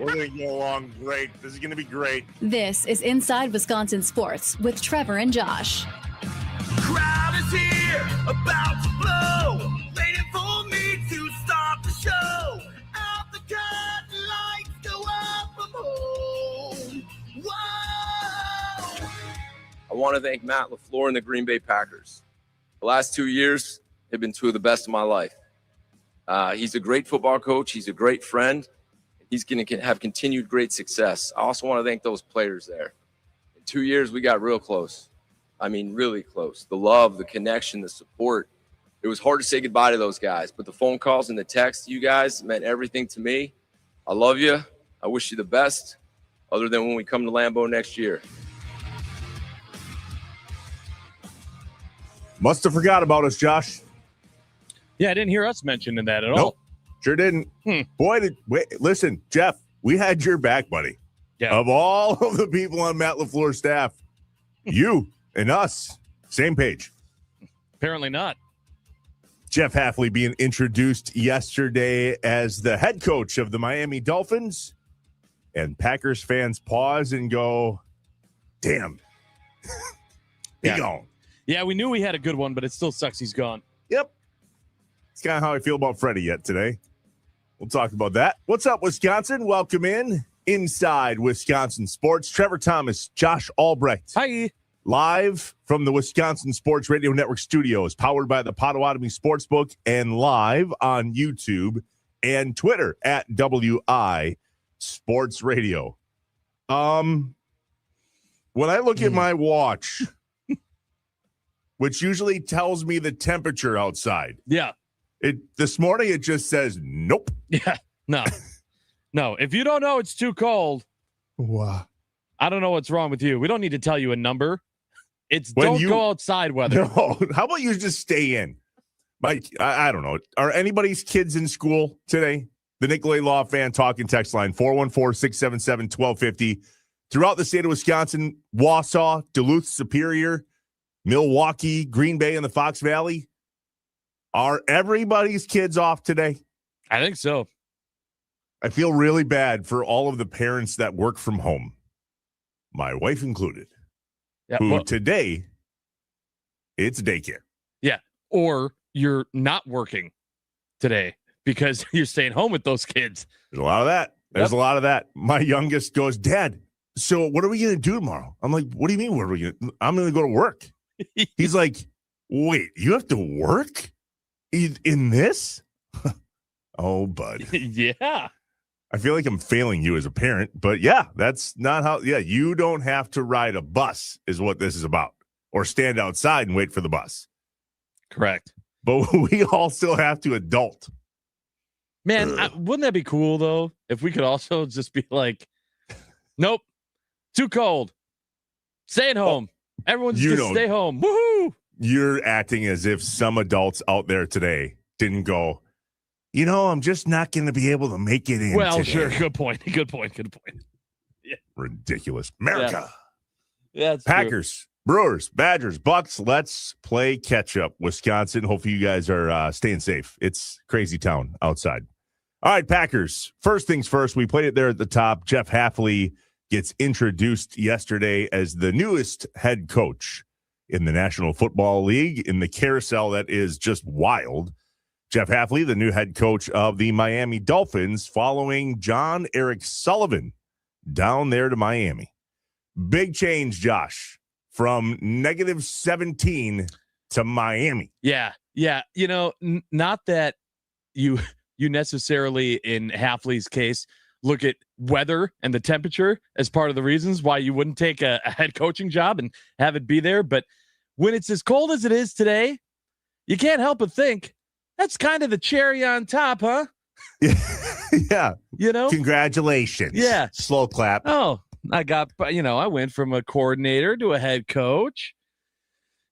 We're going to get along great. This is going to be great. This is Inside Wisconsin Sports with Trevor and Josh. Crowd is here, about to blow, waiting for me to start the show. Out the curtain, lights go up from home. Whoa! I want to thank Matt LaFleur and the Green Bay Packers. The last 2 years have been two of the best of my life. He's a great football coach. He's a great friend. He's going to have continued great success. I also want to thank those players there. In 2 years, we got real close. I mean, really close. The love, the connection, the support. It was hard to say goodbye to those guys, but the phone calls and the texts, you guys, meant everything to me. I love you. I wish you the best, other than when we come to Lambeau next year. Must have forgot about us, Josh. Yeah, I didn't hear us mentioning that at all. Nope, sure didn't. Boy, listen, Jeff, we had your back, buddy. Yeah. Of all of the people on Matt LaFleur's staff, you and us, same page. Apparently not. Jeff Hafley being introduced yesterday as the head coach of the Miami Dolphins, and Packers fans pause and go, damn. He gone. Yeah, we knew we had a good one, but it still sucks he's gone. Yep. It's kind of how I feel about Freddie yet today. We'll talk about that. What's up, Wisconsin? Welcome in Inside Wisconsin Sports. Trevor Thomas, Josh Albrecht. Hi. Live from the Wisconsin Sports Radio Network studios, powered by the Potawatomi Sportsbook, and live on YouTube and Twitter at WI Sports Radio. When I look at my watch, which usually tells me the temperature outside. Yeah. This morning it just says nope. Yeah. No. No. If you don't know it's too cold, wow. I don't know what's wrong with you. We don't need to tell you a number. It's When don't go outside weather. No. How about you just stay in? Mike, I don't know. Are anybody's kids in school today? The Nicolay Law Fan Talking text line, 414-677-1250. Throughout the state of Wisconsin, Wausau, Duluth, Superior, Milwaukee, Green Bay, and the Fox Valley. Are everybody's kids off today? I think so. I feel really bad for all of the parents that work from home, my wife included, who today, it's daycare. Yeah. Or you're not working today because you're staying home with those kids. There's a lot of that. There's a lot of that. My youngest goes, Dad, so what are we going to do tomorrow? I'm like, what do you mean? What are we going to? I'm going to go to work. He's like, wait, you have to work in this? Oh, bud. Yeah. I feel like I'm failing you as a parent, but yeah, that's not how. Yeah, you don't have to ride a bus is what this is about, or stand outside and wait for the bus. Correct. But we all still have to adult. Man, wouldn't that be cool, though, if we could also just be like, nope, too cold. Staying home. Everyone's just going to stay home. Woohoo! You're acting as if some adults out there today didn't go, you know, I'm just not going to be able to make it in today. Sure. Good point. Good point. Yeah. Ridiculous. America. Yeah, Packers, true. Brewers, Badgers, Bucks. Let's play catch up, Wisconsin. Hopefully you guys are staying safe. It's crazy town outside. All right, Packers. First things first, we played it there at the top. Jeff Hafley gets introduced yesterday as the newest head coach in the National Football League, in the carousel that is just wild. Jeff Hafley, the new head coach of the Miami Dolphins, following John Eric Sullivan down there to Miami. Big change, Josh, from -17 to Miami. Yeah. You know, not that you necessarily, in Hafley's case, look at weather and the temperature as part of the reasons why you wouldn't take a head coaching job and have it be there. But when it's as cold as it is today, you can't help but think that's kind of the cherry on top, huh? Yeah. You know? Congratulations. Yeah. Slow clap. Oh, I went from a coordinator to a head coach.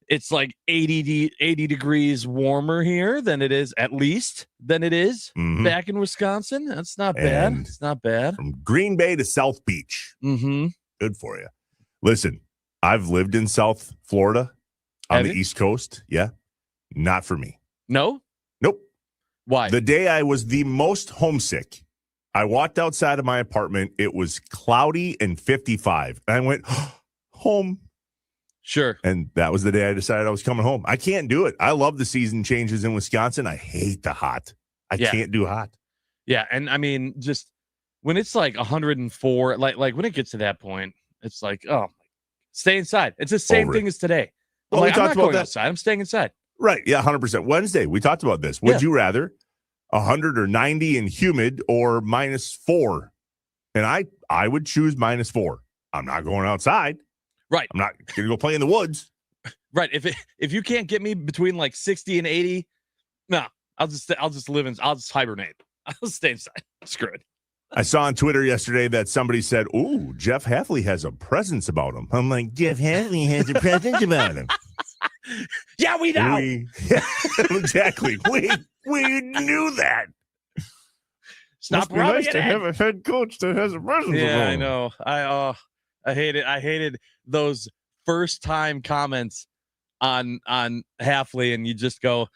It's like 80 degrees warmer here than it is, at least, than it is back in Wisconsin. That's not bad. It's not bad. From Green Bay to South Beach. Good for you. Listen, I've lived in South Florida on the East Coast. Yeah. Not for me. No? Nope. Why? The day I was the most homesick I walked outside of my apartment. It was cloudy and 55. And I went home. Sure. And that was the day I decided I was coming home. I can't do it. I love the season changes in Wisconsin. I hate the hot. I can't do hot. Yeah. And I mean, just when it's like 104, like when it gets to that point, it's like, oh, stay inside. It's the same thing as today. Well, we I'm talked not about going that. outside. I'm staying inside. Right. Yeah, 100%. Wednesday, we talked about this. Would you rather 100 or 90 and humid or -4? And I would choose -4. I'm not going outside. Right. I'm not going to go play in the woods. Right. If you can't get me between like 60 and 80, no, I'll just I'll just hibernate. I'll stay inside. Screw it. I saw on Twitter yesterday that somebody said, "Ooh, Jeff Hafley has a presence about him." I'm like, Jeff Hafley has a presence about him. Yeah, we know. Exactly. We knew that. Stop rubbing it to in. have a head coach that has a presence. Yeah, about I him. know. I hate it. I hated those first time comments on Hafley, and you just go,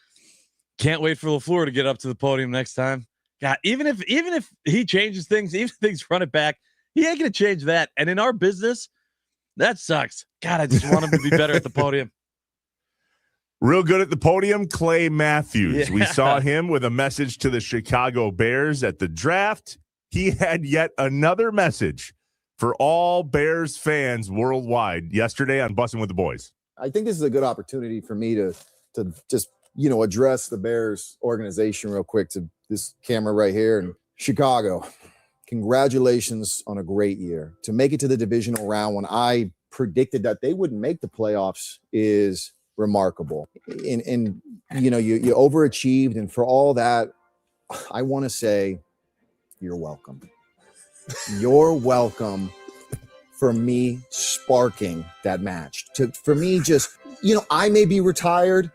can't wait for LaFleur to get up to the podium next time. God, even if he changes things, even if things run it back, he ain't gonna change that. And in our business, that sucks. God, I just want him to be better at the podium. Real good at the podium, Clay Matthews. Yeah. We saw him with a message to the Chicago Bears at the draft. He had yet another message for all Bears fans worldwide yesterday on Bussin' with the Boys. I think this is a good opportunity for me to just, address the Bears organization real quick to this camera right here. And Chicago, congratulations on a great year. To make it to the divisional round when I predicted that they wouldn't make the playoffs is remarkable. And you overachieved. And for all that, I want to say you're welcome. You're welcome for me sparking that match. For me, just, I may be retired,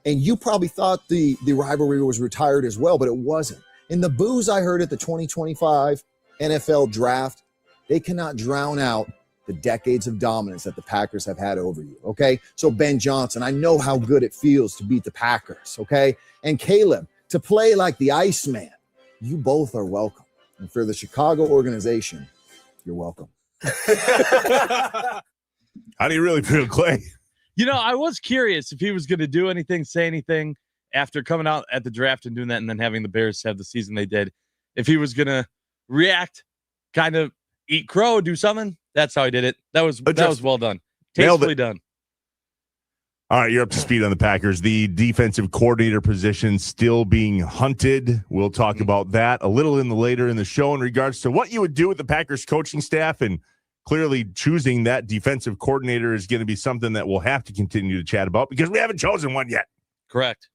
and you probably thought the rivalry was retired as well, but it wasn't. And the boos I heard at the 2025 NFL draft, they cannot drown out the decades of dominance that the Packers have had over you, okay? So Ben Johnson, I know how good it feels to beat the Packers, okay? And Caleb, to play like the Iceman, you both are welcome. And for the Chicago organization, you're welcome. How do you really feel, Clay? I was curious if he was going to do anything, say anything after coming out at the draft and doing that and then having the Bears have the season they did. If he was going to react, kind of eat crow, do something. That's how he did it. That was well done. Tastefully done. All right, you're up to speed on the Packers. The defensive coordinator position still being hunted. We'll talk about that a little later in the show in regards to what you would do with the Packers coaching staff, and clearly choosing that defensive coordinator is going to be something that we'll have to continue to chat about because we haven't chosen one yet. Correct.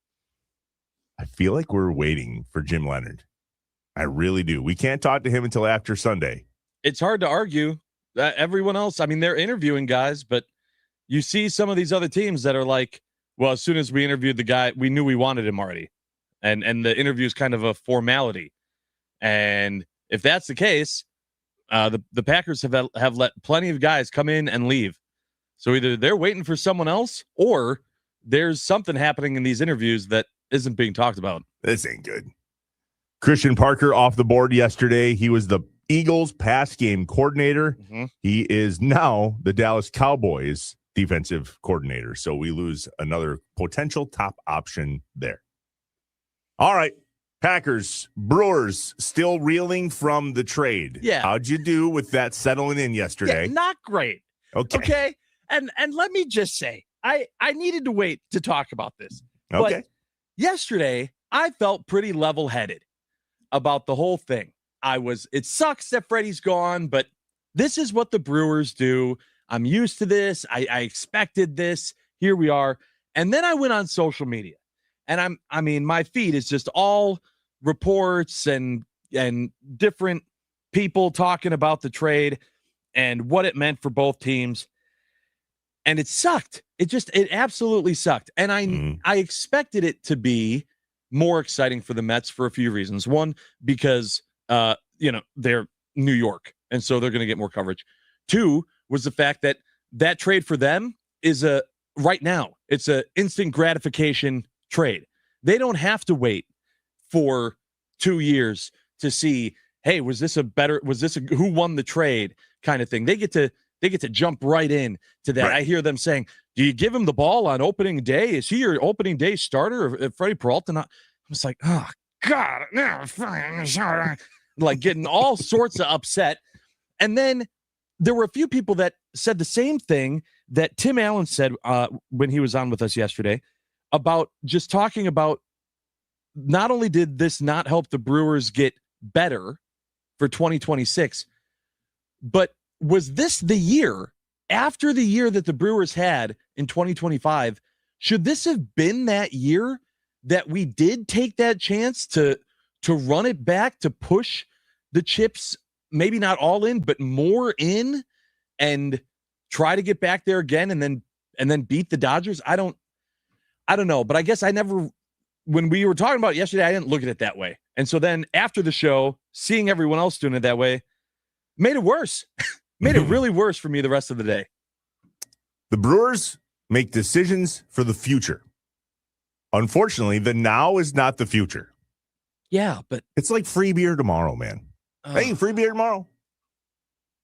I feel like we're waiting for Jim Leonard. I really do. We can't talk to him until after Sunday. It's hard to argue that everyone else, I mean, they're interviewing guys, but you see some of these other teams that are like, well, as soon as we interviewed the guy, we knew we wanted him already. And the interview is kind of a formality. And if that's the case, the Packers have let plenty of guys come in and leave. So either they're waiting for someone else or there's something happening in these interviews that isn't being talked about. This ain't good. Christian Parker off the board yesterday. He was the Eagles pass game coordinator. Mm-hmm. He is now the Dallas Cowboys defensive coordinator. So we lose another potential top option there. All right. Packers, Brewers still reeling from the trade. Yeah. How'd you do with that settling in yesterday? Yeah, not great. Okay. And let me just say, I needed to wait to talk about this. Okay. But yesterday, I felt pretty level-headed about the whole thing. It sucks that Freddie's gone, but this is what the Brewers do. I'm used to this. I expected this. Here we are. And then I went on social media, and my feed is just all reports and different people talking about the trade and what it meant for both teams. And it sucked. It absolutely sucked. And I expected it to be more exciting for the Mets for a few reasons. One, because they're New York, and so they're going to get more coverage. Two was the fact that trade for them is right now, it's a instant gratification trade. They don't have to wait for 2 years to see hey, was this a who won the trade kind of thing? They get to jump right in to that. Right. I hear them saying, do you give him the ball on opening day? Is he your opening day starter? Or Freddie Peralta? I'm just like, oh God, no, like getting all sorts of upset. And then there were a few people that said the same thing that Tim Allen said when he was on with us yesterday about just talking about not only did this not help the Brewers get better for 2026, but was this the year after the year that the Brewers had in 2025? Should this have been that year that we did take that chance to run it back, to push the chips, maybe not all in, but more in, and try to get back there again and then beat the Dodgers? I don't know, but I guess when we were talking about it yesterday, I didn't look at it that way. And so then after the show, seeing everyone else doing it that way made it worse. Made it really worse for me the rest of the day. The Brewers make decisions for the future. Unfortunately, the now is not the future. Yeah, but it's like free beer tomorrow, man. Hey, free beer tomorrow.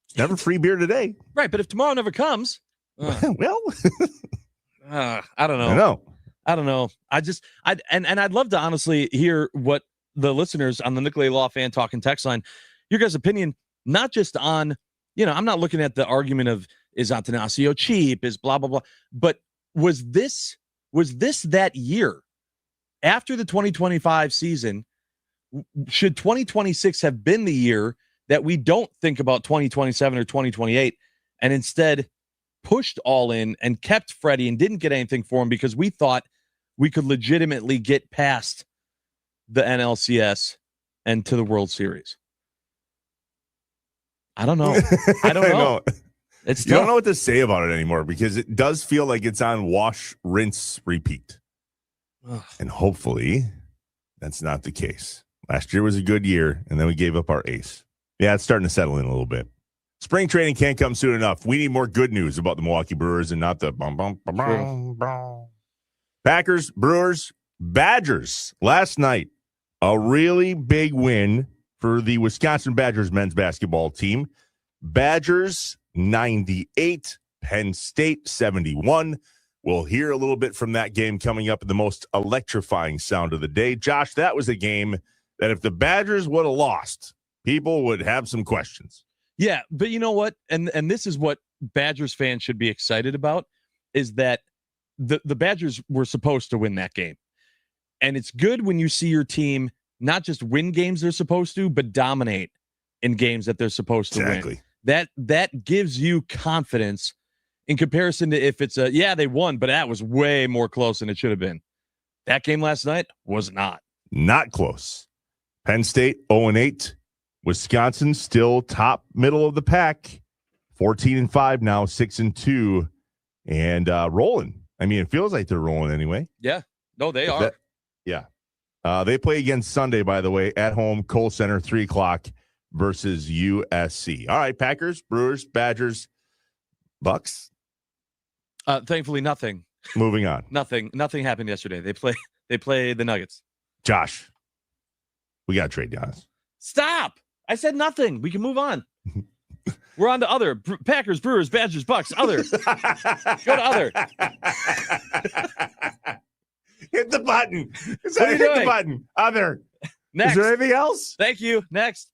It's never free beer today. Right, but if tomorrow never comes, well, I don't know. I don't know. I'd love to honestly hear what the listeners on the Nicolay Law Fan Talk and Text line, your guys' opinion, not just on, I'm not looking at the argument of is Atanasio cheap, is blah, blah, blah, but was this that year after the 2025 season? Should 2026 have been the year that we don't think about 2027 or 2028 and instead pushed all in and kept Freddie and didn't get anything for him because we thought we could legitimately get past the NLCS and to the World Series? I don't know. I don't know. It's tough. You don't know what to say about it anymore because it does feel like it's on wash, rinse, repeat. Ugh. And hopefully that's not the case. Last year was a good year, and then we gave up our ace. Yeah, it's starting to settle in a little bit. Spring training can't come soon enough. We need more good news about the Milwaukee Brewers and not the Packers, Brewers, Badgers. Last night, a really big win for the Wisconsin Badgers men's basketball team. Badgers 98, Penn State 71. We'll hear a little bit from that game coming up in the most electrifying sound of the day. Josh, that was a game that if the Badgers would have lost, people would have some questions. Yeah, but you know what? And this is what Badgers fans should be excited about, is that the Badgers were supposed to win that game. And it's good when you see your team not just win games they're supposed to, but dominate in games that they're supposed to win. That gives you confidence in comparison to if it's they won, but that was way more close than it should have been. That game last night was not. Not close. Penn State 0-8. Wisconsin still top middle of the pack. 14-5 now, 6-2, and rolling. I mean, it feels like they're rolling anyway. Yeah. No, they are. They play again Sunday, by the way, at home, Kohl Center, 3:00 versus USC. All right, Packers, Brewers, Badgers, Bucks. Thankfully, nothing. Moving on. Nothing happened yesterday. They play the Nuggets. Josh, we got to trade Giannis. Stop. I said nothing. We can move on. We're on to other. Packers, Brewers, Badgers, Bucks, other. Go to other. Hit the button. Hit the button. Other. Next. Is there anything else? Thank you. Next.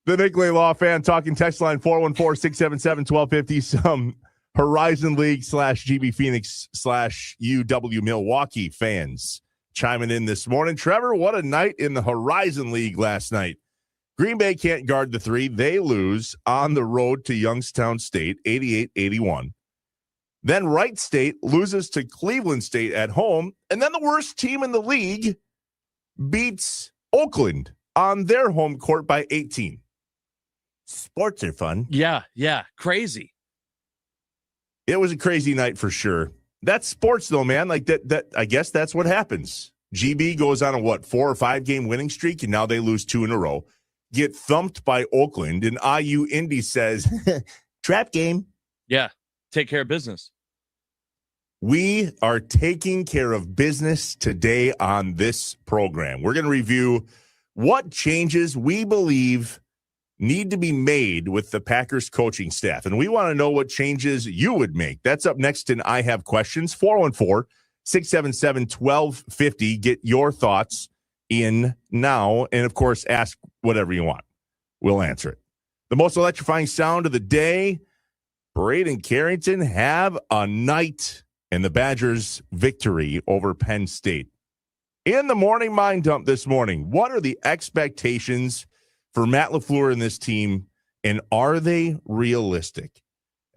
The Nicolay Law Fan Talking text line 414-677-1250. Some Horizon League / GB Phoenix / UW Milwaukee fans chiming in this morning. Trevor, what a night in the Horizon League last night. Green Bay can't guard the three. They lose on the road to Youngstown State, 88-81. Then Wright State loses to Cleveland State at home. And then the worst team in the league beats Oakland on their home court by 18. Sports are fun. Yeah. Crazy. It was a crazy night for sure. That's sports though, man. Like that I guess that's what happens. GB goes on a 4 or 5 game winning streak, and now they lose 2 in a row. Get thumped by Oakland, and IU Indy says, trap game. Yeah. Take care of business. We are taking care of business today on this program. We're going to review what changes we believe need to be made with the Packers coaching staff. And we want to know what changes you would make. That's up next in I Have Questions. 414-677-1250. Get your thoughts in now. And, of course, ask whatever you want. We'll answer it. The most electrifying sound of the day, Braid and Carrington have a night in the Badgers' victory over Penn State. In the morning mind dump this morning, what are the expectations for Matt LaFleur and this team, and are they realistic?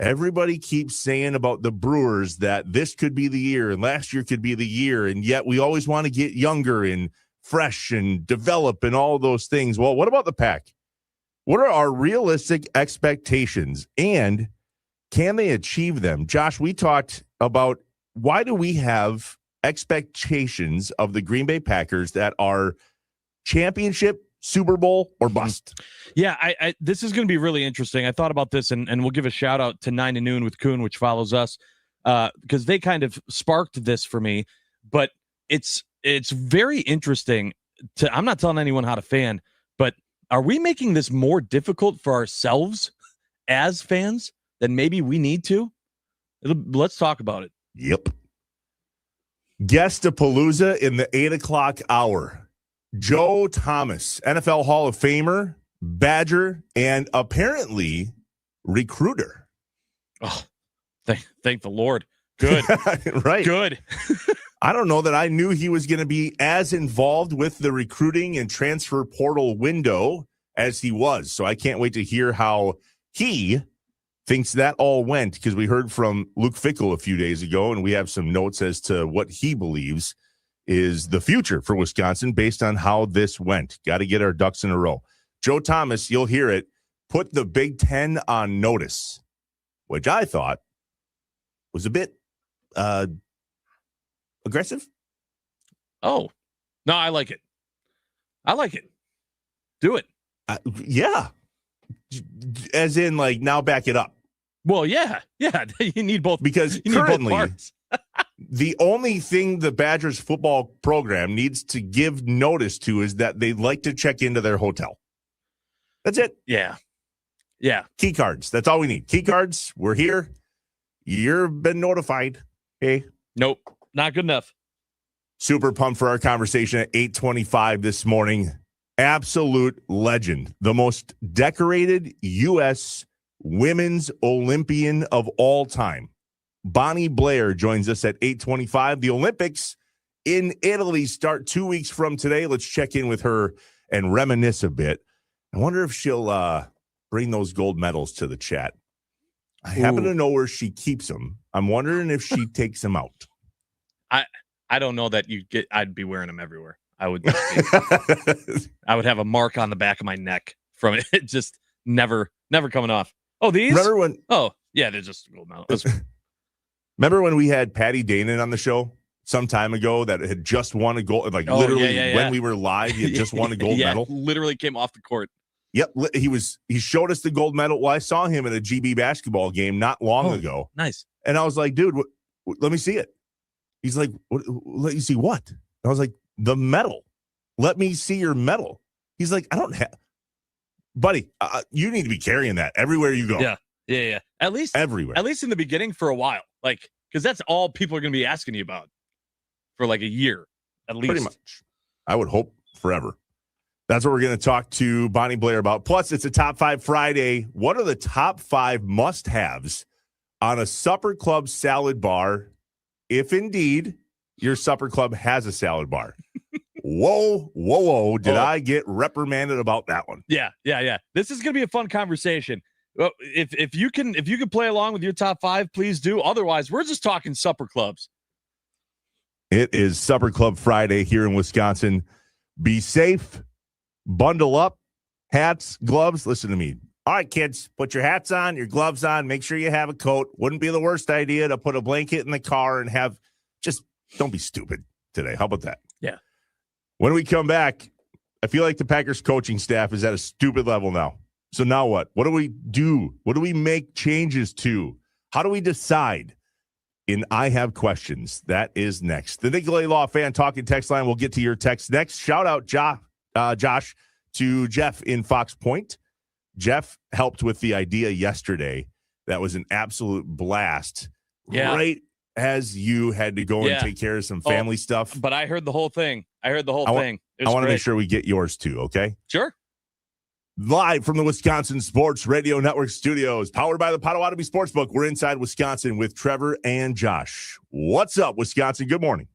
Everybody keeps saying about the Brewers that this could be the year and last year could be the year, and yet we always want to get younger and fresh and develop and all those things. Well, what about the Pack? What are our realistic expectations, and can they achieve them? Josh, we talked about why do we have expectations of the Green Bay Packers that are championship, Super Bowl, or bust? Yeah, I this is going to be really interesting. I thought about this, and we'll give a shout out to 9 to Noon with Kuhn, which follows us, because they kind of sparked this for me. But it's very interesting. I'm not telling anyone how to fan, but are we making this more difficult for ourselves as fans than maybe we need to? Let's talk about it. Yep. Guest-a-palooza in the 8 o'clock hour. Joe Thomas, NFL Hall of Famer, Badger, and apparently recruiter. Oh, thank the Lord. Good. Right. Good. I don't know that I knew he was going to be as involved with the recruiting and transfer portal window as he was. So I can't wait to hear how he thinks that all went, because we heard from Luke Fickell a few days ago, and we have some notes as to what he believes is the future for Wisconsin based on how this went. Got to get our ducks in a row. Joe Thomas, you'll hear it, put the Big Ten on notice, which I thought was a bit aggressive. Oh, no, I like it. I like it. Do it. Yeah. As in, like, now back it up. Well, yeah. You need both, because you currently, need both parts. the only thing the Badgers football program needs to give notice to is that they'd like to check into their hotel. That's it. Yeah. Key cards. That's all we need. Key cards. We're here. You've been notified. Hey. Nope. Not good enough. Super pumped for our conversation at 8:25 this morning. Absolute legend. The most decorated U.S. women's Olympian of all time. Bonnie Blair joins us at 8:25. The Olympics in Italy start 2 weeks from today. Let's check in with her and reminisce a bit. I wonder if she'll bring those gold medals to the chat. I happen to know where she keeps them. I'm wondering if she takes them out. I don't know that I'd be wearing them everywhere. I would have a mark on the back of my neck from it. Just never coming off. Oh, these? Remember when? Oh, yeah, they're just gold medals. Remember when we had Patty Danon on the show some time ago that had just won a gold, when we were live, he had just won a gold medal. Literally came off the court. Yep, he showed us the gold medal. Well, I saw him at a GB basketball game not long ago. Nice. And I was like, dude, let me see it. He's like, let you see what? I was like, the medal. Let me see your medal. He's like, I don't have. Buddy, you need to be carrying that everywhere you go. Yeah. At least everywhere. At least in the beginning for a while. Like, because that's all people are going to be asking you about for like a year, at least. Pretty much. I would hope forever. That's what we're going to talk to Bonnie Blair about. Plus, it's a Top 5 Friday. What are the top 5 must-haves on a Supper Club salad bar, if indeed your Supper Club has a salad bar? Whoa. Did I get reprimanded about that one? Yeah. This is going to be a fun conversation. Well, if you can play along with your top 5, please do. Otherwise, we're just talking supper clubs. It is Supper Club Friday here in Wisconsin. Be safe. Bundle up. Hats, gloves. Listen to me. All right, kids, put your hats on, your gloves on. Make sure you have a coat. Wouldn't be the worst idea to put a blanket in the car and don't be stupid today. How about that? Yeah. When we come back, I feel like the Packers coaching staff is at a stupid level now. So now what? What do we do? What do we make changes to? How do we decide? In I Have Questions. That is next. The Nicolay Law Fan Talking text line. We'll get to your text next. Shout out Josh to Jeff in Fox Point. Jeff helped with the idea yesterday. That was an absolute blast. Yeah. Right as you had to go and Yeah. take care of some family stuff. But I heard the whole thing. I heard the whole thing. It I was want to great. make sure we get yours too, okay? Sure. Live from the Wisconsin Sports Radio Network studios, powered by the Potawatomi Sportsbook. We're inside Wisconsin with Trevor and Josh. What's up, Wisconsin? Good morning.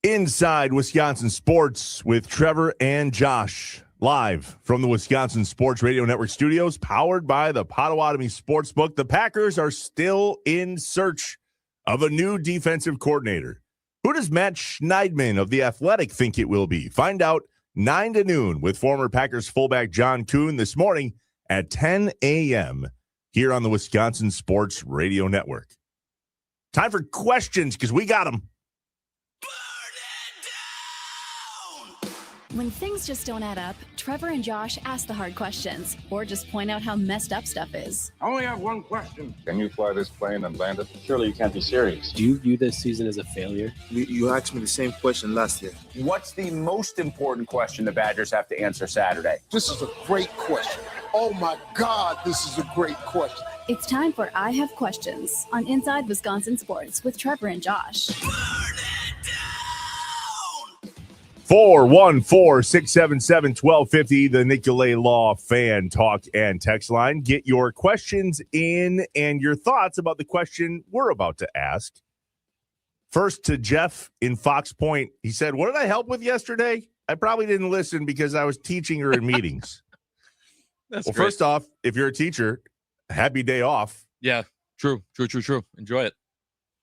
Inside Wisconsin Sports with Trevor and Josh, live from the Wisconsin Sports Radio Network studios, powered by the Potawatomi Sportsbook. The Packers are still in search of a new defensive coordinator. Who does Matt Schneidman of The Athletic think it will be? Find out 9 to noon with former Packers fullback John Kuhn this morning at 10 a.m. here on the Wisconsin Sports Radio Network. Time for questions because we got them. When things just don't add up, Trevor and Josh ask the hard questions or just point out how messed up stuff is. I only have one question. Can you fly this plane and land it? Surely you can't be serious. Do you view this season as a failure? You asked me the same question last year. What's the most important question the Badgers have to answer Saturday? This is a great question. Oh my God, this is a great question. It's time for I Have Questions on Inside Wisconsin Sports with Trevor and Josh. 414-677-1250, the Nicolay Law Fan Talk and Text line. Get your questions in and your thoughts about the question we're about to ask. First to Jeff in Fox Point. He said, what did I help with yesterday? I probably didn't listen because I was teaching her in meetings. That's well, great. First off, if you're a teacher, happy day off. Yeah, true. Enjoy it.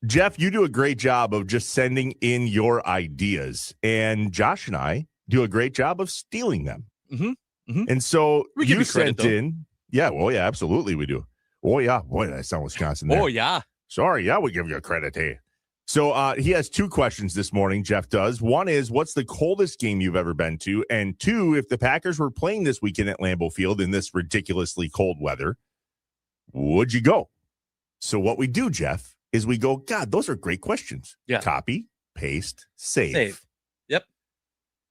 Jeff, you do a great job of just sending in your ideas, and Josh and I do a great job of stealing them. And so We give you you credit, sent in, absolutely we do. Oh yeah, boy, did I sound Wisconsin there. Oh, yeah. Sorry, yeah, we give you credit here. So he has 2 questions this morning, Jeff does. One is, what's the coldest game you've ever been to? And 2, if the Packers were playing this weekend at Lambeau Field in this ridiculously cold weather, would you go? So what we do, Jeff, is we go, God, those are great questions. Yeah. Copy, paste, save. Yep.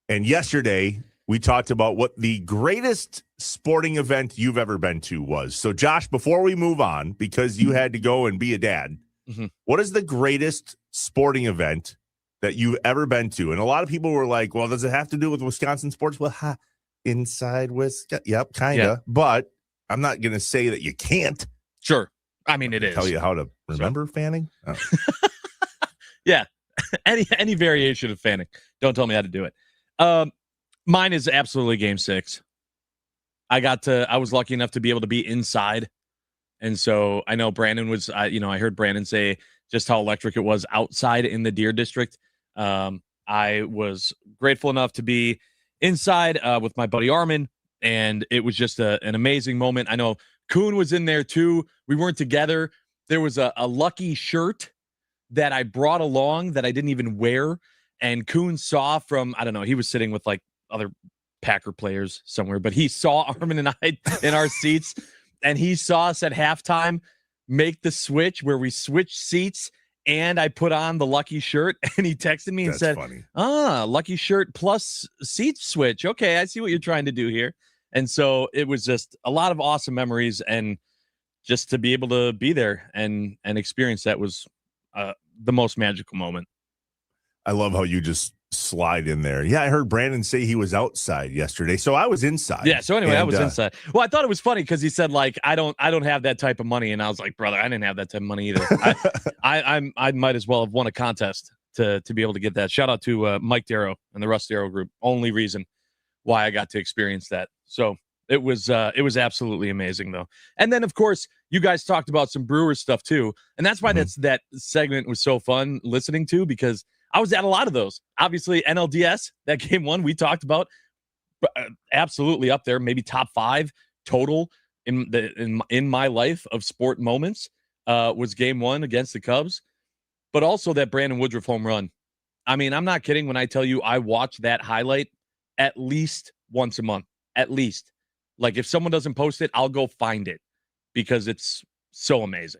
And yesterday, we talked about what the greatest sporting event you've ever been to was. So, Josh, before we move on, because you had to go and be a dad, what is the greatest sporting event that you've ever been to? And a lot of people were like, well, does it have to do with Wisconsin sports? Well, inside Wisconsin. Yep, kind of. Yeah. But I'm not going to say that you can't. Sure. I mean, it is. Tell you how to remember fanning? Oh. Yeah. Any variation of fanning. Don't tell me how to do it. Mine is absolutely Game 6. I was lucky enough to be able to be inside. And so I know Brandon was, I heard Brandon say just how electric it was outside in the Deer District. I was grateful enough to be inside with my buddy Armin, and it was just an amazing moment. I know Kuhn was in there too. We weren't together. There was a lucky shirt that I brought along that I didn't even wear. And Kuhn saw from, I don't know, he was sitting with like other Packer players somewhere, but he saw Armin and I in our seats, and he saw us at halftime make the switch where we switched seats, and I put on the lucky shirt, and he texted me and said, funny. Lucky shirt plus seat switch. Okay, I see what you're trying to do here. And so it was just a lot of awesome memories, and just to be able to be there and experience that was the most magical moment. I love how you just slide in there. Yeah, I heard Brandon say he was outside yesterday, so I was inside. Yeah, so anyway, I was inside. Well, I thought it was funny because he said, like, I don't have that type of money, and I was like, brother, I didn't have that type of money either. I might as well have won a contest to be able to get that. Shout out to Mike Darrow and the Russ Darrow group. Only reason why I got to experience that. So it was absolutely amazing, though. And then, of course, you guys talked about some Brewers stuff too, and that's why that segment was so fun listening to, because I was at a lot of those. Obviously, NLDS, that game 1 we talked about, absolutely up there, maybe top 5 total in my life of sport moments was game 1 against the Cubs, but also that Brandon Woodruff home run. I mean, I'm not kidding when I tell you I watch that highlight at least once a month, at least. Like, if someone doesn't post it, I'll go find it because it's so amazing.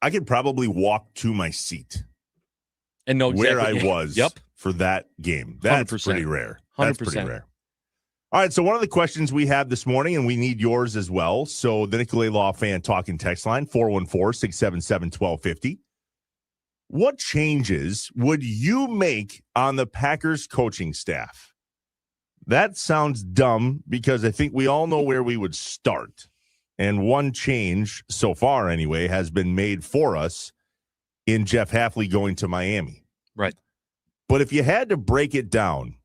I could probably walk to my seat and know exactly where I was for that game. That's 100%. pretty rare. 100%. That's pretty rare. All right, so one of the questions we have this morning, and we need yours as well. So the Nicolay Law Fan Talking text line, 414-677-1250. What changes would you make on the Packers coaching staff? That sounds dumb because I think we all know where we would start. And one change, so far anyway, has been made for us in Jeff Hafley going to Miami. Right. But if you had to break it down,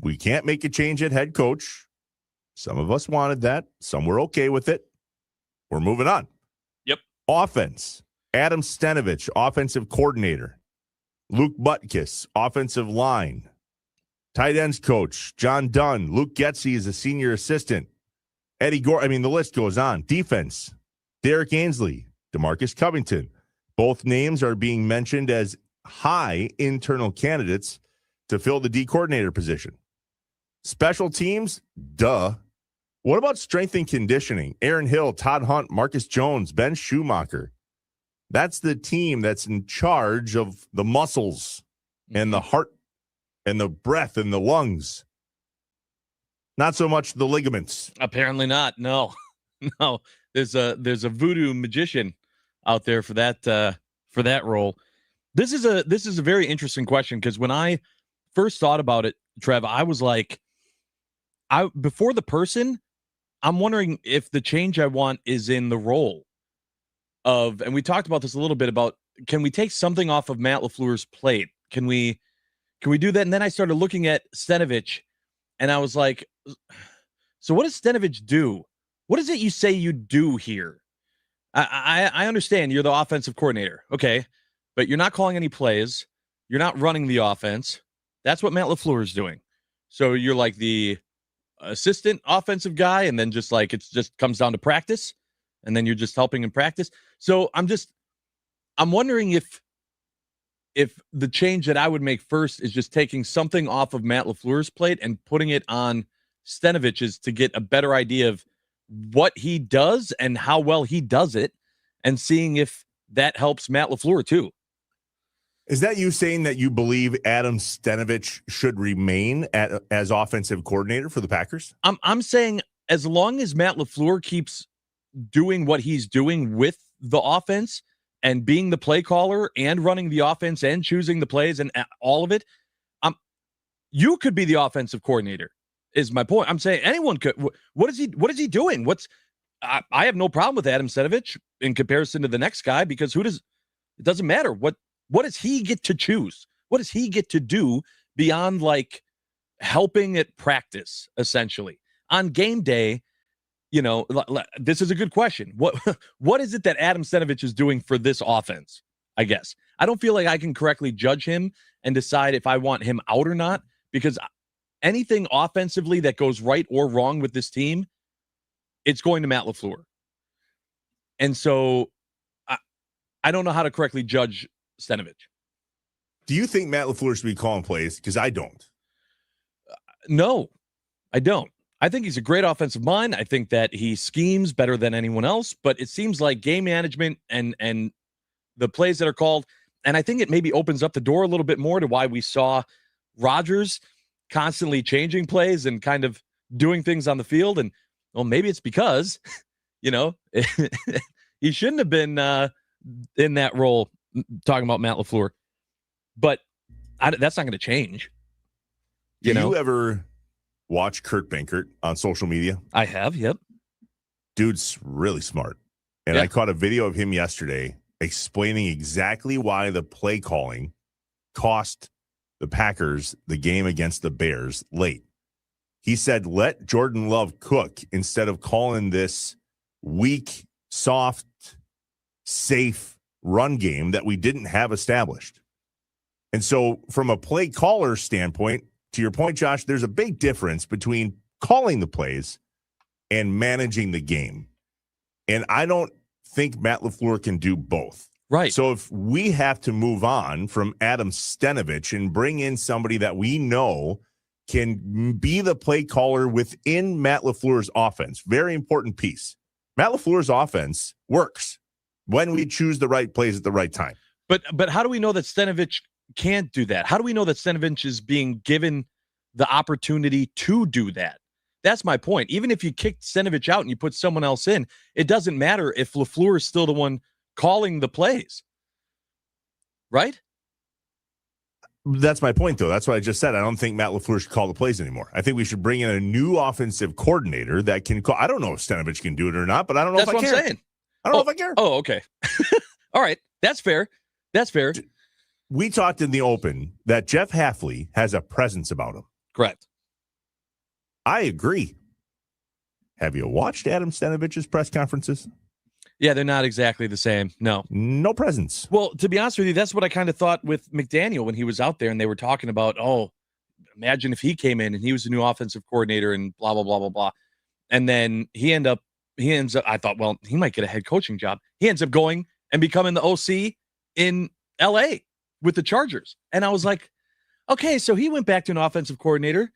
we can't make a change at head coach. Some of us wanted that. Some were okay with it. We're moving on. Yep. Offense. Adam Stenovich, offensive coordinator. Luke Butkus, offensive line. Tight ends coach, John Dunn. Luke Getzey is a senior assistant. Eddie Gore, the list goes on. Defense, Derek Ainsley, DeMarcus Covington. Both names are being mentioned as high internal candidates to fill the D coordinator position. Special teams, duh. What about strength and conditioning? Aaron Hill, Todd Hunt, Marcus Jones, Ben Schumacher. That's the team that's in charge of the muscles and the heart and the breath and the lungs. Not so much the ligaments. Apparently not. No, no. There's a voodoo magician out there for that role. This is a very interesting question because when I first thought about it, Trev, I was like, before the person, I'm wondering if the change I want is in the role of, and we talked about this a little bit about, can we take something off of Matt LaFleur's plate? Can we do that? And then I started looking at Stenovich, and I was like, so what does Stenovich do? What is it you say you do here? I understand you're the offensive coordinator, okay, but you're not calling any plays. You're not running the offense. That's what Matt LaFleur is doing. So you're like the assistant offensive guy, and then just like it just comes down to practice, and then you're just helping in practice. So I'm wondering if the change that I would make first is just taking something off of Matt LaFleur's plate and putting it on Stenovich's to get a better idea of what he does and how well he does it, and seeing if that helps Matt LaFleur too. Is that you saying that you believe Adam Stenovich should remain as offensive coordinator for the Packers? I'm saying as long as Matt LaFleur keeps doing what he's doing with the offense and being the play caller and running the offense and choosing the plays and all of it, you could be the offensive coordinator, is my point. I'm saying anyone could. What is he doing? I have no problem with Adam Stenovich in comparison to the next guy, because it doesn't matter. What does he get to choose? What does he get to do beyond like helping at practice, essentially? On game day, this is a good question. What is it that Adam Stenovich is doing for this offense? I guess I don't feel like I can correctly judge him and decide if I want him out or not, because anything offensively that goes right or wrong with this team, it's going to Matt LaFleur. And so I don't know how to correctly judge Stenovich. Do you think Matt LaFleur should be calling plays? Because I don't. No, I don't. I think he's a great offensive mind. I think that he schemes better than anyone else, but it seems like game management and the plays that are called, and I think it maybe opens up the door a little bit more to why we saw Rodgers constantly changing plays and kind of doing things on the field. And well, maybe it's because, he shouldn't have been in that role, talking about Matt LaFleur. But that's not going to change. Do you ever watch Kurt Benkert on social media? I have, yep. Dude's really smart. And Yeah. I caught a video of him yesterday explaining exactly why the play calling cost the Packers the game against the Bears late. He said, let Jordan Love cook instead of calling this weak, soft, safe run game that we didn't have established. And so from a play caller standpoint, to your point, Josh, there's a big difference between calling the plays and managing the game. And I don't think Matt LaFleur can do both. Right. So if we have to move on from Adam Stenovich and bring in somebody that we know can be the play caller within Matt LaFleur's offense, very important piece. Matt LaFleur's offense works when we choose the right plays at the right time. But how do we know that Stenovich can't do that? How do we know that Stenovich is being given the opportunity to do that? That's my point. Even if you kick Stenovich out and you put someone else in, it doesn't matter if LaFleur is still the one calling the plays. Right? That's my point, though. That's what I just said. I don't think Matt LaFleur should call the plays anymore. I think we should bring in a new offensive coordinator that can call. I don't know if Stenovich can do it or not, but I don't know That's if I what care. I'm saying. I don't know if I care. Oh, okay. All right. That's fair. That's fair. we talked in the open that Jeff Hafley has a presence about him. Correct. I agree. Have you watched Adam Stanovich's press conferences? Yeah, they're not exactly the same. No. No presence. Well, to be honest with you, that's what I kind of thought with McDaniel when he was out there and they were talking about, oh, imagine if he came in and he was the new offensive coordinator and blah, blah, blah, blah, blah. And then he ends up, I thought, well, he might get a head coaching job. He ends up going and becoming the OC in LA with the Chargers. And I was like, okay, so he went back to an offensive coordinator,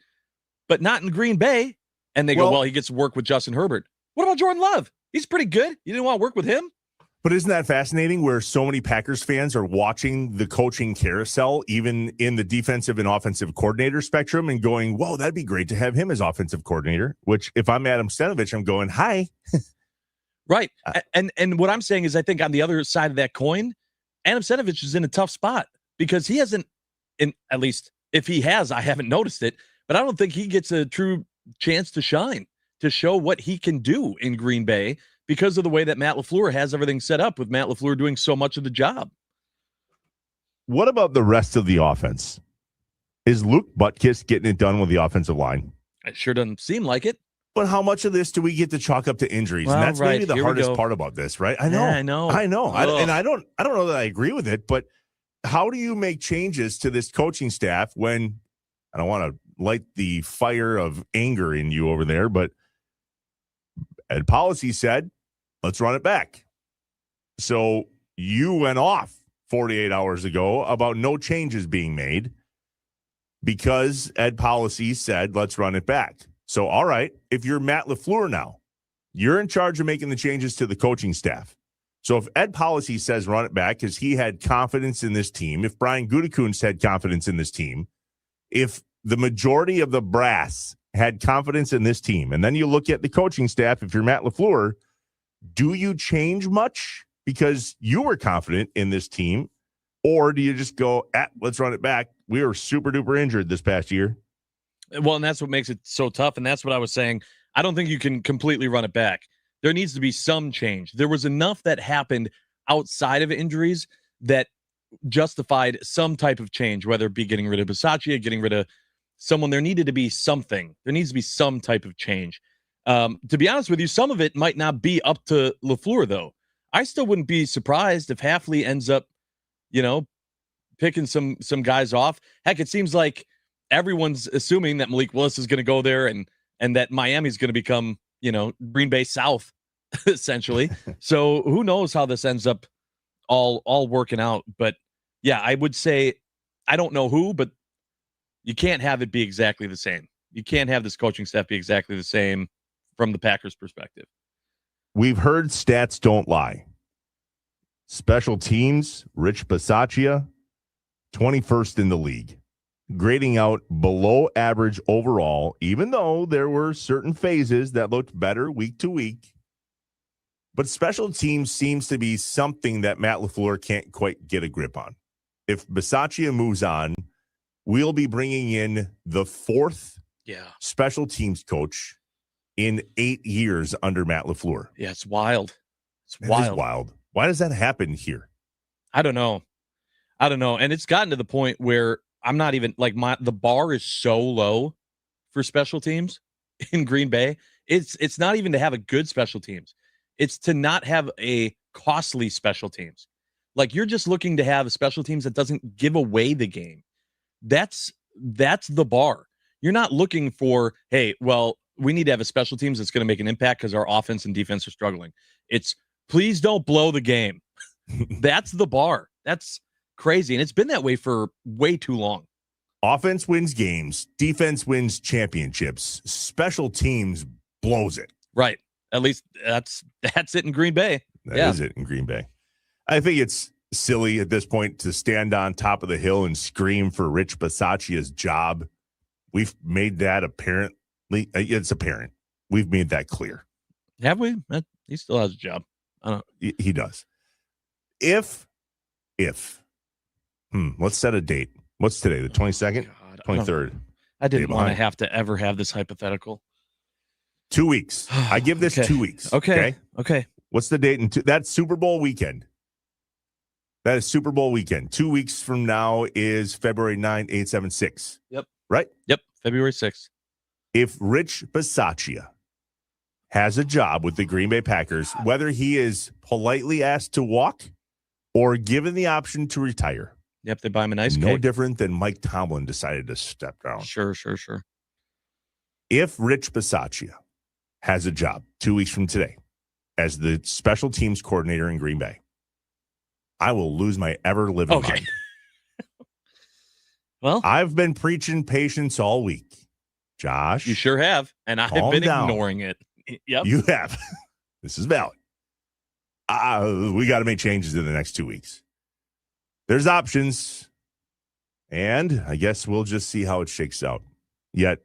but not in Green Bay. And they go, well, he gets to work with Justin Herbert. What about Jordan Love? He's pretty good. You didn't want to work with him? But isn't that fascinating where so many Packers fans are watching the coaching carousel, even in the defensive and offensive coordinator spectrum, and going, whoa, that'd be great to have him as offensive coordinator, which if I'm Adam Stenovich, I'm going, hi. Right. And what I'm saying is I think on the other side of that coin, Adam Stenovich is in a tough spot because he hasn't, at least if he has, I haven't noticed it, but I don't think he gets a true chance to shine, to show what he can do in Green Bay because of the way that Matt LaFleur has everything set up with Matt LaFleur doing so much of the job. What about the rest of the offense? Is Luke Butkus getting it done with the offensive line? It sure doesn't seem like it. But how much of this do we get to chalk up to injuries? Well, and that's maybe the here hardest part about this, right? I know. Yeah, I know. I don't know that I agree with it, but how do you make changes to this coaching staff when I don't want to light the fire of anger in you over there, but Ed Policy said, let's run it back. So you went off 48 hours ago about no changes being made because Ed Policy said, let's run it back. So, all right, if you're Matt LaFleur now, you're in charge of making the changes to the coaching staff. So if Ed Policy says run it back because he had confidence in this team, if Brian Gutekunst had confidence in this team, if the majority of the brass had confidence in this team, and then you look at the coaching staff, if you're Matt LaFleur, do you change much because you were confident in this team, or do you just go, let's run it back? We were super duper injured this past year. Well, and that's what makes it so tough. And that's what I was saying. I don't think you can completely run it back. There needs to be some change. There was enough that happened outside of injuries that justified some type of change, whether it be getting rid of Bisaccia, getting rid of someone. There needed to be something. There needs to be some type of change. To be honest with you, some of it might not be up to LaFleur, though. I still wouldn't be surprised if Hafley ends up, picking some guys off. Heck, it seems like everyone's assuming that Malik Willis is going to go there and that Miami's going to become, Green Bay South, essentially. So who knows how this ends up all working out. But yeah, I would say, I don't know who, but you can't have it be exactly the same. You can't have this coaching staff be exactly the same from the Packers' perspective. We've heard stats don't lie. Special teams, Rich Bisaccia, 21st in the league. Grading out below average overall, even though there were certain phases that looked better week to week. But special teams seems to be something that Matt LaFleur can't quite get a grip on. If Bisaccia moves on, we'll be bringing in the fourth special teams coach in 8 years under Matt LaFleur. Yeah, it's wild. It is wild. Why does that happen here? I don't know. And it's gotten to the point where I'm not even the bar is so low for special teams in Green Bay. It's not even to have a good special teams. It's to not have a costly special teams. Like you're just looking to have a special teams that doesn't give away the game. That's the bar. You're not looking for, hey, well, we need to have a special teams that's going to make an impact because our offense and defense are struggling. It's please don't blow the game. That's the bar. That's crazy. And it's been that way for way too long. Offense wins games. Defense wins championships. Special teams blows it. Right. At least that's it in Green Bay. That is it in Green Bay. I think it's silly at this point to stand on top of the hill and scream for Rich Bisaccia's job. We've made that apparently. It's apparent. We've made that clear. Have we? He still has a job. I don't know. He does. If let's set a date. What's today? The 22nd? 23rd. I didn't want to have to ever have this hypothetical. 2 weeks. I give this 2 weeks. Okay. What's the date? That's Super Bowl weekend. That is Super Bowl weekend. 2 weeks from now is February 9, 876. Yep. Right? Yep. February 6th. If Rich Bisaccia has a job with the Green Bay Packers, whether he is politely asked to walk or given the option to retire. Yep, they buy him a nice No cake. different than Mike Tomlin decided to step down. Sure. If Rich Bisaccia has a job 2 weeks from today as the special teams coordinator in Green Bay, I will lose my ever-living mind. Well, I've been preaching patience all week. Josh. you sure have, and I've been ignoring it. Yep. You have. This is valid. We got to make changes in the next 2 weeks. There's options, and I guess we'll just see how it shakes out. Yet,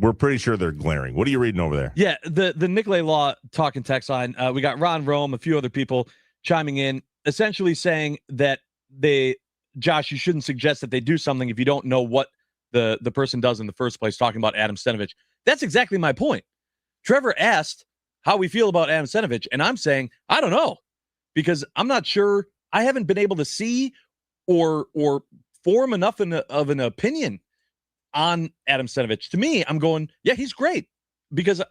we're pretty sure they're glaring. What are you reading over there? Yeah, the Nicolay Law talking text line. We got Ron Rome, a few other people chiming in, essentially saying that Josh, you shouldn't suggest that they do something if you don't know what the person does in the first place, talking about Adam Stenavich. That's exactly my point. Trevor asked how we feel about Adam Stenavich, and I'm saying, I don't know, because I'm not sure. I haven't been able to see or form enough of an opinion on Adam Stenavich. To me, I'm going, yeah, he's great, because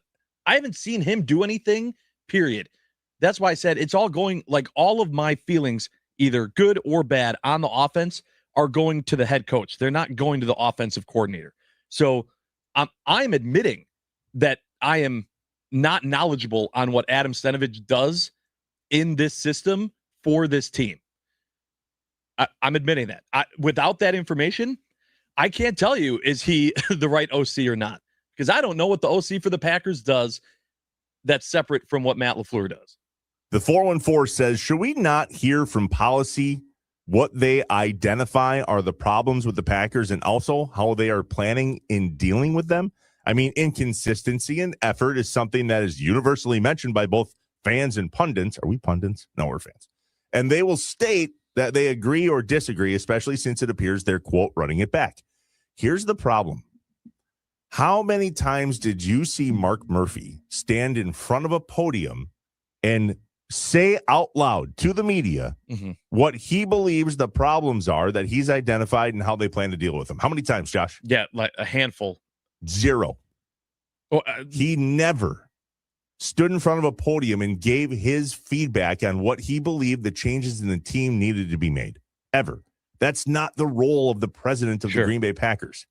I haven't seen him do anything, period. That's why I said it's all going, like, all of my feelings, either good or bad, on the offense are going to the head coach. They're not going to the offensive coordinator. So I'm admitting that I am not knowledgeable on what Adam Stenavich does in this system for this team. I'm admitting that. Without that information, I can't tell you, is he the right OC or not? Because I don't know what the OC for the Packers does that's separate from what Matt LaFleur does. The 414 says, should we not hear from policy what they identify are the problems with the Packers and also how they are planning in dealing with them? I mean, inconsistency and effort is something that is universally mentioned by both fans and pundits. Are we pundits? No, we're fans. And they will state that they agree or disagree, especially since it appears they're, quote, running it back. Here's the problem. How many times did you see Mark Murphy stand in front of a podium and say out loud to the media what he believes the problems are that he's identified and how they plan to deal with them? How many times, Josh? Yeah, like a handful. 0. He never stood in front of a podium and gave his feedback on what he believed the changes in the team needed to be made. Ever. That's not the role of the president of the Green Bay Packers.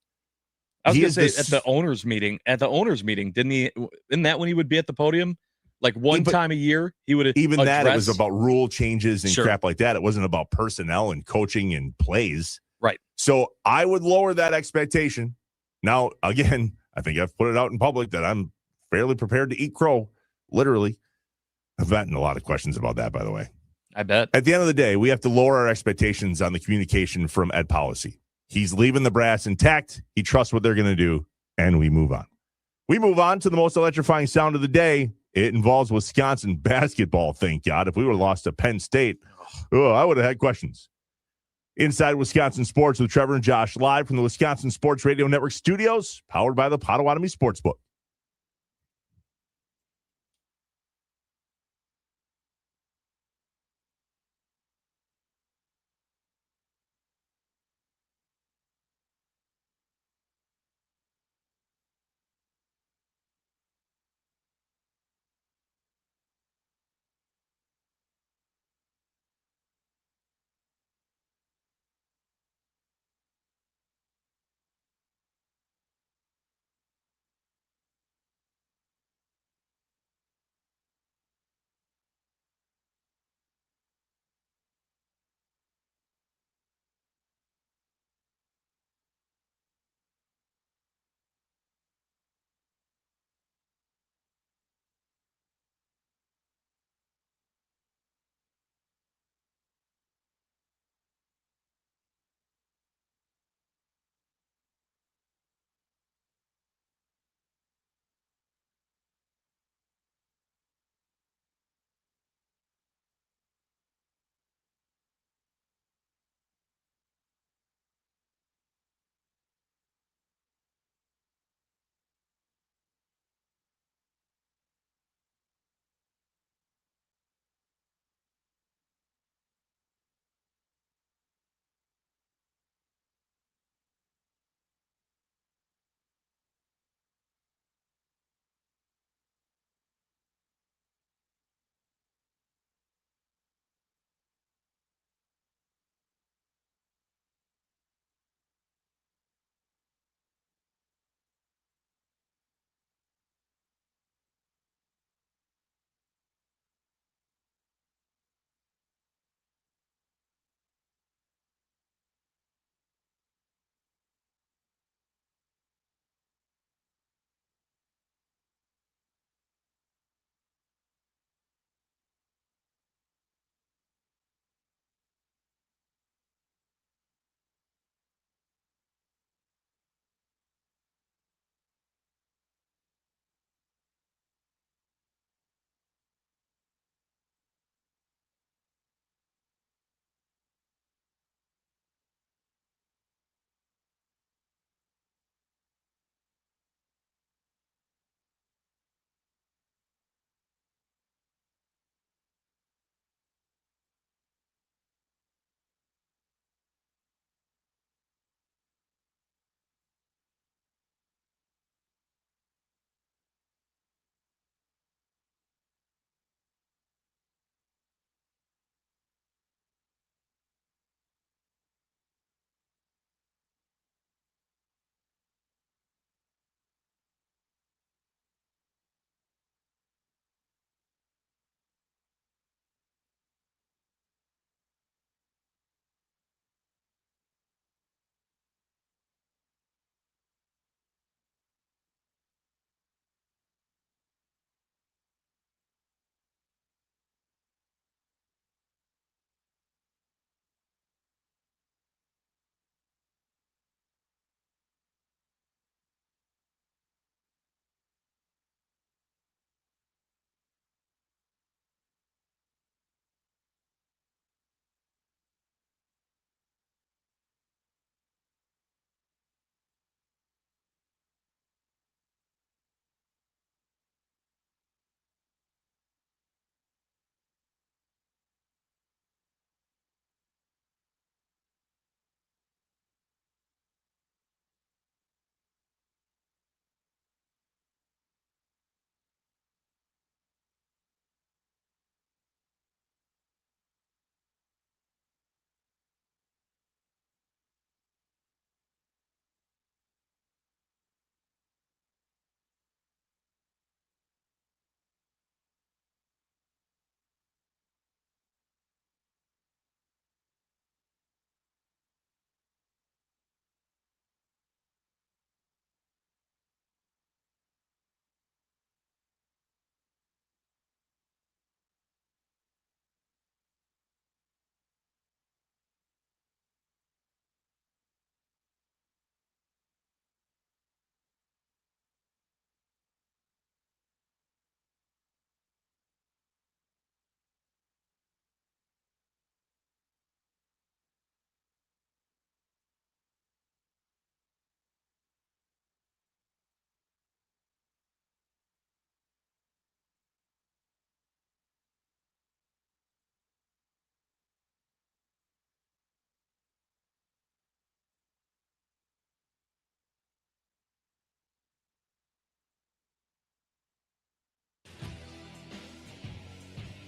I was going to say, at the owners' meeting, isn't that when he would be at the podium? Like one time a year, he would even address, that it was about rule changes and crap like that. It wasn't about personnel and coaching and plays. Right. So I would lower that expectation. Now, again, I think I've put it out in public that I'm fairly prepared to eat crow, literally. I've gotten a lot of questions about that, by the way. I bet. At the end of the day, we have to lower our expectations on the communication from Ed Policy. He's leaving the brass intact. He trusts what they're going to do, and we move on. We move on to the most electrifying sound of the day. It involves Wisconsin basketball, thank God. If we were lost to Penn State, I would have had questions. Inside Wisconsin Sports with Trevor and Josh, live from the Wisconsin Sports Radio Network studios, powered by the Potawatomi Sportsbook.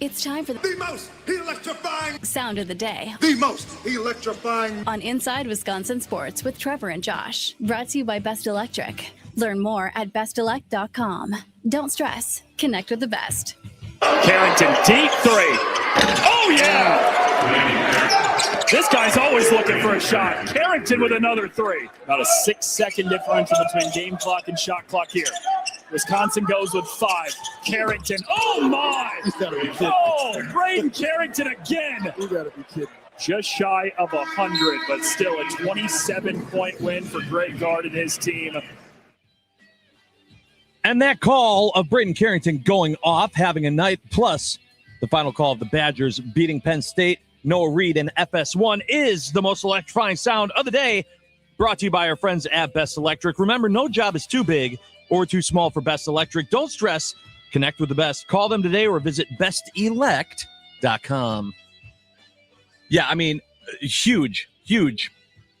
It's time for The most electrifying, sound of the day the most electrifying. on Inside Wisconsin Sports with Trevor and Josh. Brought to you by Best Electric. Learn more at bestelect.com. Don't stress. Connect with the best. Carrington, deep three. Oh, yeah! This guy's always looking for a shot. Carrington with another three. About a 6-second differential between game clock and shot clock here. Wisconsin goes with 5. Carrington, oh my! You gotta be kidding. Oh, Braden Carrington again. You gotta be kidding. Just shy of 100, but still a 27-point win for Greg Gard and his team. And that call of Braden Carrington going off, having a night, plus the final call of the Badgers beating Penn State, Noah Reed and FS1 is the most electrifying sound of the day, brought to you by our friends at Best Electric. Remember, no job is too big or too small for Best Electric. Don't stress. Connect with the best. Call them today or visit bestelect.com. Yeah, I mean, huge,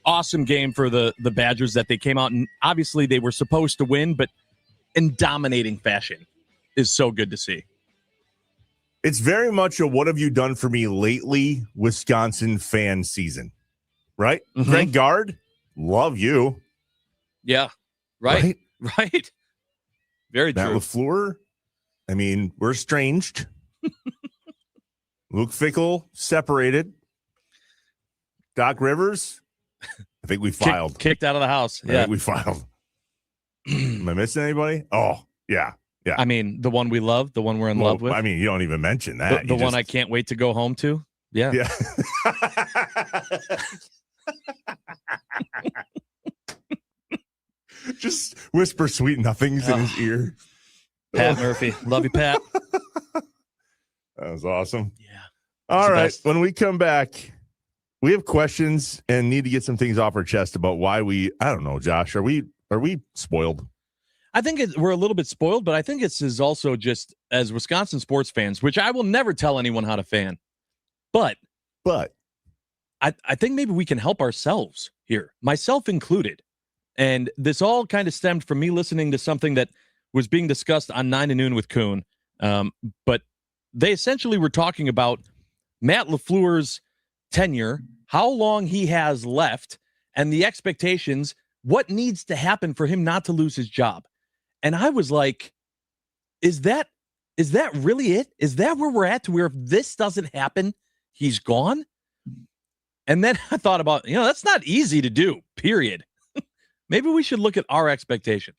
awesome game for the Badgers that they came out, and obviously they were supposed to win, but in dominating fashion is so good to see. It's very much a what have you done for me lately Wisconsin fan season, right? Mhm. Greg Gard, love you. Yeah, right. Very Matt true. LaFleur, I mean, we're estranged. Luke Fickle, separated. Doc Rivers, I think we filed. Kicked out of the house. I Yeah. think we filed. Am I missing anybody? Oh, yeah. I mean, the one we love, the one we're in love with. I mean, you don't even mention that. The one I can't wait to go home to. Yeah. Yeah. Just whisper sweet nothings in his ear. Pat Murphy. Love you, Pat. That was awesome. Yeah. All the right. best. When we come back, we have questions and need to get some things off our chest about why I don't know, Josh, are we spoiled? I think we're a little bit spoiled, but I think it's is also just as Wisconsin sports fans, which I will never tell anyone how to fan. But I think maybe we can help ourselves here, myself included. And this all kind of stemmed from me listening to something that was being discussed on 9 to Noon with Kuhn. But they essentially were talking about Matt LaFleur's tenure, how long he has left, and the expectations, what needs to happen for him not to lose his job. And I was like, is that really it? Is that where we're at, to where if this doesn't happen, he's gone? And then I thought about, that's not easy to do, period. Maybe we should look at our expectations.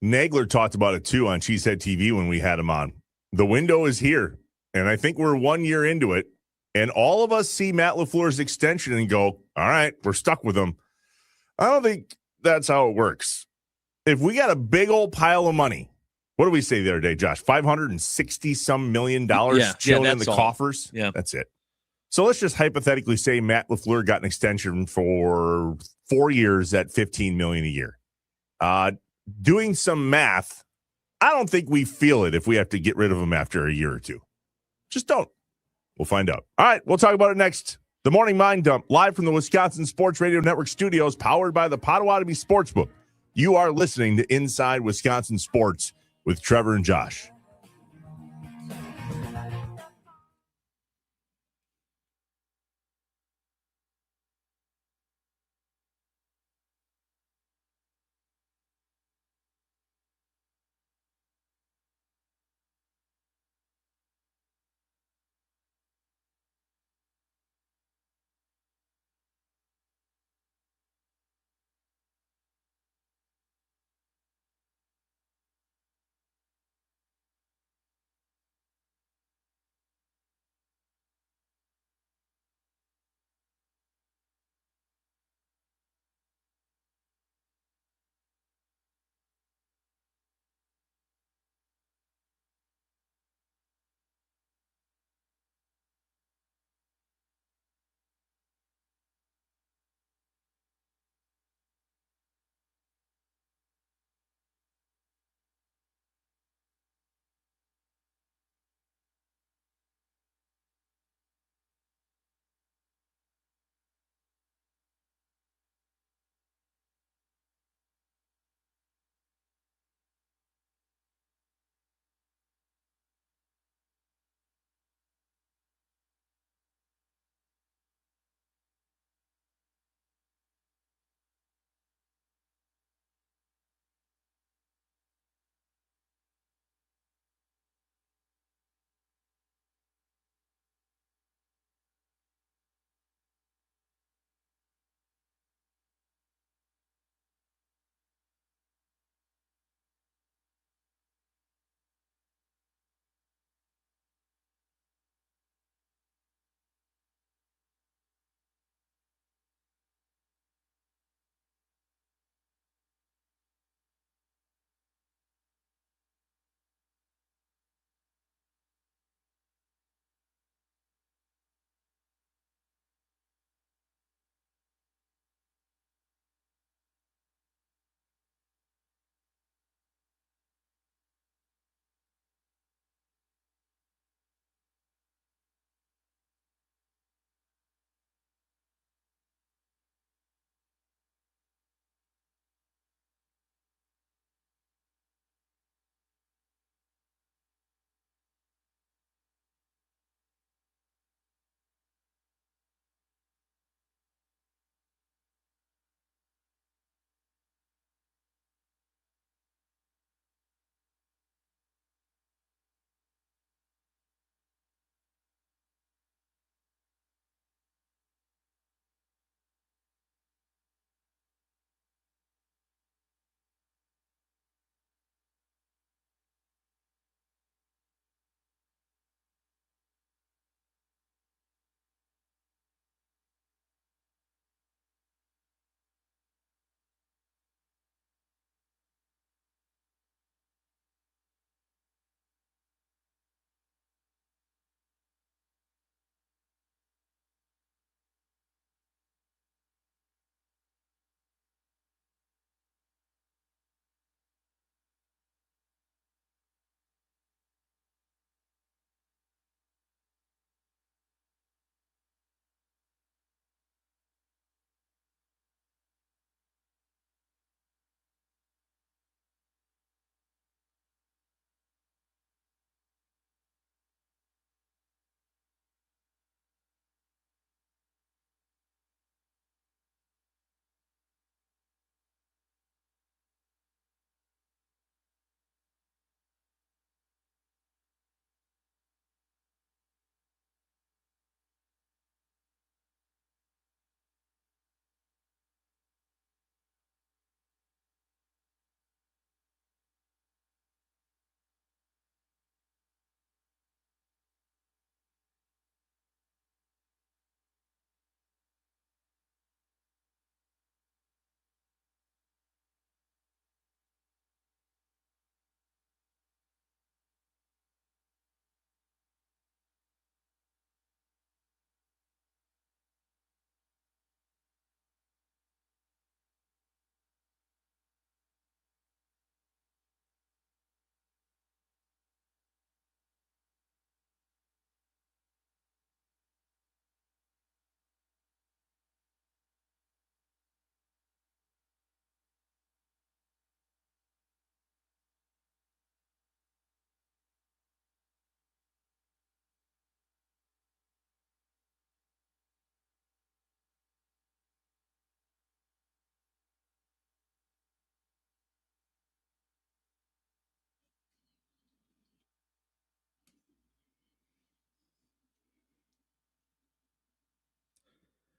Nagler talked about it too on Cheesehead TV when we had him on. The window is here, and I think we're 1 year into it, and all of us see Matt LaFleur's extension and go, all right, we're stuck with him. I don't think that's how it works. If we got a big old pile of money, what did we say the other day, Josh? $560-some million chilling in the coffers? Yeah. That's it. So let's just hypothetically say Matt LaFleur got an extension for 4 years at $15 million a year. Doing some math, I don't think we feel it if we have to get rid of him after a year or two. Just don't. We'll find out. All right, we'll talk about it next. The Morning Mind Dump, live from the Wisconsin Sports Radio Network studios, powered by the Potawatomi Sportsbook. You are listening to Inside Wisconsin Sports with Trevor and Josh.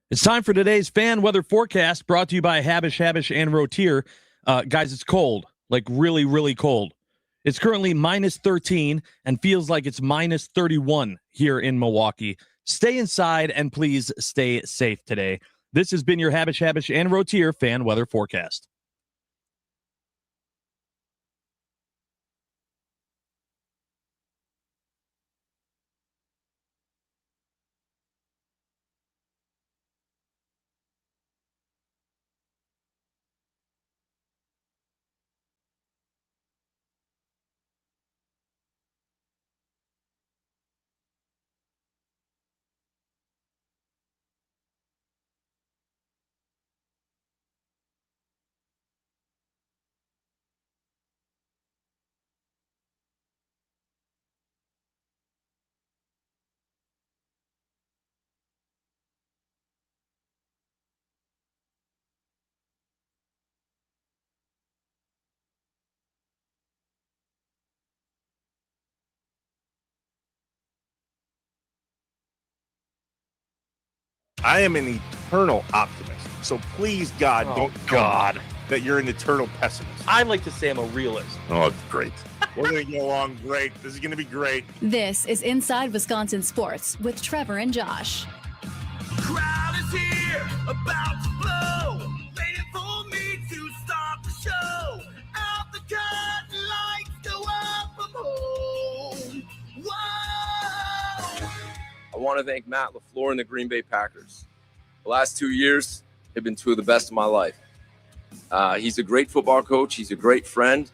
It's time for today's fan weather forecast brought to you by Habish, and Rotier. Guys, it's cold, like really, really cold. It's currently minus 13 and feels like it's minus 31 here in Milwaukee. Stay inside and please stay safe today. This has been your Habish, and Rotier fan weather forecast. I am an eternal optimist. So please, God, don't tell me that you're an eternal pessimist. I like to say I'm a realist. Oh, great. We're going to get along great. This is going to be great. This is Inside Wisconsin Sports with Trevor and Josh. Crowd is here, about to blow, waiting for me to start the show. Out the curtain, lights go up, I'm home. Whoa! I want to thank Matt LaFleur and the Green Bay Packers. The last 2 years have been two of the best of my life. He's a great football coach. He's a great friend.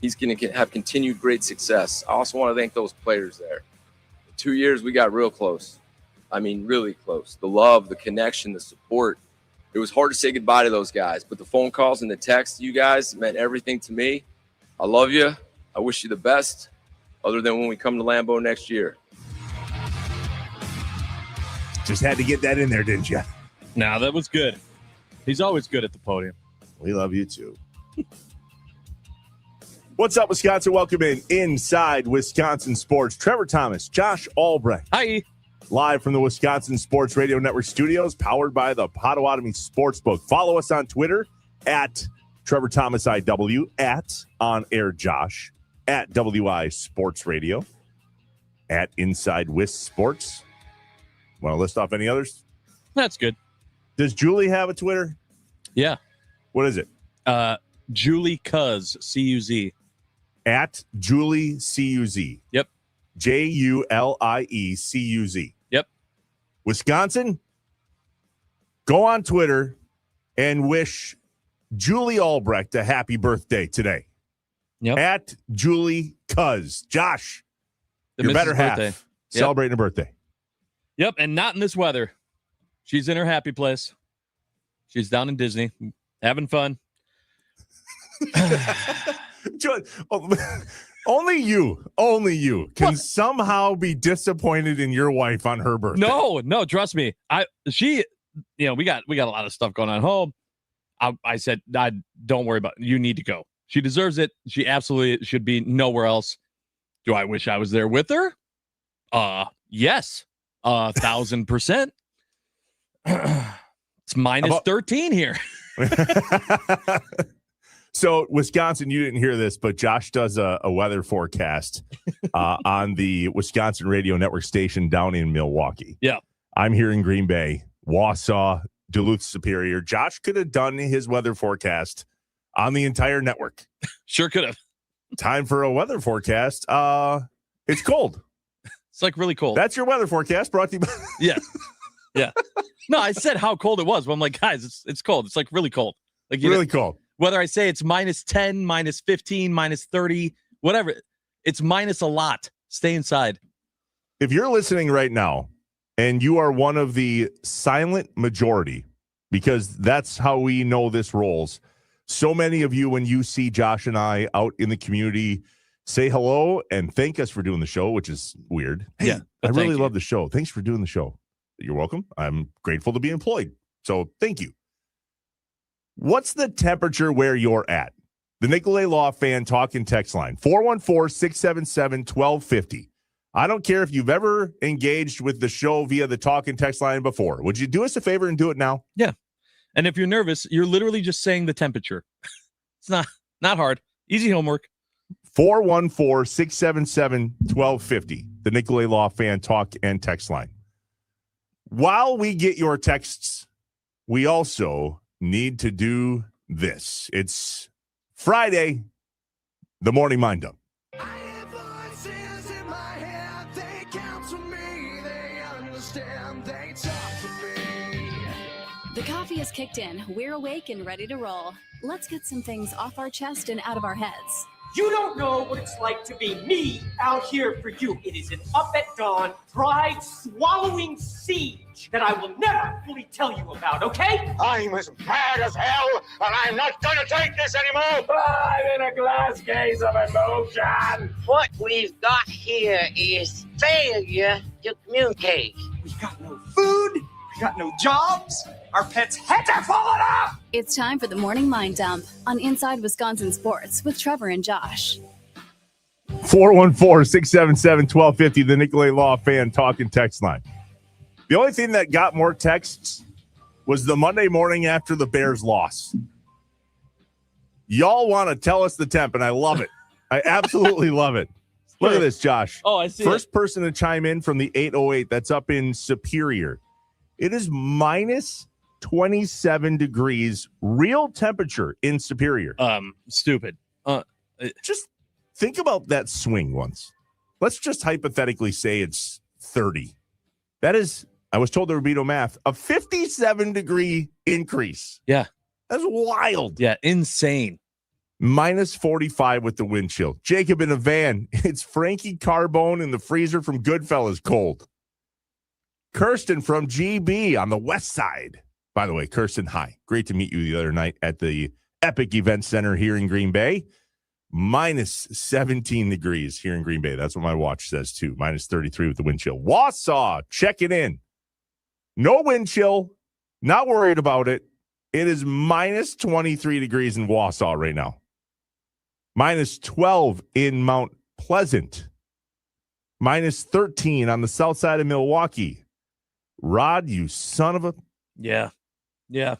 He's going to have continued great success. I also want to thank those players there. In 2 years, we got real close. I mean, really close. The love, the connection, the support. It was hard to say goodbye to those guys, but the phone calls and the texts, you guys, meant everything to me. I love you. I wish you the best, other than when we come to Lambeau next year. Just had to get that in there, didn't you? Nah, that was good. He's always good at the podium. We love you too. What's up, Wisconsin? Welcome in Inside Wisconsin Sports. Trevor Thomas, Josh Albrecht. Hi. Live from the Wisconsin Sports Radio Network studios, powered by the Potawatomi Sportsbook. Follow us on Twitter at Trevor Thomas IW, at On Air Josh, at WI Sports Radio, at Inside Wis Sports. Want to list off any others? That's good. Does Julie have a Twitter? Yeah. What is it? Julie Cuz, C-U-Z. At Julie C-U-Z. Yep. Juliecuz. Yep. Wisconsin, go on Twitter and wish Julie Albrecht a happy birthday today. Yep. At Julie Cuz. Josh, The your Mrs. better half, birthday. celebrating a birthday. Yep, and not in this weather. She's in her happy place. She's down in Disney, having fun. Only you can somehow be disappointed in your wife on her birthday. No, trust me. We got a lot of stuff going on at home. I said, don't worry about it. You need to go. She deserves it. She absolutely should be nowhere else. Do I wish I was there with her? Yes. 1,000%. It's minus 13 here. So, Wisconsin, you didn't hear this, but Josh does a weather forecast on the Wisconsin Radio Network station down in Milwaukee. Yeah. I'm here in Green Bay, Wausau, Duluth Superior. Josh could have done his weather forecast on the entire network. Sure could have. Time for a weather forecast. It's cold. It's like really cold. That's your weather forecast brought to you by... Yeah. Yeah. No, I said how cold it was, but I'm like, guys, it's cold. It's like really cold. Like really cold. Whether I say it's minus 10, minus 15, minus 30, whatever, it's minus a lot. Stay inside. If you're listening right now and you are one of the silent majority, because that's how we know this rolls, so many of you, when you see Josh and I out in the community, say hello and thank us for doing the show, which is weird. Hey, yeah, I really love the show. Thanks for doing the show. You're welcome. I'm grateful to be employed. So thank you. What's the temperature where you're at? The Nicolay Law Fan Talk and Text line, 414-677-1250. I don't care if you've ever engaged with the show via the talk and text line before. Would you do us a favor and do it now? Yeah. And if you're nervous, you're literally just saying the temperature. It's not hard. Easy homework. 414-677-1250. The Nicolay Law Fan talk and text line. While we get your texts, we also need to do this. It's Friday, the morning mind up. I hear voices in my head, they counsel me, they understand, they talk to me. The coffee has kicked in. We're awake and ready to roll. Let's get some things off our chest and out of our heads. You don't know what it's like to be me out here for you. It is an up at dawn, pride swallowing siege that I will never fully tell you about, okay? I'm as mad as hell, and I'm not going to take this anymore. I'm in a glass case of emotion. What we've got here is failure to communicate. We got no food, we got no jobs, our pets' heads are falling off. It's time for the morning mind dump on Inside Wisconsin Sports with Trevor and Josh. 414-677-1250, the Nicolay Law Fan talk and text line. The only thing that got more texts was the Monday morning after the Bears loss. Y'all want to tell us the temp, and I love it. I absolutely love it. Look at this, Josh. Oh, I see. First person to chime in from the 808 that's up in Superior. It is minus 27 degrees real temperature in Superior. Stupid. Just think about that swing once. Let's just hypothetically say it's 30. That is, I was told there would be no math, a 57-degree increase. Yeah. That's wild. Yeah, insane. Minus 45 with the wind chill. Jacob in a van. It's Frankie Carbone in the freezer from Goodfellas cold. Kirsten from GB on the west side. By the way, Kirsten, hi. Great to meet you the other night at the Epic Event Center here in Green Bay. Minus 17 degrees here in Green Bay. That's what my watch says, too. Minus 33 with the wind chill. Wausau, checking in. No wind chill. Not worried about it. It is minus 23 degrees in Wausau right now. Minus 12 in Mount Pleasant. Minus 13 on the south side of Milwaukee. Rod, you son of a... Yeah.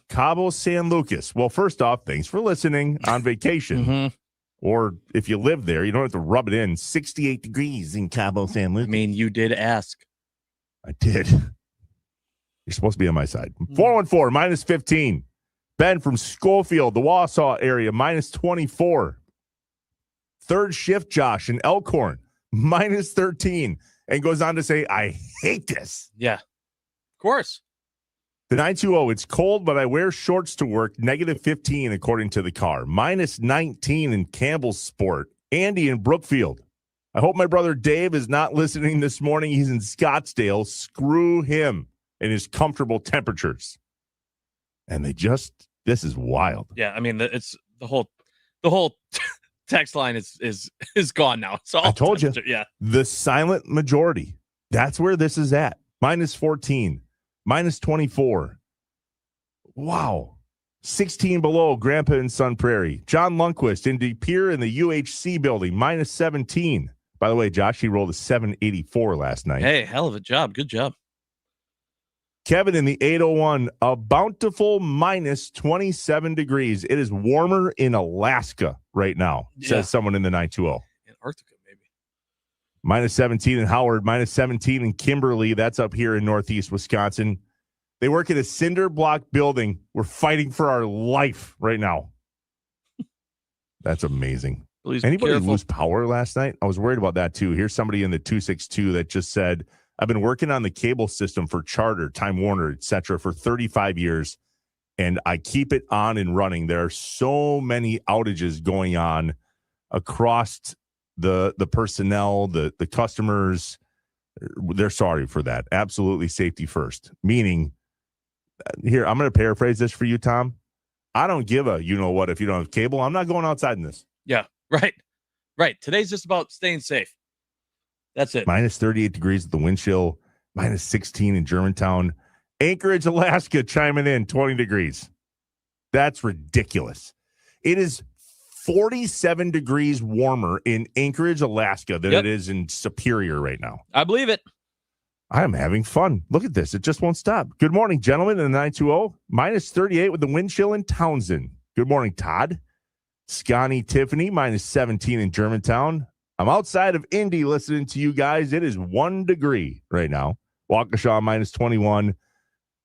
Cabo San Lucas. Well, first off, thanks for listening on vacation. Mm-hmm. Or if you live there, you don't have to rub it in. 68 degrees in Cabo San Lucas. I mean, you did ask. I did. You're supposed to be on my side. 414, minus 15. Ben from Schofield, the Wausau area, minus 24. Third shift, Josh in Elkhorn, minus 13. And goes on to say, I hate this. Yeah. Of course. The 920, it's cold, but I wear shorts to work. Negative 15, according to the car. Minus 19 in Campbell's Sport. Andy in Brookfield. I hope my brother Dave is not listening this morning. He's in Scottsdale. Screw him and his comfortable temperatures. And this is wild. Yeah, I mean, it's the whole text line is gone now. It's all I told you. Yeah. The silent majority. That's where this is at. Minus 14. Minus 24. Wow. 16 below Grandpa in Sun Prairie. John Lundquist in De Pere in the UHC building. Minus 17. By the way, Josh, he rolled a 784 last night. Hey, hell of a job. Good job. Kevin in the 801, a bountiful minus 27 degrees. It is warmer in Alaska right now, says someone in the 920. Antarctica, maybe. Minus 17 in Howard, minus 17 in Kimberly. That's up here in northeast Wisconsin. They work at a cinder block building. We're fighting for our life right now. That's amazing. Please Anybody lose power last night? I was worried about that too. Here's somebody in the 262 that just said, I've been working on the cable system for Charter, Time Warner, etc. for 35 years, and I keep it on and running. There are so many outages going on across the personnel, the customers. They're sorry for that. Absolutely safety first. Meaning, here, I'm going to paraphrase this for you, Tom. I don't give a you-know-what if you don't have cable. I'm not going outside in this. Yeah, right. Today's just about staying safe. That's it. Minus 38 degrees at the wind chill. Minus 16 in Germantown. Anchorage, Alaska, chiming in, 20 degrees. That's ridiculous. It is 47 degrees warmer in Anchorage, Alaska than it is in Superior right now. I believe it. I am having fun. Look at this. It just won't stop. Good morning, gentlemen, in the 920. Minus 38 with the wind chill in Townsend. Good morning, Todd. Scotty Tiffany, minus 17 in Germantown. I'm outside of Indy listening to you guys. It is 1 degree right now. Waukesha, minus 21.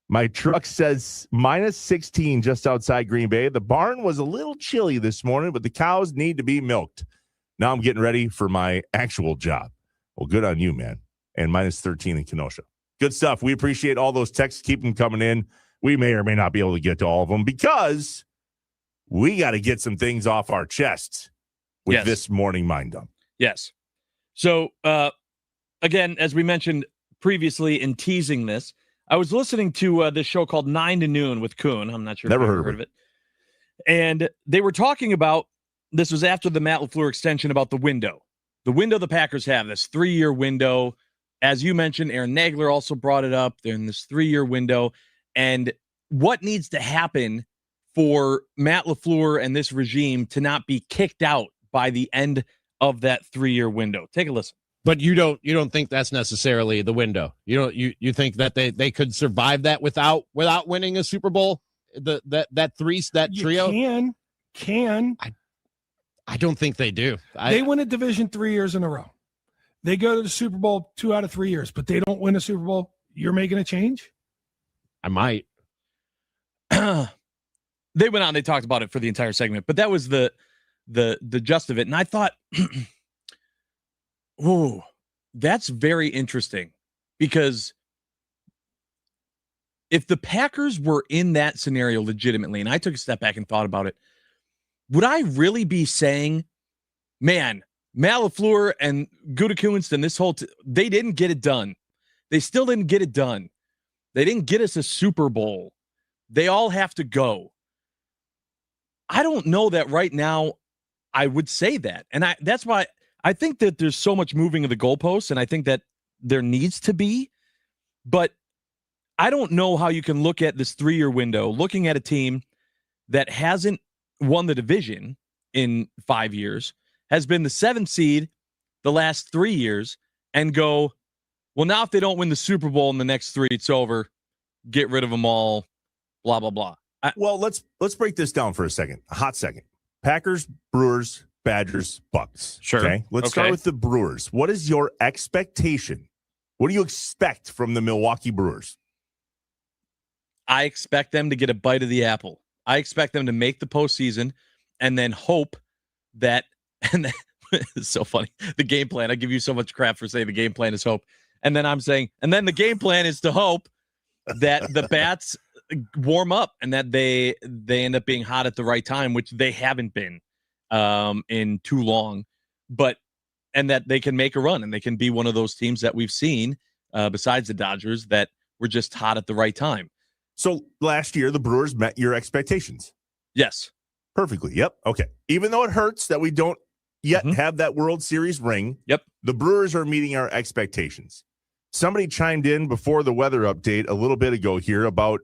My truck says minus 16 just outside Green Bay. The barn was a little chilly this morning, but the cows need to be milked. Now I'm getting ready for my actual job. Well, good on you, man. And minus 13 in Kenosha. Good stuff. We appreciate all those texts. Keep them coming in. We may or may not be able to get to all of them because we got to get some things off our chests with this morning mind dump. Yes. So, again, as we mentioned previously in teasing this, I was listening to this show called 9 to Noon with Kuhn. I'm not sure if you've ever heard of it. And they were talking about, this was after the Matt LaFleur extension, about the window. The window the Packers have, this 3-year window. As you mentioned, Aaron Nagler also brought it up. They're in this 3-year window. And what needs to happen for Matt LaFleur and this regime to not be kicked out by the end of that 3-year window? Take a listen. But you don't think that's necessarily the window. You think that they could survive that without winning a Super Bowl? That trio? You can. I don't think they do. They win a division 3 years in a row. They go to the Super Bowl 2 out of 3 years, but they don't win a Super Bowl. You're making a change? I might. They went on, they talked about it for the entire segment, but that was the gist of it. And I thought, oh, that's very interesting, because if the Packers were in that scenario legitimately, and I took a step back and thought about it, would I really be saying, man, Matt LaFleur and Gutekunst and this whole they didn't get it done. They still didn't get it done. They didn't get us a Super Bowl. They all have to go. I don't know that right now I would say that. And that's why I think that there's so much moving of the goalposts, and I think that there needs to be. But I don't know how you can look at this 3-year window, looking at a team that hasn't won the division in 5 years, has been the 7th seed the last 3 years, and go, well, now if they don't win the Super Bowl in the next 3, it's over. Get rid of them all, blah, blah, blah. Well, let's break this down for a second. A hot second. Packers, Brewers, Badgers, Bucks. Sure. Okay. Let's start with the Brewers. What is your expectation? What do you expect from the Milwaukee Brewers? I expect them to get a bite of the apple. I expect them to make the postseason and then hope that, and then, it's so funny, the game plan. I give you so much crap for saying the game plan is hope. And then I'm saying, and then the game plan is to hope that the bats warm up and that they end up being hot at the right time, which they haven't been in too long, and that they can make a run and they can be one of those teams that we've seen besides the Dodgers that were just hot at the right time. So last year, the Brewers met your expectations. Yes. Perfectly. Yep. Okay. Even though it hurts that we don't yet have that World Series ring. Yep. The Brewers are meeting our expectations. Somebody chimed in before the weather update a little bit ago here about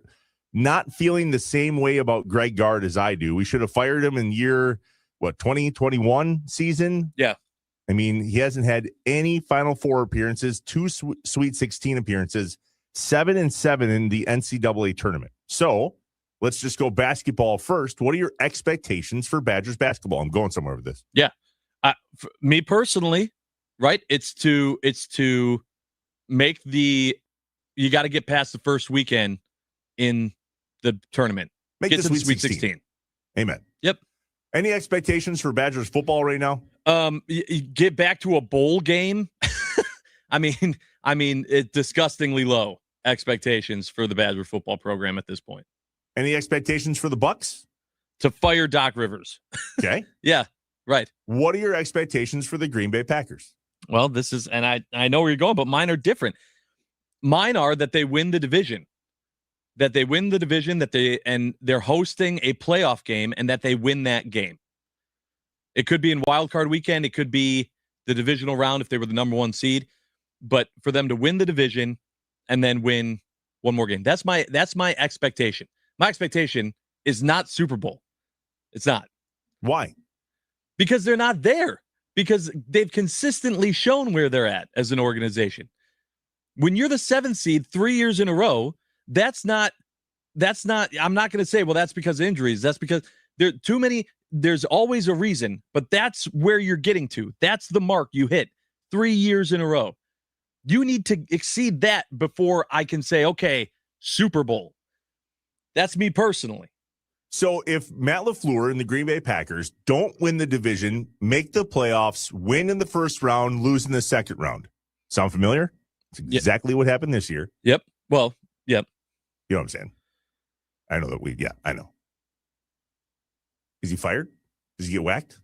not feeling the same way about Greg Gard as I do. We should have fired him in year, 2021 season? Yeah. I mean, he hasn't had any Final Four appearances, 2 Sweet 16 appearances, 7-7 in the NCAA tournament. So let's just go basketball first. What are your expectations for Badgers basketball? I'm going somewhere with this. Yeah. For me personally, right? It's to make you got to get past the first weekend in the tournament. Get to the Sweet 16. Amen. Yep. Any expectations for Badgers football right now? Get back to a bowl game. I mean, it's disgustingly low expectations for the Badger football program at this point. Any expectations for the Bucks? To fire Doc Rivers. Okay. Yeah. Right. What are your expectations for the Green Bay Packers? Well, this is, and I know where you're going, but mine are different. Mine are that they win the division. That they're hosting a playoff game and that they win that game. It could be in wild card weekend. It could be the divisional round if they were the number 1 seed. But for them to win the division and then win one more game, that's my expectation. My expectation is not Super Bowl. It's not. Why? Because they're not there. Because they've consistently shown where they're at as an organization. When you're the 7th seed 3 years in a row, I'm not going to say, well, that's because of injuries. That's because there are too many. There's always a reason, but that's where you're getting to. That's the mark you hit 3 years in a row. You need to exceed that before I can say, okay, Super Bowl. That's me personally. So if Matt LaFleur and the Green Bay Packers don't win the division, make the playoffs, win in the first round, lose in the second round. Sound familiar? It's exactly what happened this year. Yep. Well, yep. You know what I'm saying? I know that I know. Is he fired? Does he get whacked?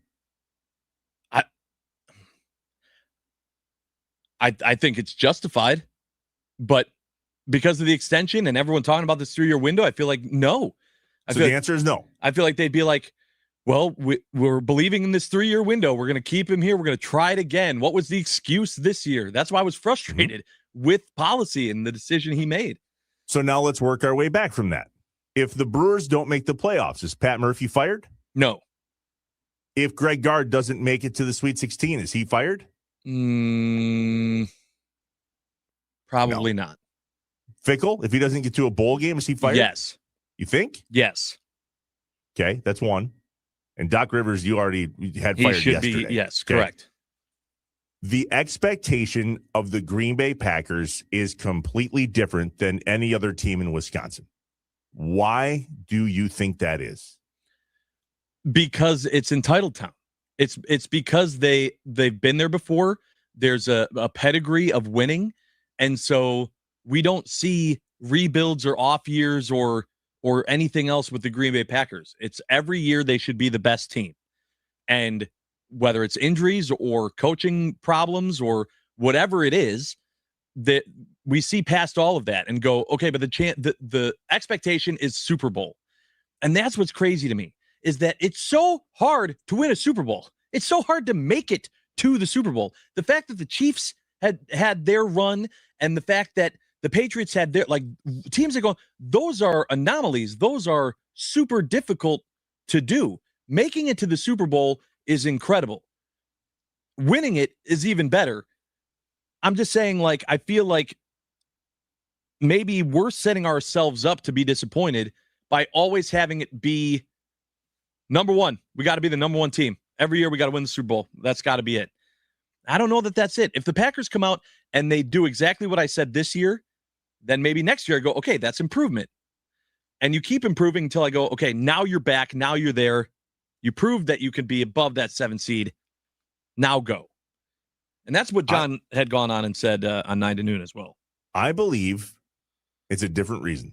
I think it's justified, but because of the extension and everyone talking about this 3-year window, I feel like no. So the answer is no. I feel like they'd be like, well, we're believing in this 3-year window. We're going to keep him here. We're going to try it again. What was the excuse this year? That's why I was frustrated with policy and the decision he made. So now let's work our way back from that. If the Brewers don't make the playoffs, is Pat Murphy fired? No. If Greg Gard doesn't make it to the Sweet 16, is he fired? Probably not. Fickle, if he doesn't get to a bowl game, is he fired? Yes. You think? Yes. Okay, that's one. And Doc Rivers, you already had fired yesterday. Yes, okay. Correct. The expectation of the Green Bay Packers is completely different than any other team in Wisconsin. Why do you think that is? Because it's entitled town. It's because they've been there before. There's a pedigree of winning, and so we don't see rebuilds or off years or anything else with the Green Bay Packers. It's every year they should be the best team, and whether it's injuries or coaching problems or whatever it is, that we see past all of that and go, okay, but the expectation is Super Bowl, and that's what's crazy to me. Is that it's so hard to win a Super Bowl. It's so hard to make it to the Super Bowl. The fact that the Chiefs had their run and the fact that the Patriots had their, like, teams that go, those are anomalies. Those are super difficult to do. Making it to the Super Bowl is incredible. Winning it is even better. I'm just saying, like, I feel like maybe we're setting ourselves up to be disappointed by always having it be number one. We got to be the number one team. Every year we got to win the Super Bowl. That's got to be it. I don't know that that's it. If the Packers come out and they do exactly what I said this year, then maybe next year I go, okay, that's improvement. And you keep improving until I go, okay, now you're back. Now you're there. You proved that you could be above that 7 seed. Now go. And that's what John had gone on and said on 9 to Noon as well. I believe it's a different reason.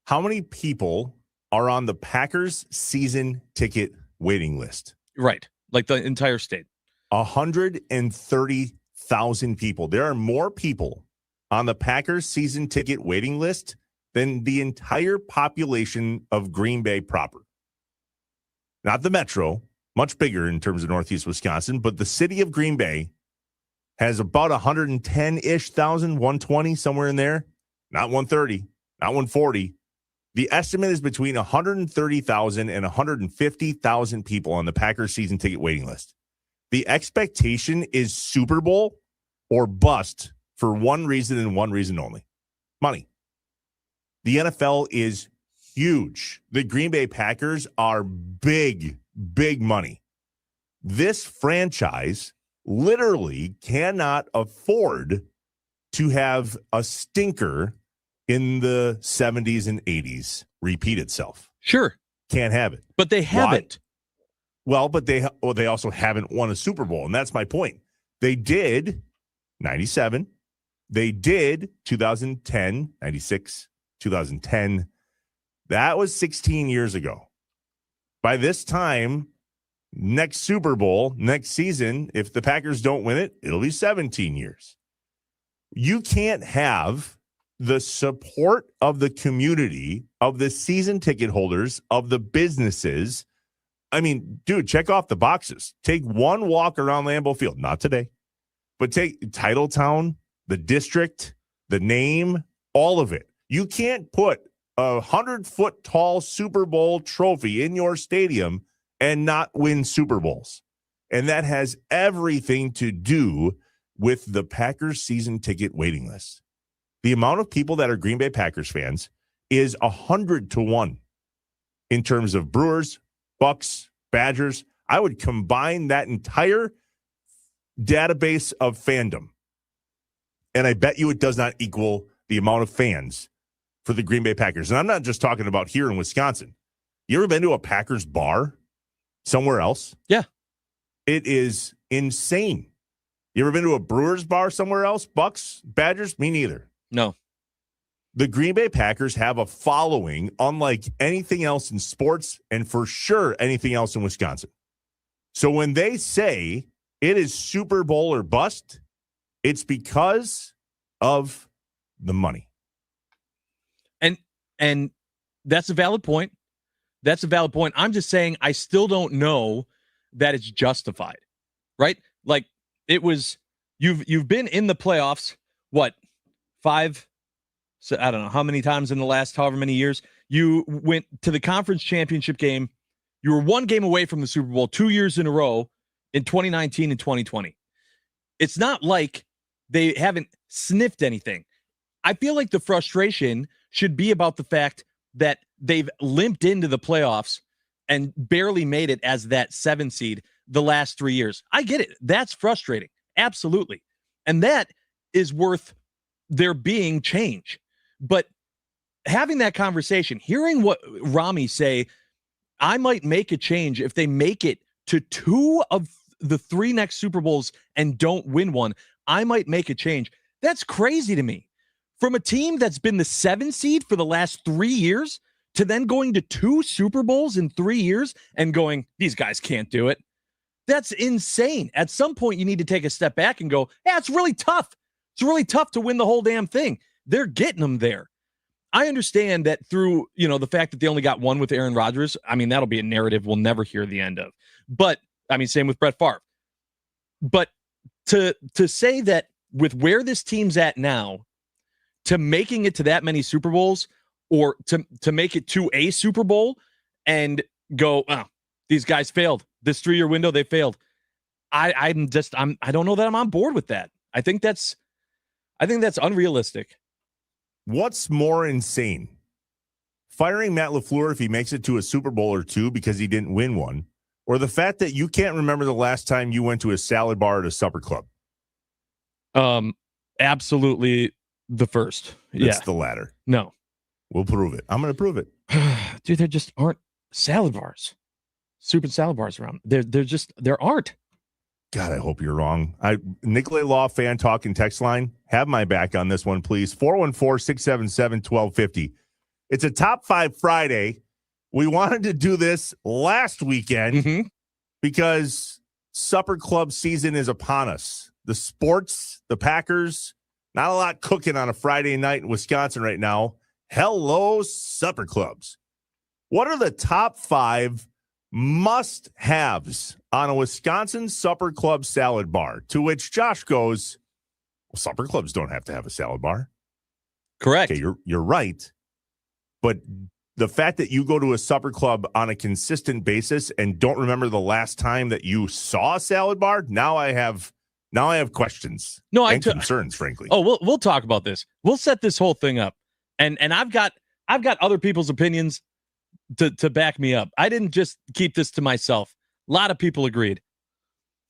How many people are on the Packers season ticket waiting list? Right. Like the entire state. 130,000 people. There are more people on the Packers season ticket waiting list than the entire population of Green Bay proper. Not the metro, much bigger in terms of Northeast Wisconsin, but the city of Green Bay has about 110-ish thousand, 120, somewhere in there. Not 130, not 140. The estimate is between 130,000 and 150,000 people on the Packers season ticket waiting list. The expectation is Super Bowl or bust for one reason and one reason only: money. The NFL is huge. The Green Bay Packers are big, big money. This franchise literally cannot afford to have a stinker in the 70s and 80s repeat itself. Sure. Can't have it. But they haven't. Well, but they also haven't won a Super Bowl, and that's my point. They did 97. They did 2010, 96, 2010. That was 16 years ago. By this time, next Super Bowl, next season, if the Packers don't win it, it'll be 17 years. You can't have the support of the community, of the season ticket holders, of the businesses. I mean, dude, check off the boxes. Take one walk around Lambeau Field. Not today, but take Titletown, the district, the name, all of it. You can't put a 100-foot tall Super Bowl trophy in your stadium and not win Super Bowls. And that has everything to do with the Packers season ticket waiting list. The amount of people that are Green Bay Packers fans is 100 to 1 in terms of Brewers, Bucks, Badgers. I would combine that entire database of fandom, and I bet you it does not equal the amount of fans for the Green Bay Packers. And I'm not just talking about here in Wisconsin. You ever been to a Packers bar somewhere else? Yeah. It is insane. You ever been to a Brewers bar somewhere else? Bucks, Badgers? Me neither. No. The Green Bay Packers have a following unlike anything else in sports and for sure anything else in Wisconsin. So when they say it is Super Bowl or bust, it's because of the money. And that's a valid point. That's a valid point. I'm just saying I still don't know that it's justified, right? Like it was, you've been in the playoffs, what, 5? So I don't know how many times in the last however many years. You went to the conference championship game. You were one game away from the Super Bowl 2 years in a row in 2019 and 2020. It's not like they haven't sniffed anything. I feel like the frustration should be about the fact that they've limped into the playoffs and barely made it as that 7 seed the last 3 years. I get it. That's frustrating. Absolutely. And that is worth there being change. But having that conversation, hearing what Rami say, I might make a change if they make it to 2 of the 3 next Super Bowls and don't win one. I might make a change. That's crazy to me. From a team that's been the 7 seed for the last 3 years to then going to 2 Super Bowls in 3 years and going, these guys can't do it. That's insane. At some point, you need to take a step back and go, yeah, it's really tough. It's really tough to win the whole damn thing. They're getting them there. I understand that through, the fact that they only got 1 with Aaron Rodgers. I mean, that'll be a narrative we'll never hear the end of. But, I mean, same with Brett Favre. But to say that with where this team's at now, to making it to that many Super Bowls or to make it to a Super Bowl and go, oh, these guys failed. This 3-year window, they failed. I don't know that I'm on board with that. I think that's unrealistic. What's more insane? Firing Matt LaFleur if he makes it to a Super Bowl or 2 because he didn't win one, or the fact that you can't remember the last time you went to a salad bar at a supper club? Absolutely the first. It's the latter. No. We'll prove it. I'm going to prove it. Dude, there just aren't salad bars. Stupid salad bars around. There aren't. God, I hope you're wrong. Nicolay Law fan talking text line. Have my back on this one, please. 414-677-1250. It's a top 5 Friday. We wanted to do this last weekend because supper club season is upon us. The sports, the Packers, not a lot cooking on a Friday night in Wisconsin right now. Hello, supper clubs. What are the top 5 must-haves on a Wisconsin supper club salad bar? To which Josh goes, well, supper clubs don't have to have a salad bar. Correct. Okay, you're right. But the fact that you go to a supper club on a consistent basis and don't remember the last time that you saw a salad bar, now I have questions. And concerns, frankly. Oh, we'll talk about this. We'll set this whole thing up. And I've got other people's opinions to back me up. I didn't just keep this to myself. A lot of people agreed.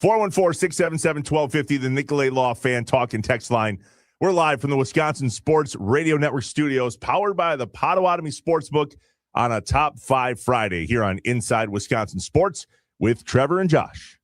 414-677-1250, the Nicolay Law fan talk and text line. We're live from the Wisconsin Sports Radio Network studios, powered by the Potawatomi Sportsbook on a Top 5 Friday here on Inside Wisconsin Sports with Trevor and Josh.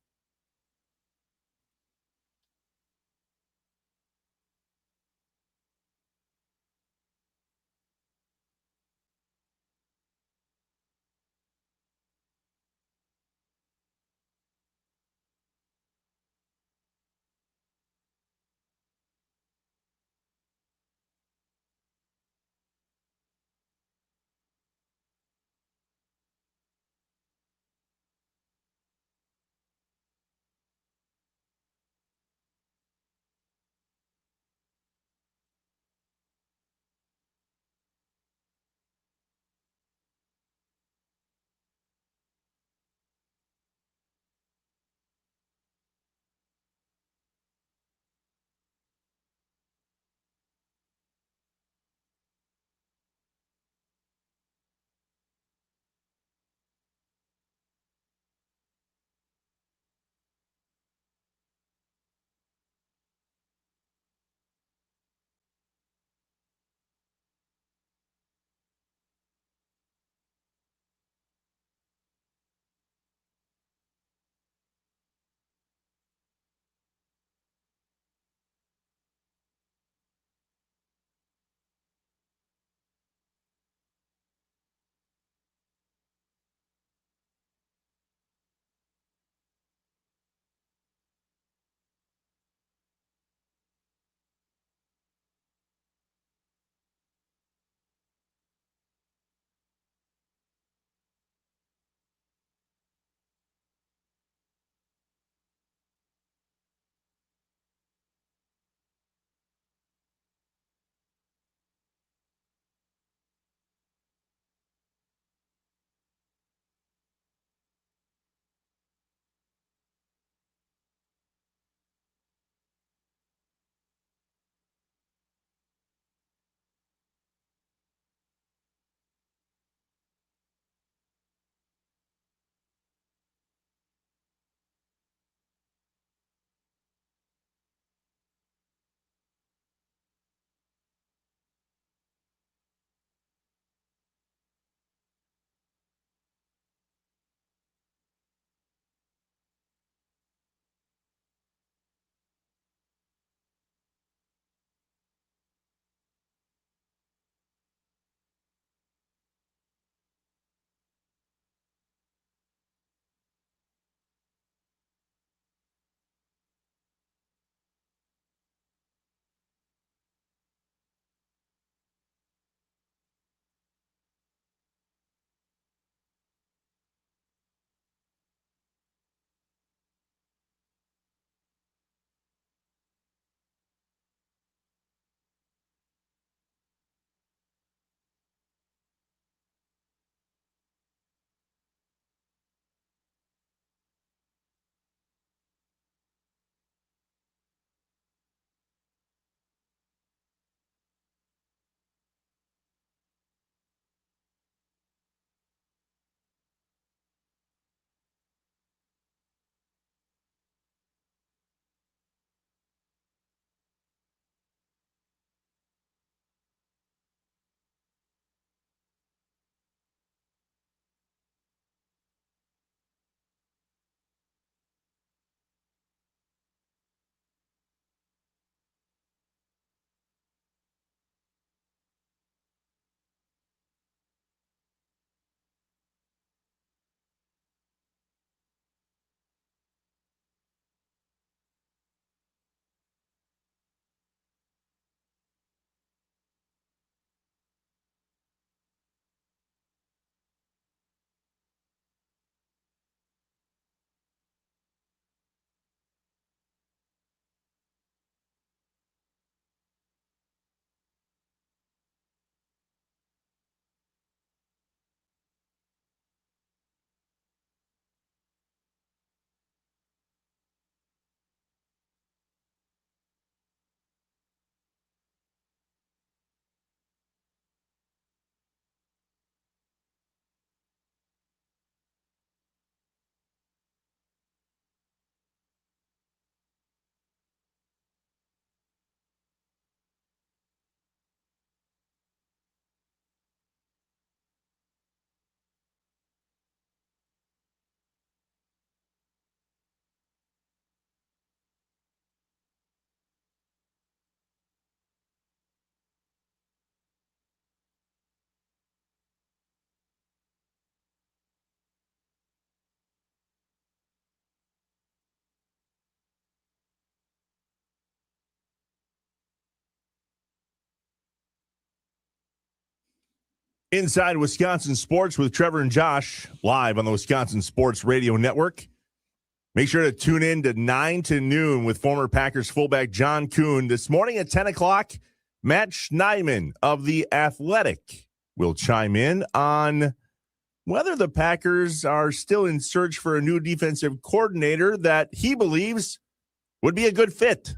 Inside Wisconsin Sports with Trevor and Josh, live on the Wisconsin Sports Radio Network. Make sure to tune in to 9 to noon with former Packers fullback John Kuhn. This morning at 10 o'clock, Matt Schneidman of The Athletic will chime in on whether the Packers are still in search for a new defensive coordinator that he believes would be a good fit.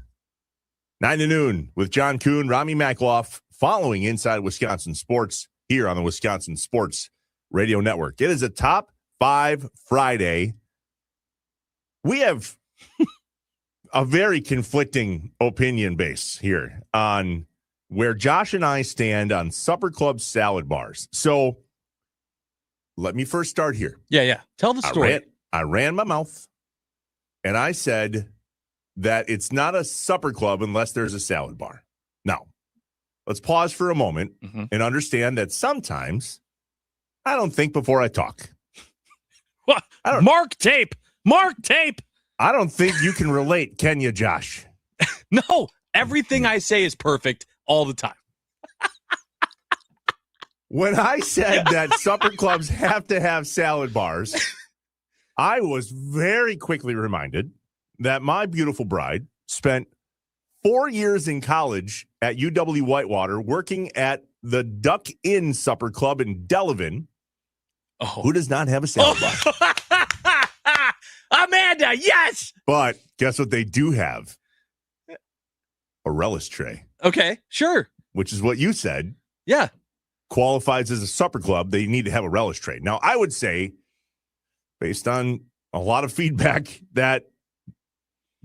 9 to noon with John Kuhn, Rami Makloff, following Inside Wisconsin Sports here on the Wisconsin Sports Radio Network. It is a Top 5 Friday. We have a very conflicting opinion base here on where Josh and I stand on Supper Club salad bars. So let me first start here. Yeah. Tell the story. I ran my mouth and I said that it's not a supper club unless there's a salad bar. Now, let's pause for a moment and understand that sometimes I don't think before I talk. What? Mark tape. I don't think you can relate, can you, Josh? No, everything I say is perfect all the time. When I said that supper clubs have to have salad bars, I was very quickly reminded that my beautiful bride spent 4 years in college at UW-Whitewater working at the Duck Inn Supper Club in Delavan, who does not have a salad bar. Amanda, yes! But guess what they do have? A relish tray. Okay, sure. Which is what you said. Yeah. Qualifies as a supper club, they need to have a relish tray. Now, I would say, based on a lot of feedback, that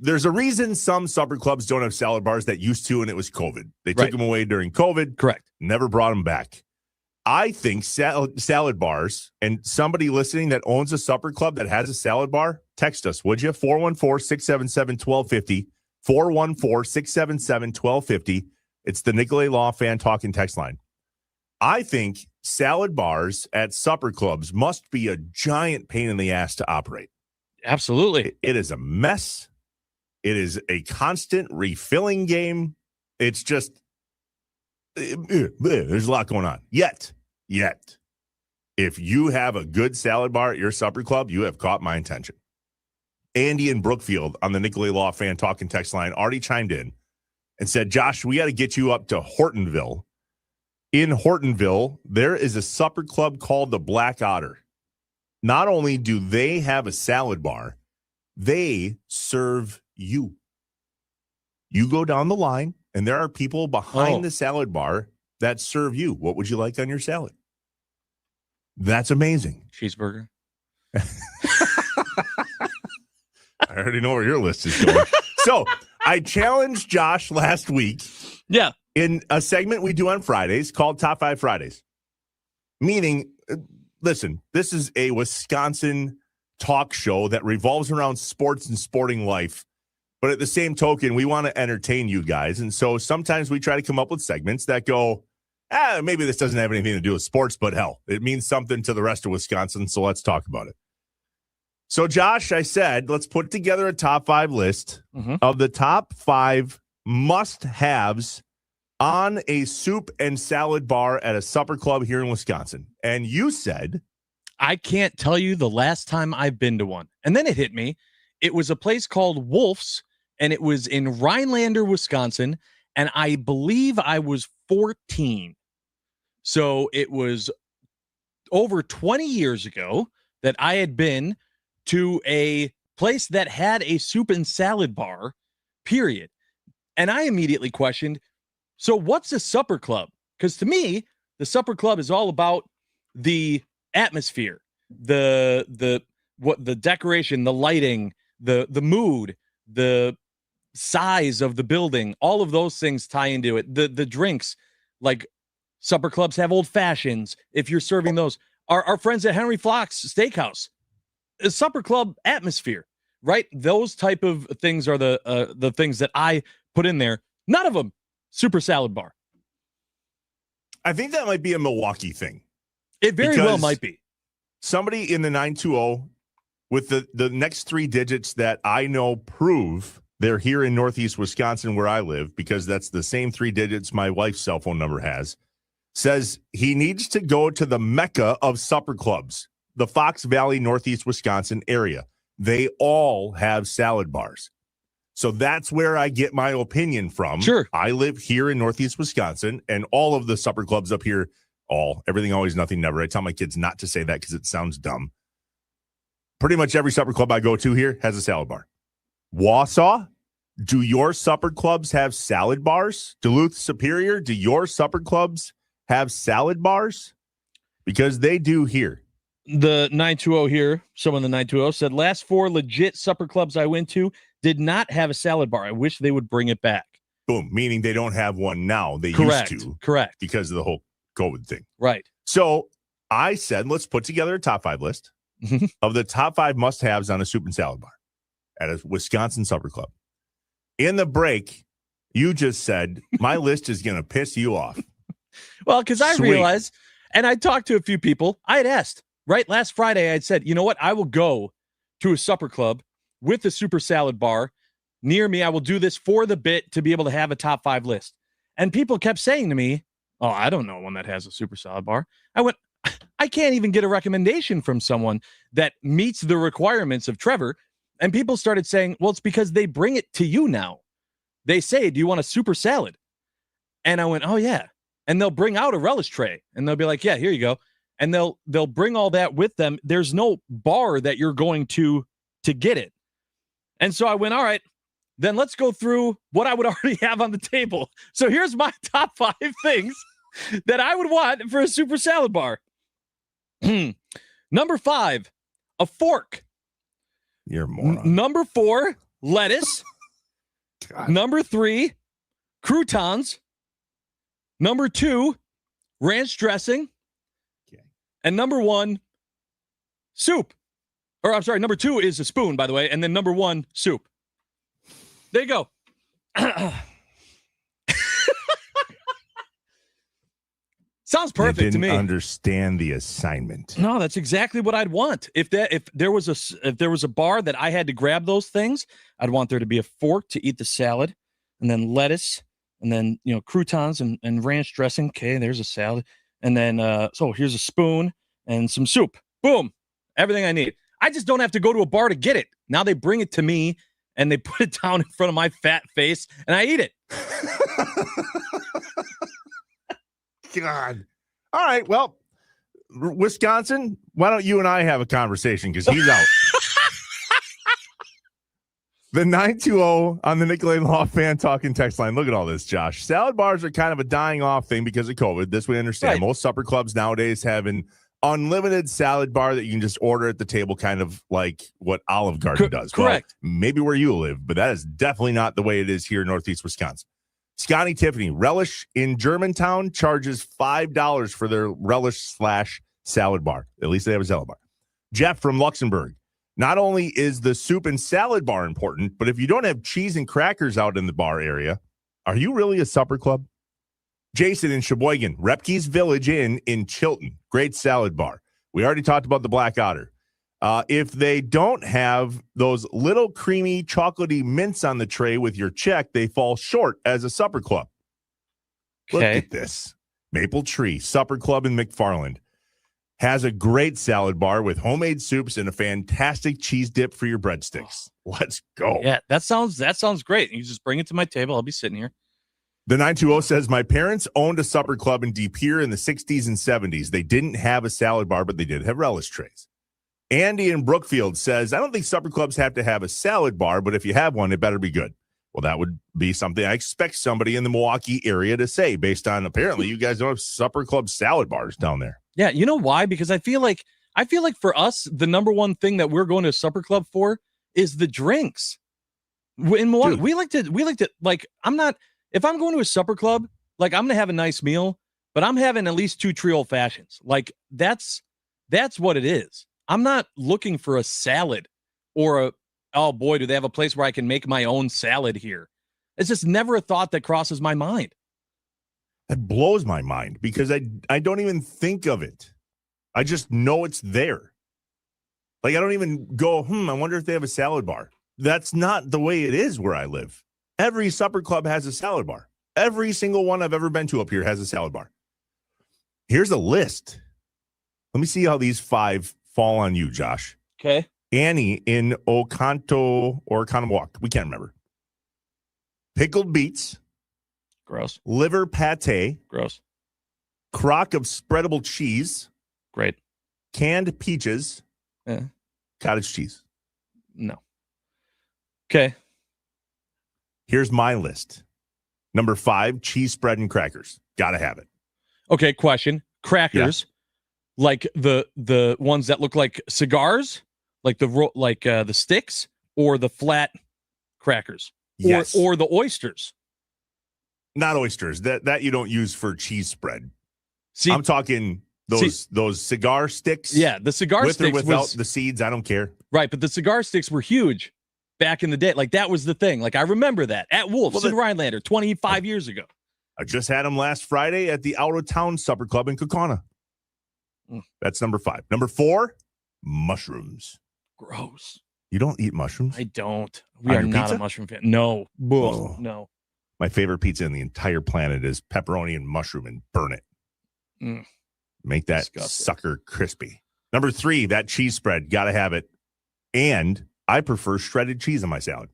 there's a reason some supper clubs don't have salad bars that used to, and it was COVID. They took them away during COVID. Correct. Never brought them back. I think salad bars, and somebody listening that owns a supper club that has a salad bar, text us, would you? 414-677-1250. 414-677-1250. It's the Nicolay Law Fan Talk and Text line. I think salad bars at supper clubs must be a giant pain in the ass to operate. Absolutely. It is a mess. It is a constant refilling game. It's just, there's a lot going on. Yet, if you have a good salad bar at your supper club, you have caught my attention. Andy in Brookfield on the Nicolay Law Fan Talk and Text line already chimed in and said, Josh, we got to get you up to Hortonville. In Hortonville, there is a supper club called the Black Otter. Not only do they have a salad bar, they serve you. You go down the line, and there are people behind the salad bar that serve you. What would you like on your salad? That's amazing. Cheeseburger. I already know where your list is going. So I challenged Josh last week. Yeah. In a segment we do on Fridays called Top 5 Fridays. Meaning, listen, this is a Wisconsin talk show that revolves around sports and sporting life. But at the same token, we want to entertain you guys. And so sometimes we try to come up with segments that go, maybe this doesn't have anything to do with sports, but hell, it means something to the rest of Wisconsin. So let's talk about it. So, Josh, I said, let's put together a top 5 list of the top 5 must-haves on a soup and salad bar at a supper club here in Wisconsin. And you said, I can't tell you the last time I've been to one. And then it hit me. It was a place called Wolf's, and it was in Rhinelander, Wisconsin. And I believe I was 14. So it was over 20 years ago that I had been to a place that had a soup and salad bar, period. And I immediately questioned, so what's a supper club? Because to me, the supper club is all about the atmosphere, the decoration, the lighting, the mood, the size of the building. All of those things tie into it. The drinks, like supper clubs have old fashions. If you're serving those, our friends at Henry Flock's Steakhouse, a supper club atmosphere, right? Those type of things are the things that I put in there. None of them super salad bar. I think that might be a Milwaukee thing. It very well might be. Somebody in the 920 with the next 3 digits that I know prove they're here in Northeast Wisconsin where I live, because that's the same 3 digits my wife's cell phone number has. says he needs to go to the mecca of supper clubs, the Fox Valley, Northeast Wisconsin area. They all have salad bars. So that's where I get my opinion from. Sure. I live here in Northeast Wisconsin, and all of the supper clubs up here, everything, always, nothing, never. I tell my kids not to say that because it sounds dumb. Pretty much every supper club I go to here has a salad bar. Wausau, do your supper clubs have salad bars? Duluth, Superior, do your supper clubs have salad bars? Because they do here. The 920 here, someone in the 920 said, last 4 legit supper clubs I went to did not have a salad bar. I wish they would bring it back. Boom. Meaning they don't have one now. They Correct. used to. Correct. Because of the whole COVID thing. Right. So I said, let's put together a top 5 list of the top 5 must-haves on a soup and salad bar at a Wisconsin supper club. In the break, you just said, my list is going to piss you off. Well, because I Sweet. realized, and I talked to a few people, I had asked, right, last Friday, I had said, you know what, I will go to a supper club with a super salad bar near me. I will do this for the bit to be able to have a top 5 list. And people kept saying to me, oh, I don't know one that has a super salad bar. I went, I can't even get a recommendation from someone that meets the requirements of Trevor. And people started saying, well, it's because they bring it to you now. They say, do you want a super salad? And I went, oh, yeah. And they'll bring out a relish tray and they'll be like, yeah, here you go. And they'll bring all that with them. There's no bar that you're going to get it. And so I went, all right, then let's go through what I would already have on the table. So here's my top 5 things that I would want for a super salad bar. Number 5, a fork. You're a moron. Number 4, lettuce. Number 3, croutons. Number 2, ranch dressing. Okay. And number 1, soup. Or I'm sorry, number 2 is a spoon, by the way. And then number 1, soup. There you go. Sounds perfect to me. Understand the assignment. No, that's exactly what I'd want. If there was a bar that I had to grab those things, I'd want there to be a fork to eat the salad, and then lettuce, and then croutons and ranch dressing. Okay, there's a salad, and then so here's a spoon and some soup. Boom, everything I need. I just don't have to go to a bar to get it. Now they bring it to me and they put it down in front of my fat face, and I eat it. God. All right. Well, Wisconsin, why don't you and I have a conversation because he's out. The 920 on the Nicolay Law Fan Talking text line. Look at all this, Josh. Salad bars are kind of a dying off thing because of COVID. This we understand. Right. Most supper clubs nowadays have an unlimited salad bar that you can just order at the table, kind of like what Olive Garden does. Correct. Well, maybe where you live, but that is definitely not the way it is here in Northeast Wisconsin. Scotty Tiffany, Relish in Germantown charges $5 for their relish / salad bar. At least they have a salad bar. Jeff from Luxembourg. Not only is the soup and salad bar important, but if you don't have cheese and crackers out in the bar area, are you really a supper club? Jason in Sheboygan, Repke's Village Inn in Chilton. Great salad bar. We already talked about the Black Otter. If they don't have those little creamy, chocolatey mints on the tray with your check, they fall short as a supper club. Look at this. Maple Tree Supper Club in McFarland has a great salad bar with homemade soups and a fantastic cheese dip for your breadsticks. Let's go. Yeah, that sounds great. You just bring it to my table. I'll be sitting here. The 920 says, my parents owned a supper club in Deep Pier in the 60s and 70s. They didn't have a salad bar, but they did have relish trays. Andy in Brookfield says, I don't think supper clubs have to have a salad bar, but if you have one, it better be good. Well, that would be something I expect somebody in the Milwaukee area to say based on apparently you guys don't have supper club salad bars down there. Yeah, you know why? Because I feel like for us, the number one thing that we're going to a supper club for is the drinks. In Milwaukee, we like to if I'm going to a supper club, like I'm going to have a nice meal, but I'm having at least 2 trio old fashions. Like that's what it is. I'm not looking for a salad or oh boy, do they have a place where I can make my own salad here? It's just never a thought that crosses my mind. That blows my mind because I don't even think of it. I just know it's there. Like I don't even go, I wonder if they have a salad bar. That's not the way it is where I live. Every supper club has a salad bar. Every single one I've ever been to up here has a salad bar. Here's a list. Let me see how these 5 fall on you, Josh. Okay. Annie in Oconto or Oconomowoc. We can't remember. Pickled beets. Gross. Liver pate. Gross. Crock of spreadable cheese. Great. Canned peaches. Yeah. Cottage cheese. No. Okay. Here's my list. Number 5, cheese spread and crackers. Gotta have it. Okay, question. Crackers, like the ones that look like cigars, like the sticks, or the flat crackers? Yes. Or the oysters. Not oysters. That you don't use for cheese spread. See, I'm talking those cigar sticks. Yeah, the cigar with sticks or without the seeds. I don't care. Right, but the cigar sticks were huge back in the day. Like that was the thing. Like I remember that at Wolf's in Rhinelander 25 years ago. I just had them last Friday at the Out of Town Supper Club in Kaukauna. That's number 5. Number 4, mushrooms. Gross. You don't eat mushrooms? I don't. We are not a mushroom fan. No. Oh. No. My favorite pizza in the entire planet is pepperoni and mushroom, and burn it. Make that sucker crispy. Number 3, that cheese spread. Got to have it. And I prefer shredded cheese on my salad.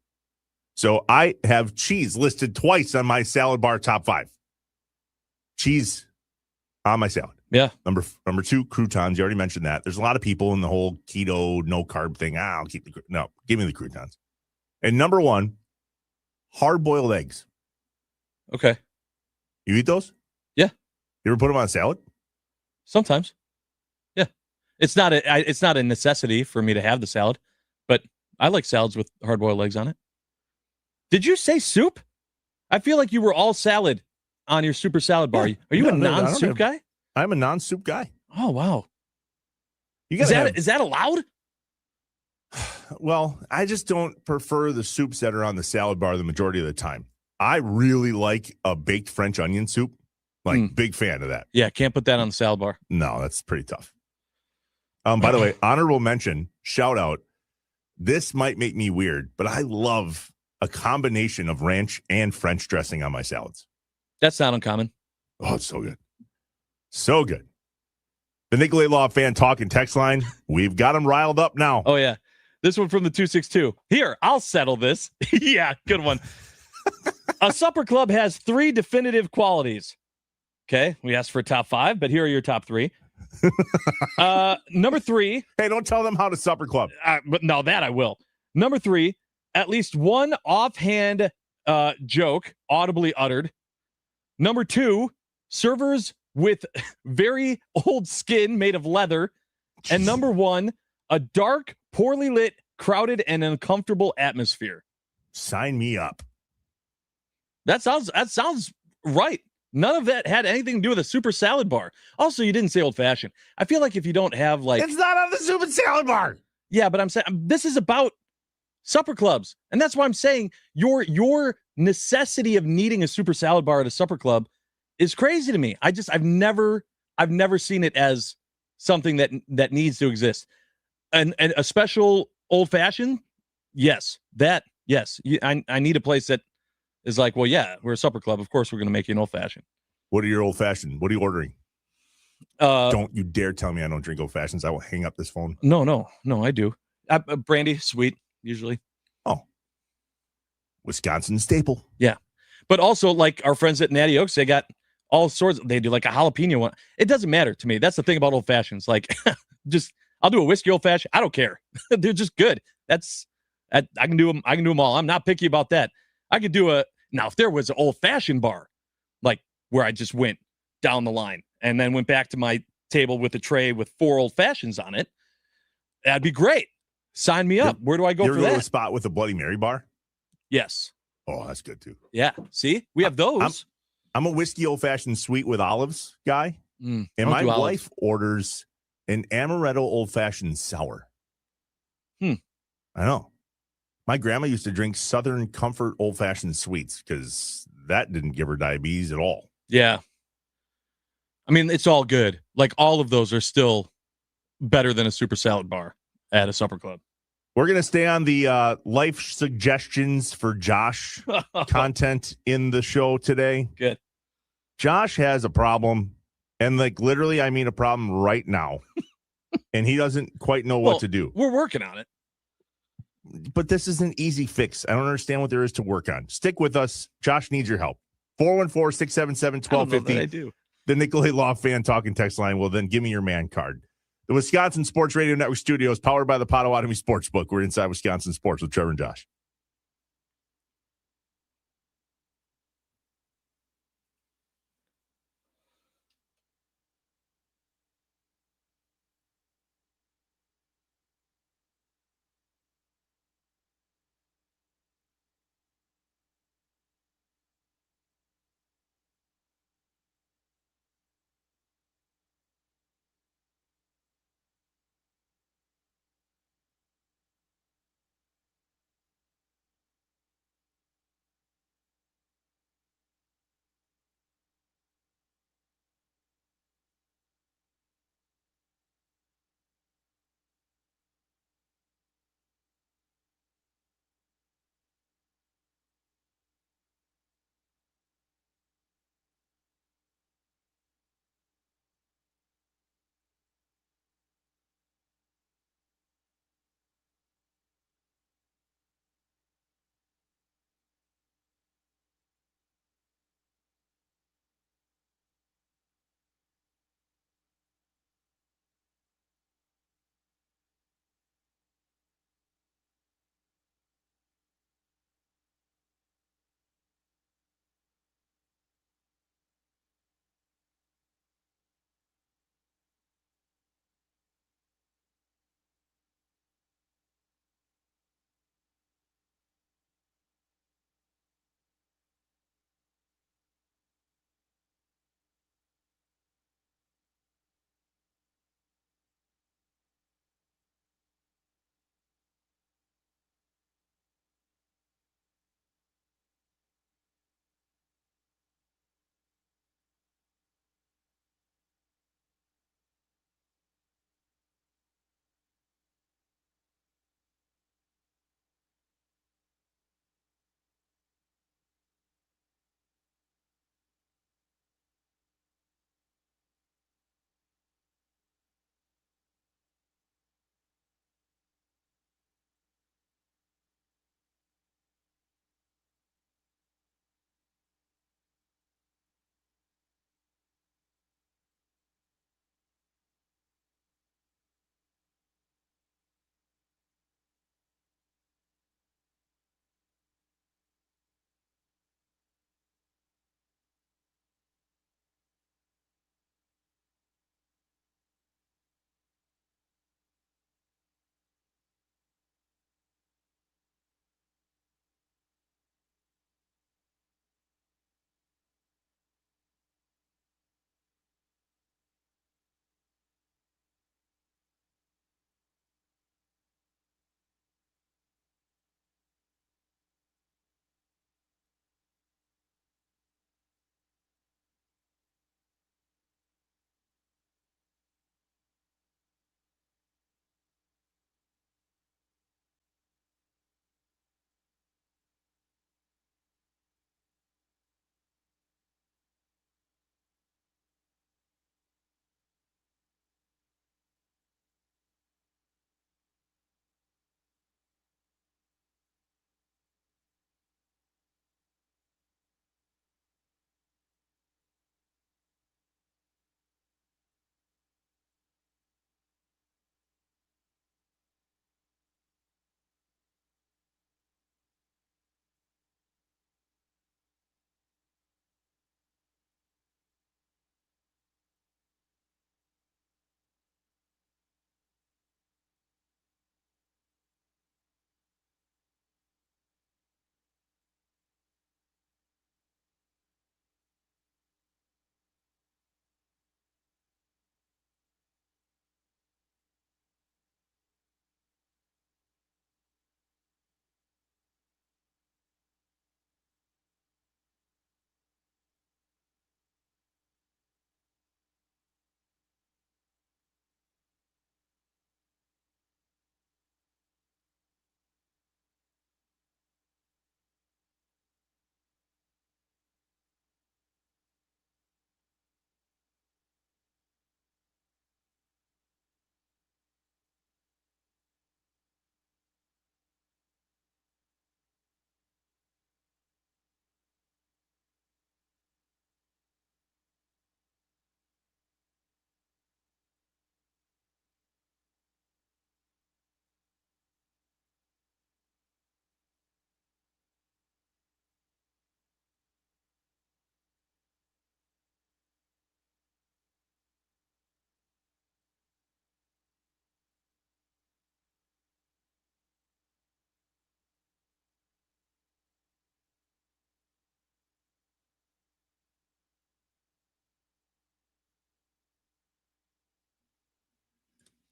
So I have cheese listed twice on my salad bar top 5. Cheese on my salad. Yeah. Number 2, croutons. You already mentioned that. There's a lot of people in the whole keto, no carb thing. I'll keep give me the croutons. And number 1, hard-boiled eggs. Okay. You eat those? Yeah. You ever put them on a salad? Sometimes. Yeah. It's not a necessity for me to have the salad, but I like salads with hard-boiled eggs on it. Did you say soup? I feel like you were all salad on your super salad bar. Are you a non-soup guy? I'm a non-soup guy. Oh, wow. Is that allowed? Well, I just don't prefer the soups that are on the salad bar the majority of the time. I really like a baked French onion soup. Big fan of that. Yeah, can't put that on the salad bar. No, that's pretty tough. By the way, honorable mention, shout out. This might make me weird, but I love a combination of ranch and French dressing on my salads. That's not uncommon. Oh, it's so good. So good. The Nicolay Law fan talking text line. We've got them riled up now. Oh, yeah. This one from the 262. Here, I'll settle this. Yeah, good one. A supper club has 3 definitive qualities. Okay, we asked for a top 5, but here are your top 3. Number 3. Hey, don't tell them how to supper club. But no, that I will. Number 3, at least one offhand joke audibly uttered. Number 2, servers with very old skin made of leather. And number 1, a dark, poorly lit, crowded, and uncomfortable atmosphere. Sign me up. That sounds right. None of that had anything to do with a super salad bar. Also, you didn't say old fashioned. I feel like if you don't have it's not on the super salad bar. Yeah, but I'm saying this is about supper clubs, and that's why I'm saying your necessity of needing a super salad bar at a supper club is crazy to me. I've never seen it as something that needs to exist. And a special old fashioned, yes. I need a place that is like, well, yeah, we're a supper club. Of course, we're going to make you an old fashioned. What are your old fashioned? What are you ordering? Don't you dare tell me I don't drink old fashions. I will hang up this phone. No, I do. Brandy, sweet, usually. Oh, Wisconsin staple. Yeah, but also like our friends at Natty Oaks, they got all sorts. They do like a jalapeno one. It doesn't matter to me. That's the thing about old fashions. Like, I'll do a whiskey old fashioned. I don't care. They're just good. I can do them. I can do them all. I'm not picky about that. I could do now if there was an old fashioned bar, like where I just went down the line and then went back to my table with a tray with 4 old fashions on it, that'd be great. Sign me up. Where do I go for that? You ever go to a spot with a Bloody Mary bar? Yes. Oh, that's good too. Yeah. See, we have those. I'm a whiskey old fashioned sweet with olives guy, and my wife orders an amaretto old fashioned sour. I know. My grandma used to drink Southern Comfort old fashioned sweets because that didn't give her diabetes at all. Yeah. I mean, it's all good. Like all of those are still better than a super salad bar at a supper club. We're going to stay on the life suggestions for Josh content in the show today. Good. Josh has a problem And like literally, I mean a problem right now. And he doesn't quite know what to do. We're working on it. But this is an easy fix. I don't understand what there is to work on. Stick with us. Josh needs your help. 414-677-1250. I do. The Nicolay Law Fan Talking text line will then give me your man card. The Wisconsin Sports Radio Network studios powered by the Potawatomi Sportsbook. We're inside Wisconsin Sports with Trevor and Josh.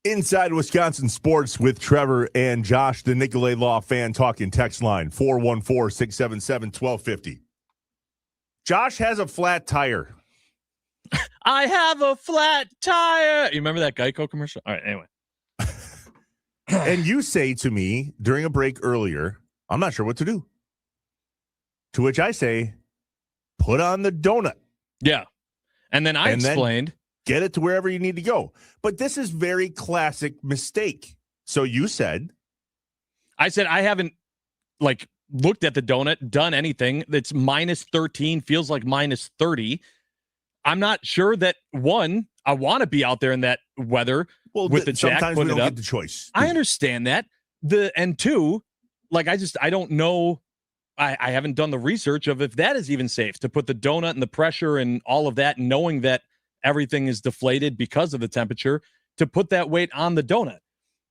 Inside Wisconsin Sports with Trevor and Josh, the Nicolay Law Fan Talking text line, 414-677-1250. Josh has a flat tire. I have a flat tire. You remember that Geico commercial? All right, anyway. And you say to me during a break earlier, I'm not sure what to do. To which I say, put on the donut. Yeah. And then I explained. Get it to wherever you need to go. But this is very classic mistake. So you said. I said I haven't looked at the donut, done anything. That's minus 13, feels like minus 30. I'm not sure that, one, I want to be out there in that weather with the jack sometimes putting we don't it up. get the choice. I understand that. And two, I don't know. I haven't done the research of if that is even safe to put the donut and the pressure and all of that, knowing that everything is deflated because of the temperature, to put that weight on the donut.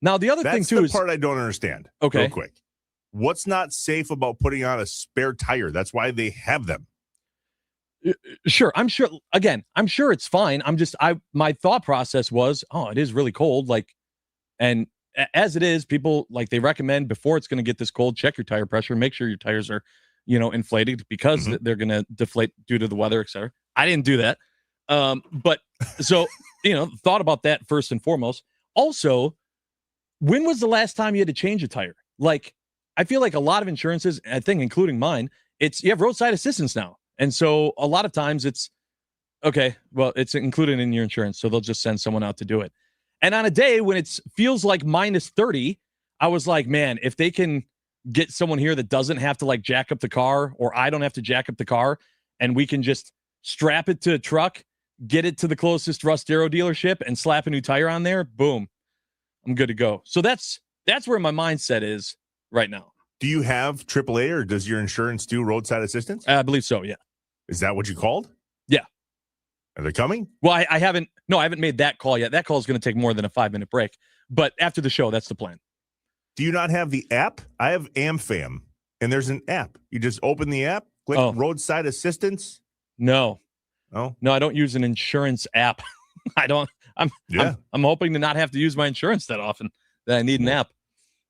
Now, the other thing too is the part I don't understand. Okay. Real quick. What's not safe about putting on a spare tire? That's why they have them. Sure. I'm sure it's fine. My thought process was, it is really cold. And as it is, people they recommend before it's going to get this cold, check your tire pressure, make sure your tires are, inflated because they're going to deflate due to the weather, et cetera. I didn't do that. But so, thought about that first and foremost. Also, when was the last time you had to change a tire? I feel like a lot of insurances, I think, including mine, you have roadside assistance now. And so a lot of times it's okay. Well, it's included in your insurance. So they'll just send someone out to do it. And on a day when it feels like minus 30, I was like, man, if they can get someone here that doesn't have to jack up the car, or I don't have to jack up the car, and we can just strap it to a truck, get it to the closest Rustero dealership and slap a new tire on there, boom, I'm good to go. So that's where my mindset is right now. Do you have AAA, or does your insurance do roadside assistance? I believe so, yeah. Is that what you called? Yeah. Are they coming? Well, I haven't made that call yet. That call is going to take more than a 5-minute break. But after the show, that's the plan. Do you not have the app? I have AmFam, and there's an app. You just open the app, click roadside assistance. No. Oh? No, I don't use an insurance app. I'm hoping to not have to use my insurance that often, that I need an app.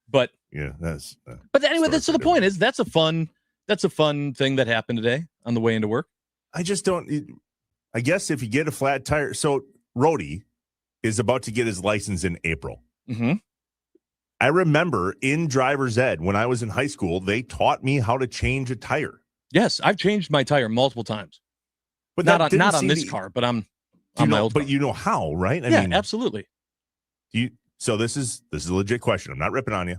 But yeah, that's. But anyway, that's the point. Is that's a fun thing that happened today on the way into work. I just don't. I guess if you get a flat tire, so Rhodey is about to get his license in April. Mm-hmm. I remember in driver's ed when I was in high school, they taught me how to change a tire. Yes, I've changed my tire multiple times, but not on this car. But on my old car. But you know how, right? I mean, mean, absolutely. So this is a legit question. I'm not ripping on you.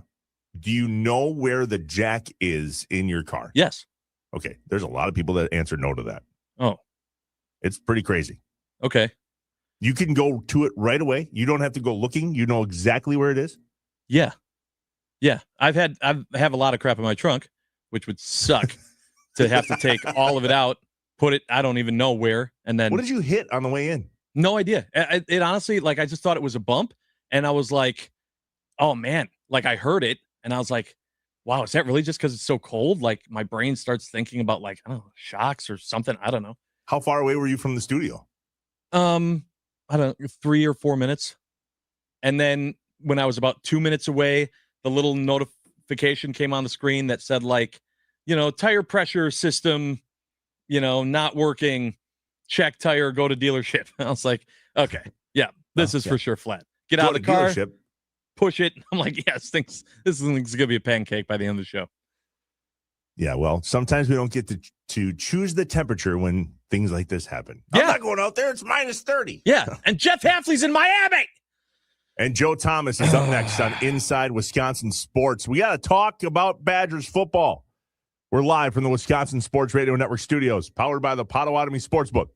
Do you know where the jack is in your car? Yes. Okay. There's a lot of people that answer no to that. Oh. It's pretty crazy. Okay. You can go to it right away. You don't have to go looking. You know exactly where it is. Yeah. Yeah. I have a lot of crap in my trunk, which would suck to have to take all of it out, put it, I don't even know where. And then what did you hit on the way in? No idea. It honestly, I just thought it was a bump. And I was like, oh man, I heard it. And I was like, wow, is that really just because it's so cold? My brain starts thinking about I don't know, shocks or something. I don't know. How far away were you from the studio? I don't know, 3 or 4 minutes. And then when I was about 2 minutes away, the little notification came on the screen that said tire pressure system, not working, check tire, go to dealership. I was like, okay, yeah, this is for sure flat. Get out of the car, dealership. Push it. I'm like, yes, this thing's gonna be a pancake by the end of the show. Yeah, well, sometimes we don't get to choose the temperature when things like this happen. Yeah. I'm not going out there. It's minus 30. Yeah, and Jeff Hafley's in Miami. And Joe Thomas is up next on Inside Wisconsin Sports. We got to talk about Badgers football. We're live from the Wisconsin Sports Radio Network studios, powered by the Potawatomi Sportsbook.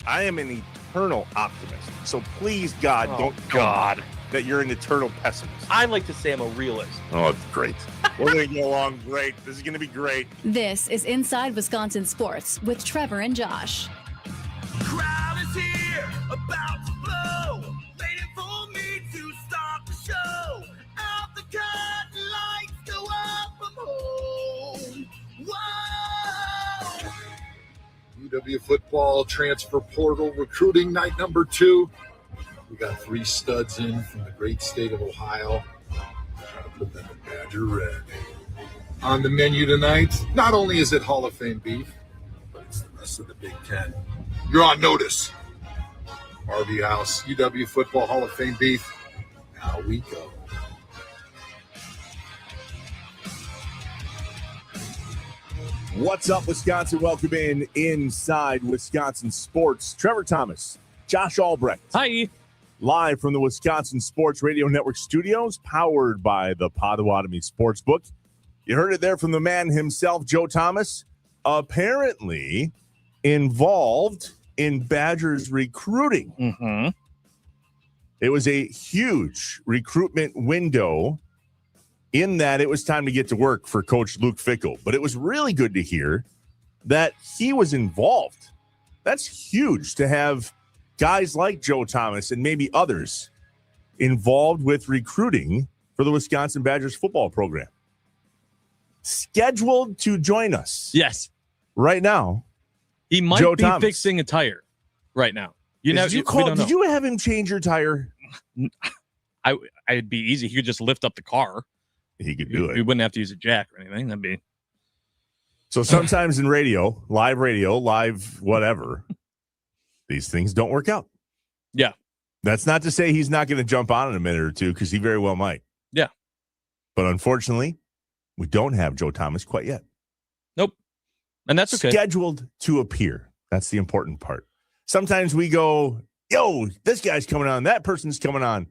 I am an eternal optimist. So please, God, don't God. that you're an eternal pessimist. I like to say I'm a realist. Oh, it's great. We're going to get along great. This is going to be great. This is Inside Wisconsin Sports with Trevor and Josh. Crowd is here, about to blow, waiting for me to start the show. Out the curtain, lights go up, I'm home. Whoa! UW football transfer portal recruiting night number 2. We got 3 studs in from the great state of Ohio. Trying to put them in Badger Red. On the menu tonight, not only is it Hall of Fame beef, but it's the rest of the Big Ten. You're on notice. RV House, UW football Hall of Fame beef. Now we go. What's up, Wisconsin? Welcome in Inside Wisconsin Sports. Trevor Thomas, Josh Albrecht. Hi. Live from the Wisconsin Sports Radio Network studios, powered by the Potawatomi Sportsbook. You heard it there from the man himself, Joe Thomas, apparently involved in Badgers recruiting. Mm-hmm. It was a huge recruitment window in that it was time to get to work for Coach Luke Fickell. But it was really good to hear that he was involved. That's huge to have guys like Joe Thomas and maybe others involved with recruiting for the Wisconsin Badgers football program. Scheduled to join us. Yes. Right now. He might Joe be Thomas. fixing a tire right now. Did you have him change your tire? I'd be easy. He could just lift up the car. He could do it. He wouldn't have to use a jack or anything. That'd be. So sometimes in radio, live whatever, these things don't work out. Yeah. That's not to say he's not going to jump on in a minute or two, because he very well might. Yeah. But unfortunately, we don't have Joe Thomas quite yet. Nope. And that's okay. Scheduled to appear. That's the important part. Sometimes we go, yo, this guy's coming on. That person's coming on.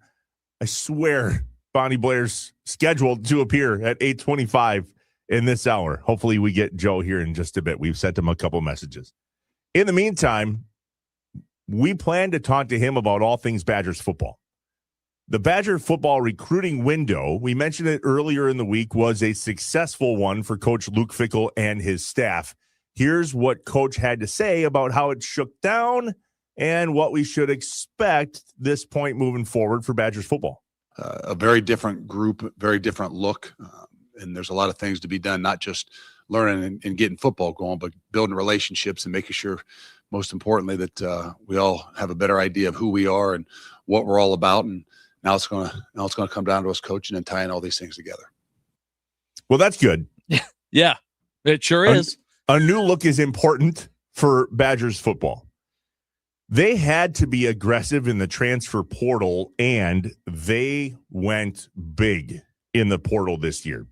I swear, Bonnie Blair's scheduled to appear at 8:25 in this hour. Hopefully we get Joe here in just a bit. We've sent him a couple messages. In the meantime, we plan to talk to him about all things Badgers football. The Badger football recruiting window, we mentioned it earlier in the week, was a successful one for Coach Luke Fickell and his staff. Here's what Coach had to say about how it shook down and what we should expect this point moving forward for Badgers football. A very different group, very different look. And there's a lot of things to be done, not just learning and getting football going, but building relationships and making sure, most importantly, that we all have a better idea of who we are and what we're all about. And now it's going to come down to us coaching and tying all these things together. Well, that's good. Yeah, it sure is. A new look is important for Badgers football. They had to be aggressive in the transfer portal, and they went big in the portal this year.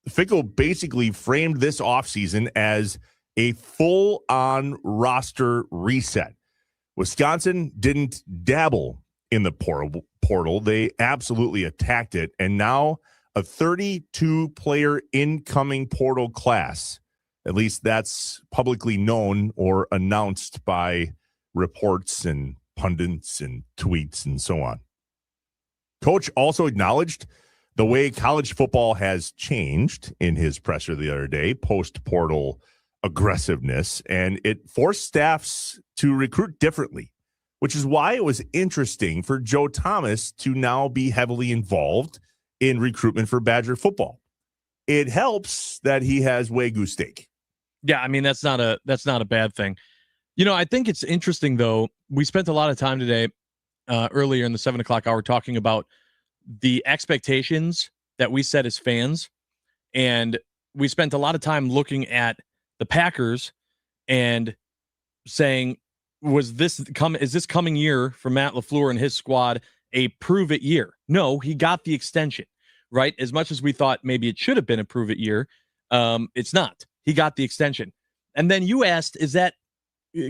Fickell basically framed this offseason as a full-on roster reset. Wisconsin didn't dabble in the portal. They absolutely attacked it, and now a 32-player incoming portal class. At least that's publicly known or announced by reports and pundits and tweets and so on. Coach also acknowledged the way college football has changed in his presser the other day, post-portal aggressiveness, and it forced staffs to recruit differently, which is why it was interesting for Joe Thomas to now be heavily involved in recruitment for Badger football. It helps that he has Wagyu steak. Yeah, I mean, that's not a bad thing. You know, I think it's interesting, though. We spent a lot of time today, earlier in the 7 o'clock hour, talking about the expectations that we set as fans. And we spent a lot of time looking at the Packers and saying, is this coming year for Matt LaFleur and his squad a prove it year? No, he got the extension, right? As much as we thought maybe it should have been a prove it year, it's not. He got the extension. And then you asked,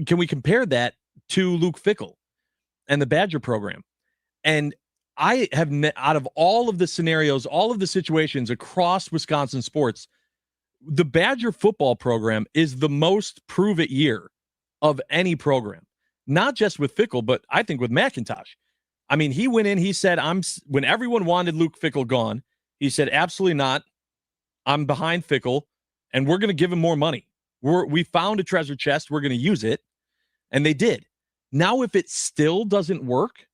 can we compare that to Luke Fickell and the Badger program? And I have, out of all of the scenarios, all of the situations across Wisconsin sports, the Badger football program is the most prove it year of any program. not just with Fickell, but I think with McIntosh. I mean, he went in, he said, when everyone wanted Luke Fickell gone, he said, absolutely not. I'm behind Fickell, and we're going to give him more money. We found a treasure chest. We're going to use it. And they did. Now, if it still doesn't work,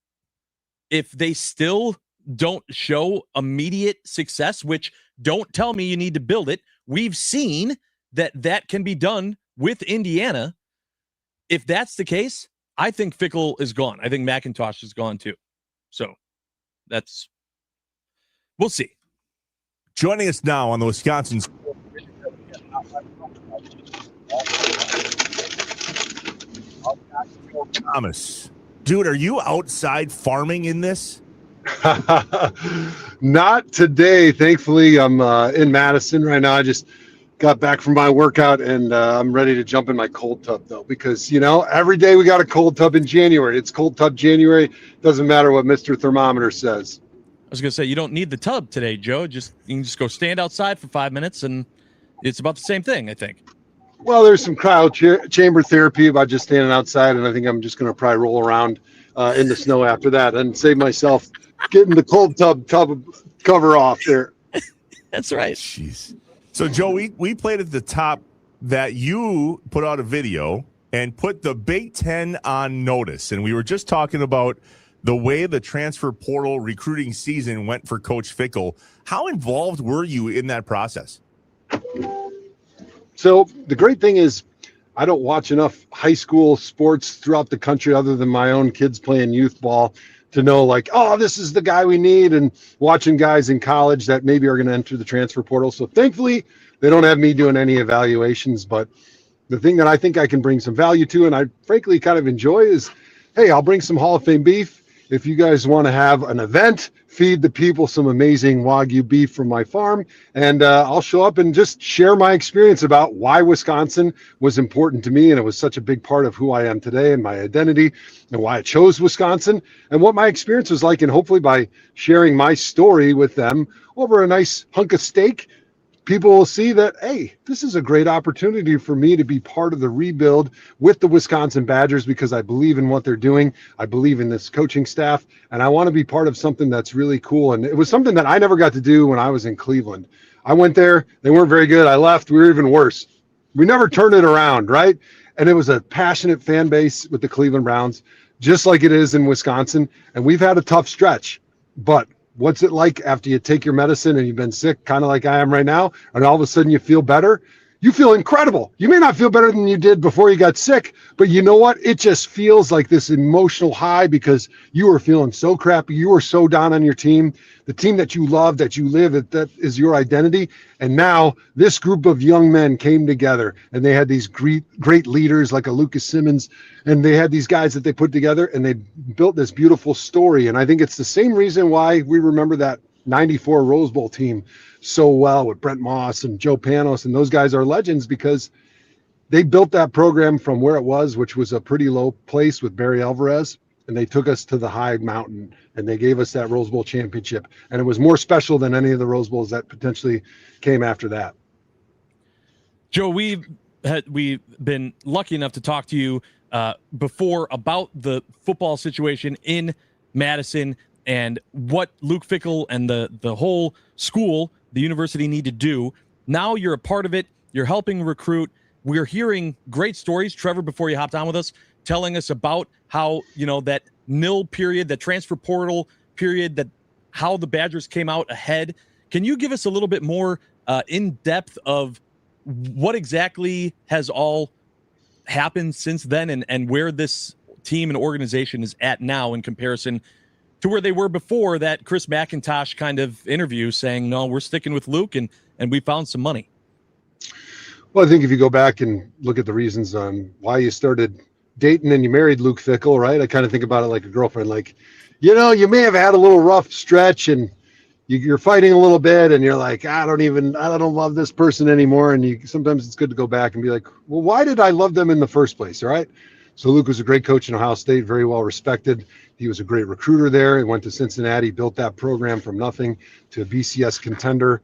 if they still don't show immediate success, which don't tell me you need to build it, we've seen that can be done with Indiana. If that's the case, I think Fickell is gone. I think McIntosh is gone too. So we'll see. Joining us now on the Wisconsin Thomas. Dude, are you outside farming in this? Not today. Thankfully, I'm in Madison right now. I just got back from my workout, and I'm ready to jump in my cold tub, though, because, every day we got a cold tub in January. It's cold tub January. Doesn't matter what Mr. Thermometer says. I was going to say, you don't need the tub today, Joe. You can just go stand outside for 5 minutes, and it's about the same thing, I think. Well, there's some cryo chamber therapy about just standing outside, and I think I'm just going to probably roll around in the snow after that and save myself getting the cold tub cover off there. That's right. Jeez. So, Joe, we played at the top that you put out a video and put the Big Ten on notice, and we were just talking about the way the transfer portal recruiting season went for Coach Fickell. How involved were you in that process? So the great thing is I don't watch enough high school sports throughout the country other than my own kids playing youth ball to know, like, oh, this is the guy we need, and watching guys in college that maybe are going to enter the transfer portal. So thankfully, they don't have me doing any evaluations. But the thing that I think I can bring some value to, and I frankly kind of enjoy, is, hey, I'll bring some Hall of Fame beef. If you guys want to have an event, feed the people some amazing Wagyu beef from my farm, and I'll show up and just share my experience about why Wisconsin was important to me, and it was such a big part of who I am today and my identity, and why I chose Wisconsin, and what my experience was like. And hopefully by sharing my story with them over a nice hunk of steak, people will see that, hey, this is a great opportunity for me to be part of the rebuild with the Wisconsin Badgers, because I believe in what they're doing. I believe in this coaching staff, and I want to be part of something that's really cool. And it was something that I never got to do when I was in Cleveland. I went there. They weren't very good. I left. We were even worse. We never turned it around, right? And it was a passionate fan base with the Cleveland Browns, just like it is in Wisconsin. And we've had a tough stretch, but what's it like after you take your medicine and you've been sick, kind of like I am right now, and all of a sudden you feel better? You feel incredible. You may not feel better than you did before you got sick, but you know what? It just feels like this emotional high because you were feeling so crappy. You were so down on your team, the team that you love, that you live, that is your identity. And now this group of young men came together, and they had these great leaders like a Lucas Simmons, and they had these guys that they put together, and they built this beautiful story. And I think it's the same reason why we remember that 94 Rose Bowl team so well with Brent Moss and Joe Panos, and those guys are legends because they built that program from where it was, which was a pretty low place with Barry Alvarez, and they took us to the high mountain, and they gave us that Rose Bowl championship, and it was more special than any of the Rose Bowls that potentially came after that. Joe, we've been lucky enough to talk to you before about the football situation in Madison and what Luke Fickell and the whole school, the university, need to do. Now you're a part of it. You're helping recruit. We're hearing great stories. Trevor, before you hopped on with us, telling us about how, that nil period, that transfer portal period, that how the Badgers came out ahead. Can you give us a little bit more in depth of what exactly has all happened since then, and where this team and organization is at now in comparison to where they were before that Chris McIntosh kind of interview saying, no, we're sticking with Luke and we found some money? Well, I think if you go back and look at the reasons on why you started dating and you married Luke Fickell, right? I kind of think about it like a girlfriend, like, you may have had a little rough stretch and you're fighting a little bit and you're like, I don't love this person anymore. And sometimes it's good to go back and be like, well, why did I love them in the first place? All right. So Luke was a great coach in Ohio State, very well respected. He was a great recruiter there. He went to Cincinnati, built that program from nothing to a BCS contender.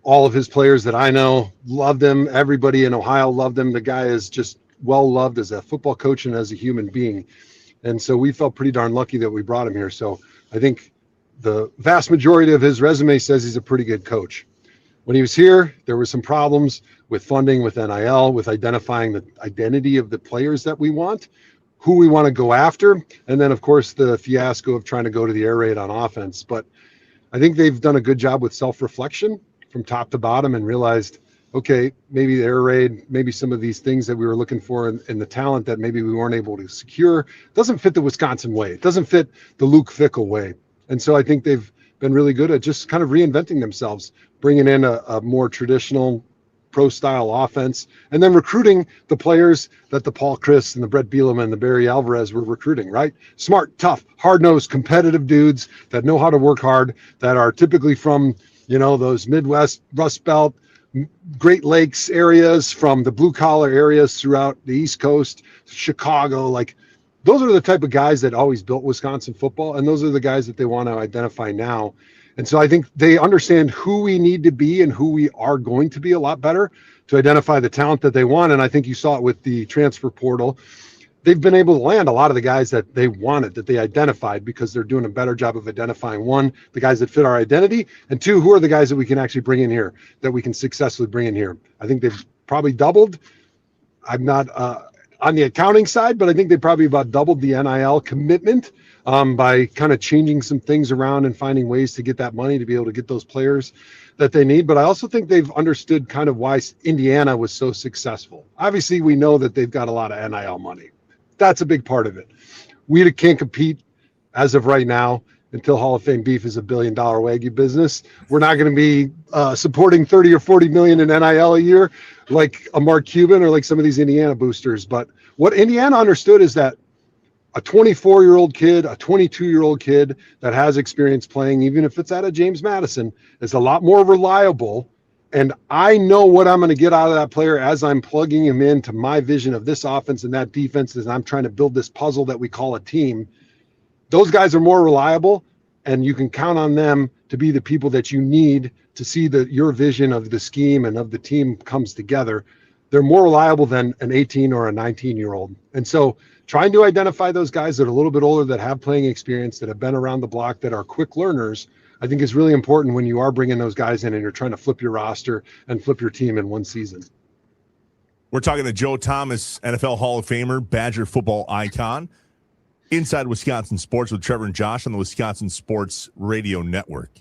All of his players that I know loved him. Everybody in Ohio loved him. The guy is just well loved as a football coach and as a human being. And so we felt pretty darn lucky that we brought him here. So I think the vast majority of his resume says he's a pretty good coach. When he was here, there were some problems with funding, with NIL, with identifying the identity of the players that we want, who we want to go after, and then, of course, the fiasco of trying to go to the air raid on offense. But I think they've done a good job with self-reflection from top to bottom and realized, okay, maybe the air raid, maybe some of these things that we were looking for in the talent that maybe we weren't able to secure doesn't fit the Wisconsin way. It doesn't fit the Luke Fickell way. And so I think they've been really good at just kind of reinventing themselves, bringing in a more traditional pro-style offense, and then recruiting the players that the Paul Chris and the Brett Bielema and the Barry Alvarez were recruiting, right? Smart, tough, hard-nosed, competitive dudes that know how to work hard, that are typically from, those Midwest, Rust Belt, Great Lakes areas, from the blue-collar areas throughout the East Coast, Chicago. Like, those are the type of guys that always built Wisconsin football, and those are the guys that they want to identify now. And so I think they understand who we need to be and who we are going to be a lot better to identify the talent that they want. And I think you saw it with the transfer portal. They've been able to land a lot of the guys that they wanted, that they identified, because they're doing a better job of identifying, one, the guys that fit our identity, and two, who are the guys that we can actually bring in here, that we can successfully bring in here. I think they've probably doubled. I'm not on the accounting side, but I think they probably about doubled the NIL commitment by kind of changing some things around and finding ways to get that money to be able to get those players that they need. But I also think they've understood kind of why Indiana was so successful. Obviously, we know that they've got a lot of NIL money. That's a big part of it. We can't compete as of right now until Hall of Fame beef is $1 billion Wagyu business. We're not going to be supporting 30 or 40 million in NIL a year like a Mark Cuban or like some of these Indiana boosters. But what Indiana understood is that a 24-year-old kid, a 22-year-old kid that has experience playing, even if it's at a James Madison, is a lot more reliable. And I know what I'm going to get out of that player as I'm plugging him into my vision of this offense and that defense as I'm trying to build this puzzle that we call a team. Those guys are more reliable, and you can count on them to be the people that you need to see that your vision of the scheme and of the team comes together. They're more reliable than an 18 or a 19-year-old. And so trying to identify those guys that are a little bit older, that have playing experience, that have been around the block, that are quick learners, I think is really important when you are bringing those guys in and you're trying to flip your roster and flip your team in one season. We're talking to Joe Thomas, NFL Hall of Famer, Badger football icon, Inside Wisconsin Sports with Trevor and Josh on the Wisconsin Sports Radio Network.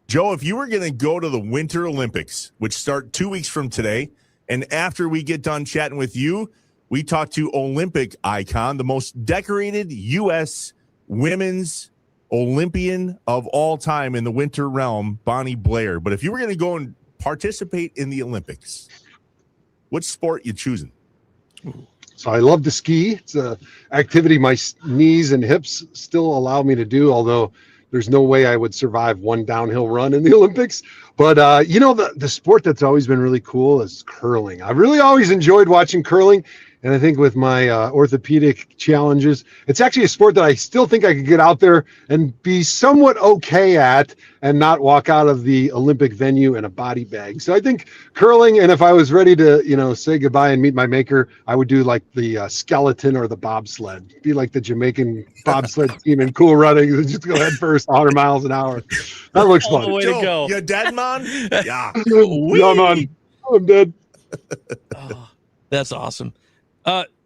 Joe, if you were going to go to the Winter Olympics, which start 2 weeks from today, and after we get done chatting with you, we talk to Olympic icon, the most decorated U.S. women's Olympian of all time in the winter realm, Bonnie Blair. But if you were going to go and participate in the Olympics, what sport you choosing? So I love to ski. It's an activity my knees and hips still allow me to do, although there's no way I would survive one downhill run in the Olympics. But, the sport that's always been really cool is curling. I've really always enjoyed watching curling. And I think with my orthopedic challenges, it's actually a sport that I still think I could get out there and be somewhat okay at and not walk out of the Olympic venue in a body bag. So I think curling, and if I was ready to, say goodbye and meet my maker, I would do like the skeleton or the bobsled. Be like the Jamaican bobsled team in Cool Running. Just go head first, 100 miles an hour. That looks fun. Way to go. You dead, man? Yeah. Yeah, man. I'm dead. Oh, that's awesome.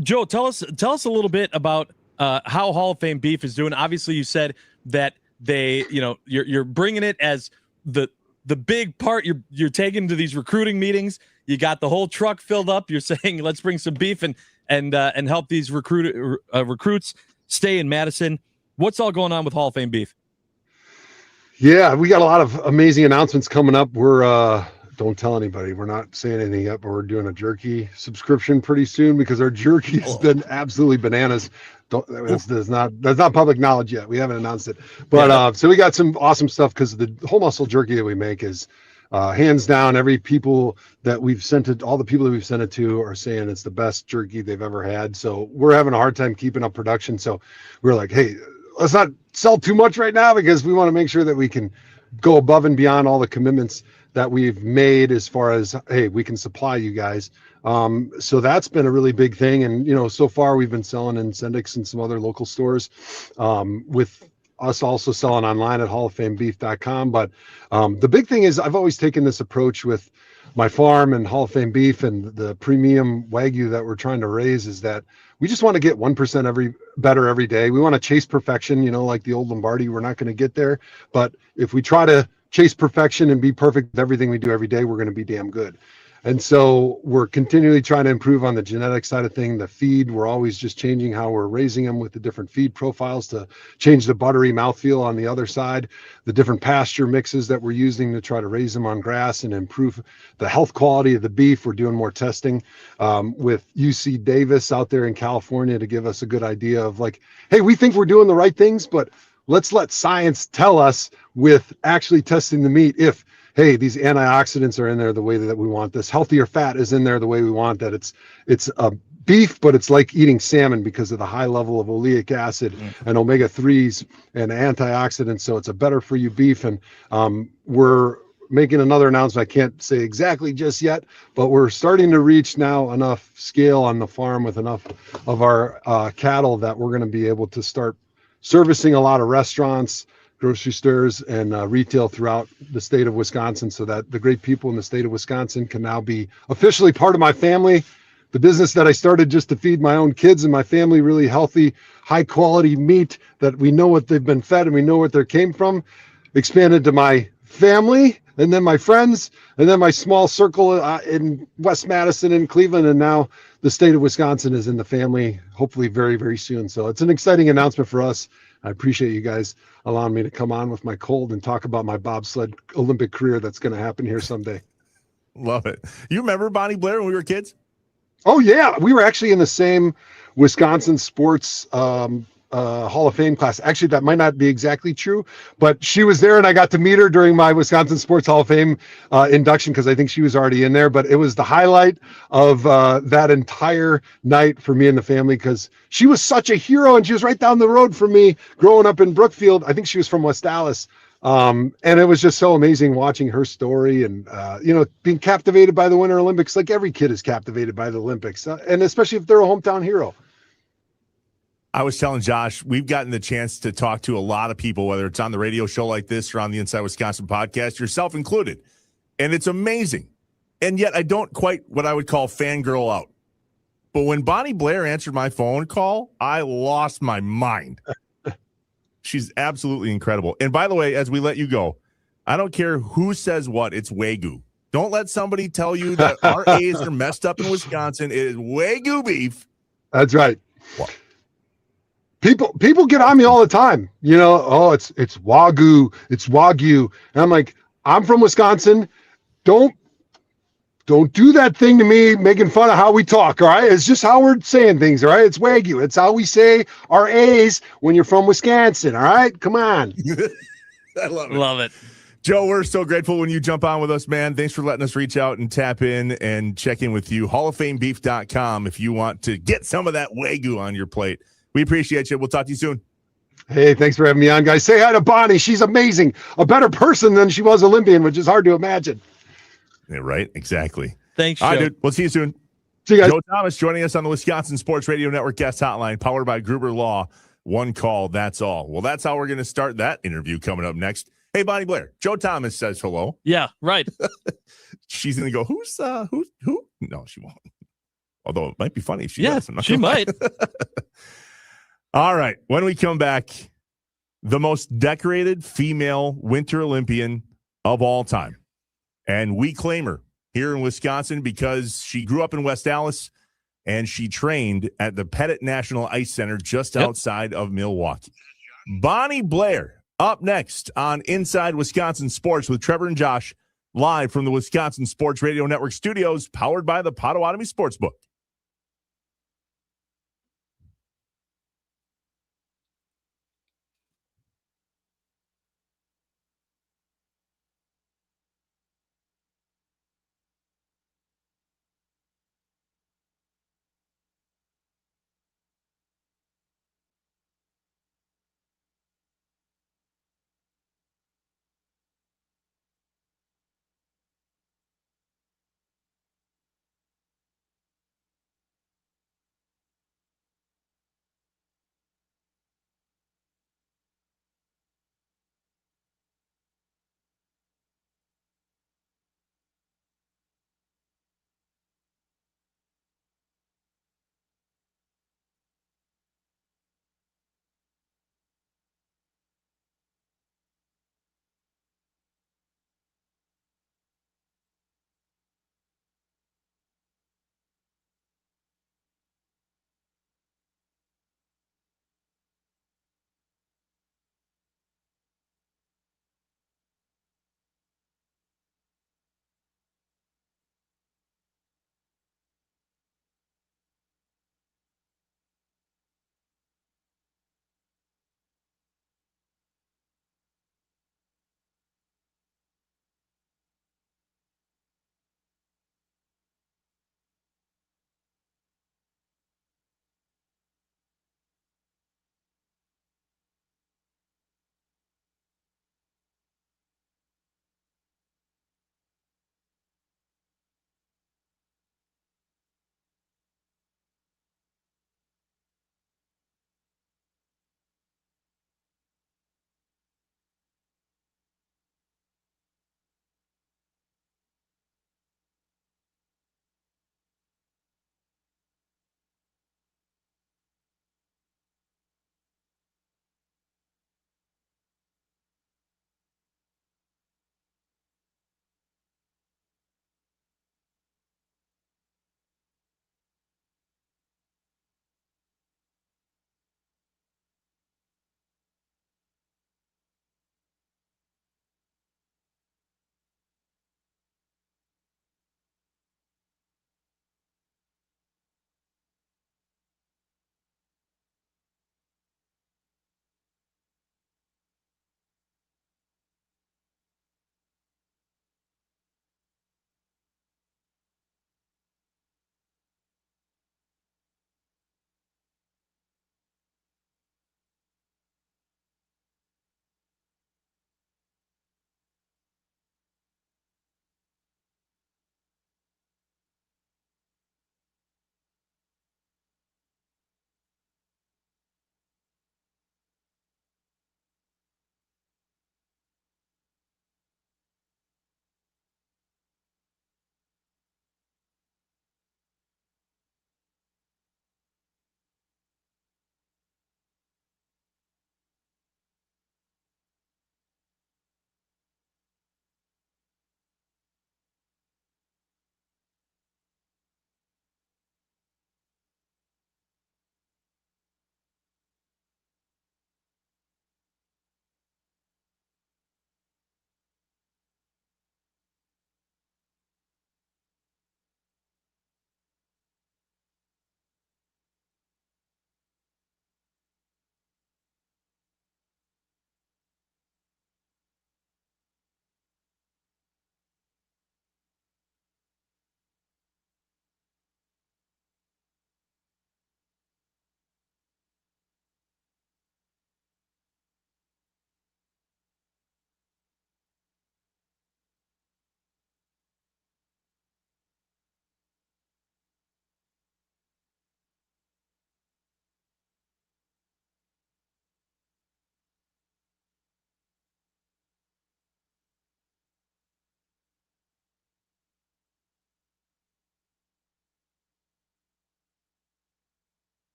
Joe, tell us a little bit about how Hall of Fame beef is doing. Obviously, you said that you're bringing it as the big part you're taking to these recruiting meetings. You got the whole truck filled up. You're saying let's bring some beef and help these recruits stay in Madison. What's all going on with Hall of Fame beef? Yeah, we got a lot of amazing announcements coming up. We're don't tell anybody. We're not saying anything yet, but we're doing a jerky subscription pretty soon because our jerky has been absolutely bananas. That's not public knowledge yet. We haven't announced it, but so we got some awesome stuff because the whole muscle jerky that we make is hands down. All the people that we've sent it to are saying it's the best jerky they've ever had. So we're having a hard time keeping up production. So we're like, hey, let's not sell too much right now because we want to make sure that we can go above and beyond all the commitments that we've made as far as, hey, we can supply you guys. So that's been a really big thing. And, so far we've been selling in Sendix and some other local stores, with us also selling online at halloffamebeef.com. But the big thing is I've always taken this approach with my farm and Hall of Fame beef and the premium Wagyu that we're trying to raise, is that we just want to get 1% better every day. We want to chase perfection, like the old Lombardi. We're not going to get there, but if we try to chase perfection and be perfect with everything we do every day, we're going to be damn good. And so we're continually trying to improve on the genetic side of thing. The feed, we're always just changing how we're raising them with the different feed profiles to change the buttery mouthfeel on the other side, the different pasture mixes that we're using to try to raise them on grass and improve the health quality of the beef. We're doing more testing with UC Davis out there in California to give us a good idea of like, hey, we think we're doing the right things, but let's let science tell us with actually testing the meat if, hey, these antioxidants are in there the way that we want. This healthier fat is in there the way we want. That it's a beef, but it's like eating salmon because of the high level of oleic acid and omega-3s and antioxidants. So it's a better for you beef. And we're making another announcement. I can't say exactly just yet, but we're starting to reach now enough scale on the farm with enough of our cattle that we're going to be able to start servicing a lot of restaurants, grocery stores, and retail throughout the state of Wisconsin, so that the great people in the state of Wisconsin can now be officially part of my family. The business that I started just to feed my own kids and my family really healthy, high quality meat that we know what they've been fed and we know what they came from, expanded to my family and then my friends and then my small circle in West Madison and Cleveland. And now the state of Wisconsin is in the family, hopefully very, very soon. So it's an exciting announcement for us. I appreciate you guys allowing me to come on with my cold and talk about my bobsled Olympic career that's going to happen here someday. Love it. You remember Bonnie Blair when we were kids? Oh, yeah. We were actually in the same Wisconsin sports Hall of Fame class. Actually, that might not be exactly true, but she was there and I got to meet her during my Wisconsin Sports Hall of Fame induction because I think she was already in there. But it was the highlight of that entire night for me and the family because she was such a hero and she was right down the road from me growing up in Brookfield. I think she was from West Dallas. And it was just so amazing watching her story and, being captivated by the Winter Olympics. Like every kid is captivated by the Olympics, and especially if they're a hometown hero. I was telling Josh, we've gotten the chance to talk to a lot of people, whether it's on the radio show like this or on the Inside Wisconsin podcast, yourself included. And it's amazing. And yet I don't quite what I would call fangirl out. But when Bonnie Blair answered my phone call, I lost my mind. She's absolutely incredible. And by the way, as we let you go, I don't care who says what, it's Wagyu. Don't let somebody tell you that our A's are messed up in Wisconsin. It is Wagyu beef. That's right. What? People get on me all the time, it's Wagyu, it's Wagyu. And I'm like, I'm from Wisconsin. Don't do that thing to me, making fun of how we talk. All right. It's just how we're saying things. All right. It's Wagyu. It's how we say our A's when you're from Wisconsin. All right. Come on. I love it. Love it. Joe, we're so grateful when you jump on with us, man. Thanks for letting us reach out and tap in and check in with you. HallOfFameBeef.com if you want to get some of that Wagyu on your plate. We appreciate you. We'll talk to you soon. Hey, thanks for having me on, guys. Say hi to Bonnie. She's amazing. A better person than she was Olympian, which is hard to imagine. Yeah, right. Exactly. Thanks, All right, Joe. dude. We'll see you soon. See you guys. Joe Thomas joining us on the Wisconsin Sports Radio Network guest hotline, powered by Gruber Law. One call, that's all. Well, that's how we're going to start that interview coming up next. Hey, Bonnie Blair. Joe Thomas says hello. Yeah, right. She's going to go, who? No, she won't. Although it might be funny if she does. I'm not She gonna lie. might. All right. When we come back, the most decorated female Winter Olympian of all time. And we claim her here in Wisconsin because she grew up in West Dallas and she trained at the Pettit National Ice Center just outside of Milwaukee. Bonnie Blair up next on Inside Wisconsin Sports with Trevor and Josh, live from the Wisconsin Sports Radio Network studios, powered by the Potawatomi Sportsbook.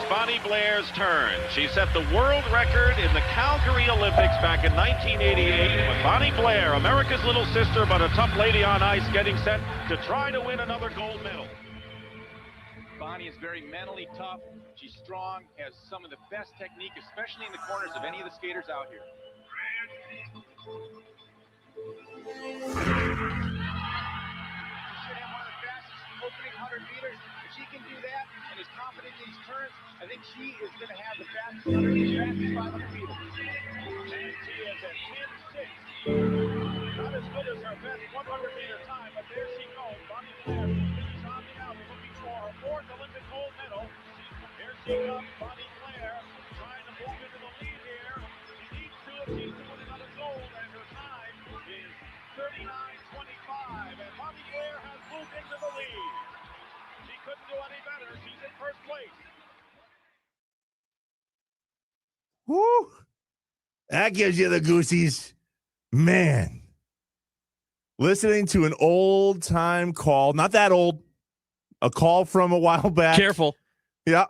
Bonnie Blair's turn. She set the world record in the Calgary Olympics back in 1988 with Bonnie Blair, America's little sister, but a tough lady on ice, getting set to try to win another gold medal. Bonnie is very mentally tough. She's strong, has some of the best technique, especially in the corners of any of the skaters out here. She should have one of the fastest opening 100 meters. If she can do that and is confident in these turns, I think she is going to have the fastest 500 meters. And she is at 10.6. Not as good as her best 100-meter time, but there she goes. Bonnie Blair finishes on the outer, looking for her 4th Olympic gold medal. Here she comes, Bonnie Blair, trying to move into the lead here. She needs to if she's to win another gold, and her time is 39.25. And Bonnie Blair has moved into the lead. She couldn't do any better. She's in first place. Woo! That gives you the goosies. Man. Listening to an old-time call, not that old, a call from a while back. Careful. Yeah.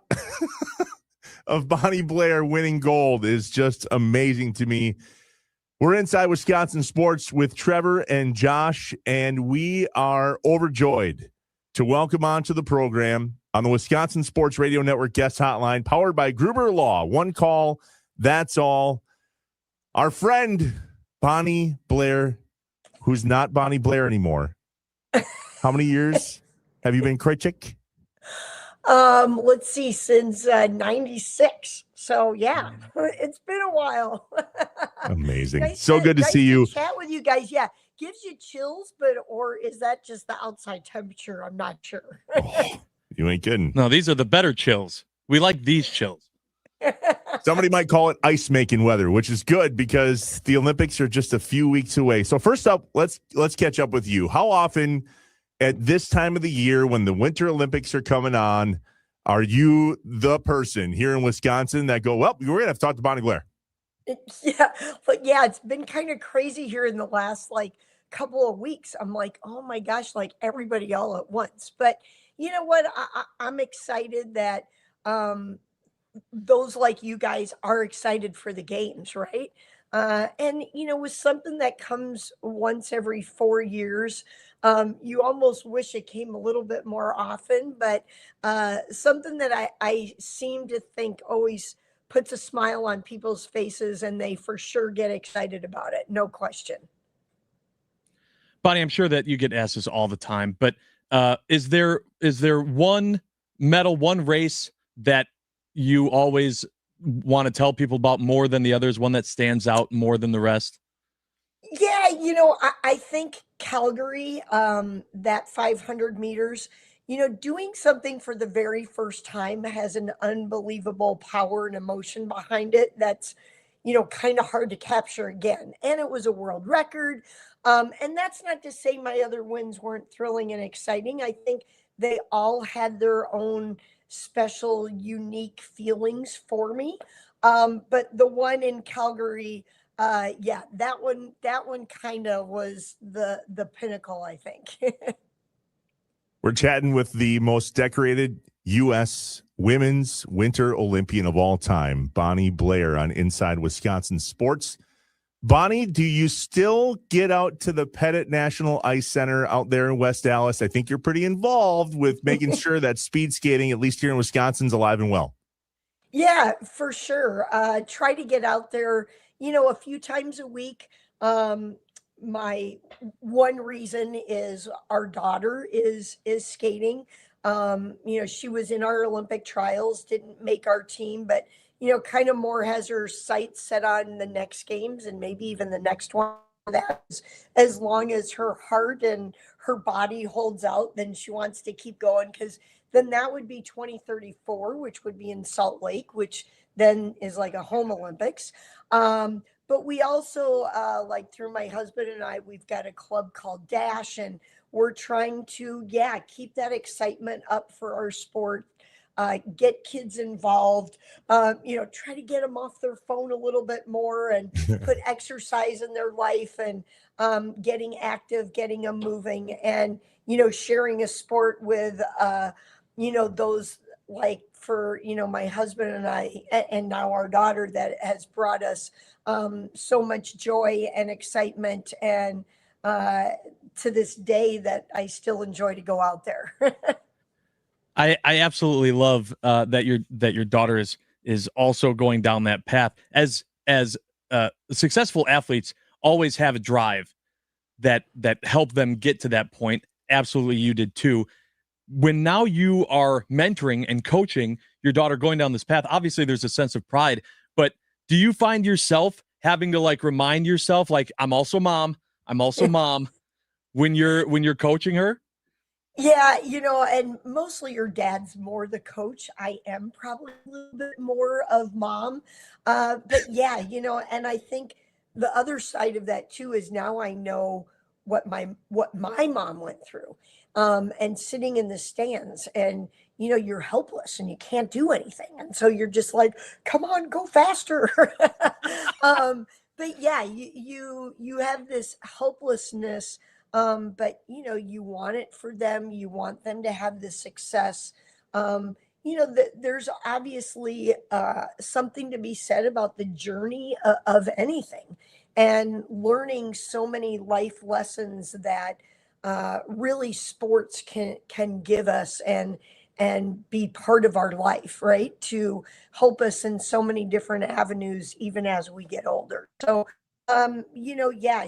Of Bonnie Blair winning gold is just amazing to me. We're inside Wisconsin Sports with Trevor and Josh, and we are overjoyed to welcome onto the program on the Wisconsin Sports Radio Network guest hotline, powered by Gruber Law. One call, that's all. Our friend, Bonnie Blair, who's not Bonnie Blair anymore. How many years have you been Krejcik? Let's see, since 96. So yeah, it's been a while. Amazing. Nice So good to see you. Chat with you guys. Yeah. Gives you chills, or is that just the outside temperature? I'm not sure. You ain't kidding. No, these are the better chills. We like these chills. Somebody might call it ice making weather, which is good because the Olympics are just a few weeks away. So first up, let's catch up with you. How often at this time of the year when the Winter Olympics are coming on, are you the person here in Wisconsin that go, well, we're going to have to talk to Bonnie Blair? Yeah, but yeah, it's been kind of crazy here in the last couple of weeks. I'm like, oh my gosh, like everybody all at once. But you know what? I'm excited that those like you guys are excited for the games, right? And with something that comes once every 4 years, you almost wish it came a little bit more often, but something that I seem to think always puts a smile on people's faces, and they for sure get excited about it. No question. Bonnie, I'm sure that you get asked this all the time, but is there one medal, one race that you always want to tell people about more than the others, one that stands out more than the rest? Yeah, I think Calgary, that 500 meters, doing something for the very first time has an unbelievable power and emotion behind it that's, kind of hard to capture again. And it was a world record. And that's not to say my other wins weren't thrilling and exciting. I think they all had their own special, unique feelings for me. But the one in Calgary, yeah, that one kind of was the pinnacle, I think. We're chatting with the most decorated U.S. women's Winter Olympian of all time, Bonnie Blair, on Inside Wisconsin Sports. Bonnie, do you still get out to the Pettit National Ice Center out there in West Dallas? I think you're pretty involved with making sure that speed skating, at least here in Wisconsin, is alive and well. Yeah, for sure. Try to get out there, a few times a week. My one reason is our daughter is skating. She was in our Olympic trials, didn't make our team, but kind of more has her sights set on the next games and maybe even the next one. That is, as long as her heart and her body holds out, then she wants to keep going, because then that would be 2034, which would be in Salt Lake, which then is like a home Olympics. But we also, through my husband and I, we've got a club called Dash, and we're trying to, keep that excitement up for our sport, get kids involved, try to get them off their phone a little bit more and put exercise in their life, and getting active, getting them moving, and, sharing a sport with, those like for, my husband and I, and now our daughter, that has brought us so much joy and excitement, and to this day that I still enjoy to go out there. I absolutely love that your daughter is also going down that path. As successful athletes always have a drive that help them get to that point. Absolutely, you did too. When now you are mentoring and coaching your daughter going down this path, obviously there's a sense of pride, but do you find yourself having to like remind yourself, like, I'm also mom when you're coaching her? Yeah, and mostly your dad's more the coach. I am probably a little bit more of mom. But yeah, and I think the other side of that too is now I know what my mom went through. And sitting in the stands, and you're helpless and you can't do anything. And so you're just like, come on, go faster. But yeah, you have this helplessness, but you want it for them. You want them to have the success. There's obviously something to be said about the journey of anything, and learning so many life lessons that really sports can give us, and be part of our life, right? To help us in so many different avenues, even as we get older. So, yeah,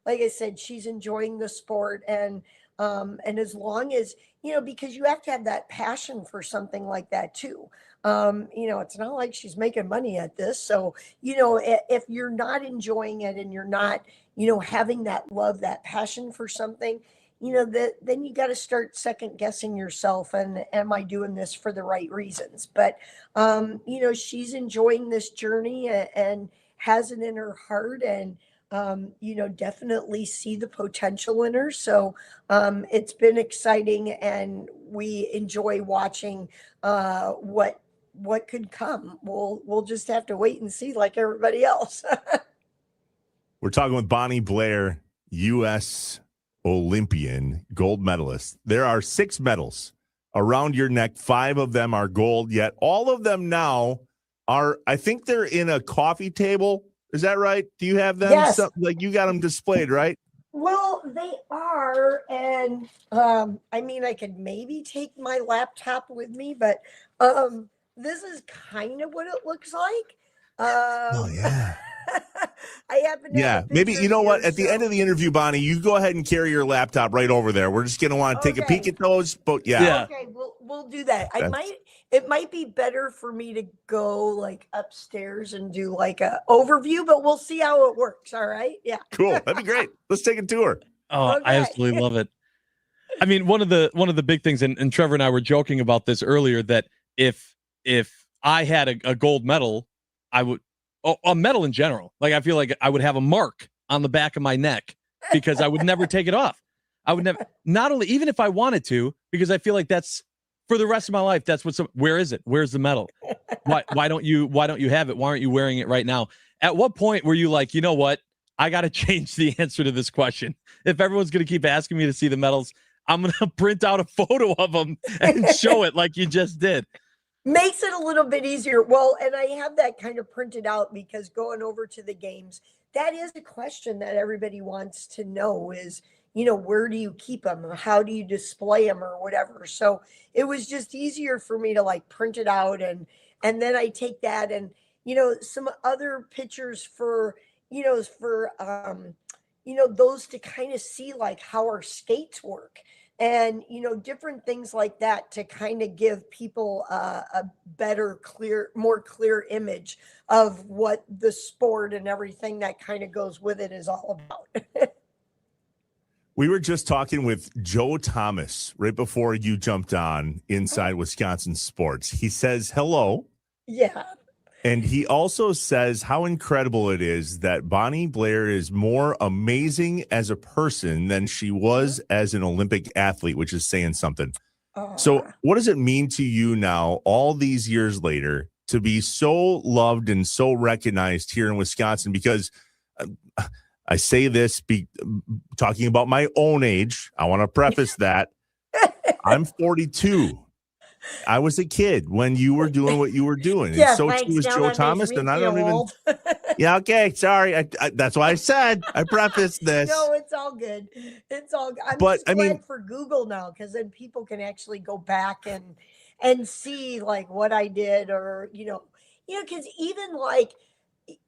like I said, she's enjoying the sport, and as long as, because you have to have that passion for something like that too. It's not like she's making money at this. So, if you're not enjoying it, and you're not, having that love, that passion for something, then you got to start second guessing yourself, and am I doing this for the right reasons? But she's enjoying this journey, and has it in her heart, and definitely see the potential in her. So it's been exciting, and we enjoy watching what could come. We'll just have to wait and see, like everybody else. We're talking with Bonnie Blair, U.S. Olympian gold medalist. There are 6 medals around your neck. 5 of them are gold, yet all of them now are, I think they're in a coffee table. Is that right? Do you have them? Yes. Like you got them displayed, right? Well, they are, and I mean, I could maybe take my laptop with me, but this is kind of what it looks like. Oh, yeah. I happen to have a Maybe, picture you know what? here, At the end so- of the interview, Bonnie, you go ahead and carry your laptop right over there. We're just going to want to take a peek Okay. at those. But yeah. Okay, we'll do that. That's- It might be better for me to go like upstairs and do like a overview, but we'll see how it works. All right. Yeah. Cool. That'd be great. Let's take a tour. Oh, I Okay. absolutely love it. I mean, one of the big things, and Trevor and I were joking about this earlier, that if I had a gold medal, I would, a medal in general, like I feel like I would have a mark on the back of my neck, because I would never take it off. I would never, not only, even if I wanted to, because I feel like that's for the rest of my life. That's where is it? Where's the medal? Why don't you have it? Why aren't you wearing it right now? At what point were you like, you know what? I got to change the answer to this question. If everyone's going to keep asking me to see the medals, I'm going to print out a photo of them and show it like you just did. Makes it a little bit easier. Well, and I have that kind of printed out, because going over to the games, that is a question that everybody wants to know is, where do you keep them? How do you display them, or whatever? So it was just easier for me to like print it out, and then I take that, and, some other pictures for, those to kind of see like how our skates work, and different things like that, to kind of give people a better, more clear image of what the sport and everything that kind of goes with it is all about. We were just talking with Joe Thomas right before you jumped on Inside Wisconsin Sports. He says hello. Yeah. And he also says how incredible it is that Bonnie Blair is more amazing as a person than she was as an Olympic athlete, which is saying something. So what does it mean to you now, all these years later, to be so loved and so recognized here in Wisconsin? Because I say this talking about my own age. I want to preface that I'm 42. I was a kid when you were doing what you were doing. Yeah, and so thanks. too was Now Joe that makes Thomas. me And I feel don't even. old. Yeah, okay. Sorry. That's why I said I prefaced this. No, it's all good. It's all good. I'm But, just I glad mean- for Google now, because then people can actually go back and see like what I did, or because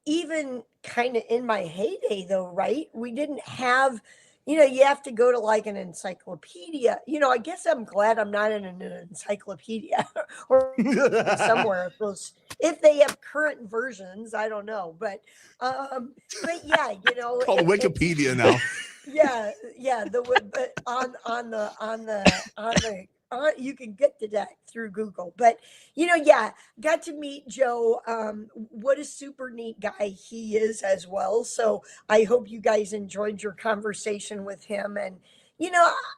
even kind of in my heyday though, right? We didn't have, you have to go to like an encyclopedia. I guess I'm glad I'm not in an encyclopedia or somewhere. If they have current versions, I don't know, but yeah, Called Wikipedia now. yeah, but you can get to that through Google. But yeah, got to meet Joe. What a super neat guy he is as well. So I hope you guys enjoyed your conversation with him. And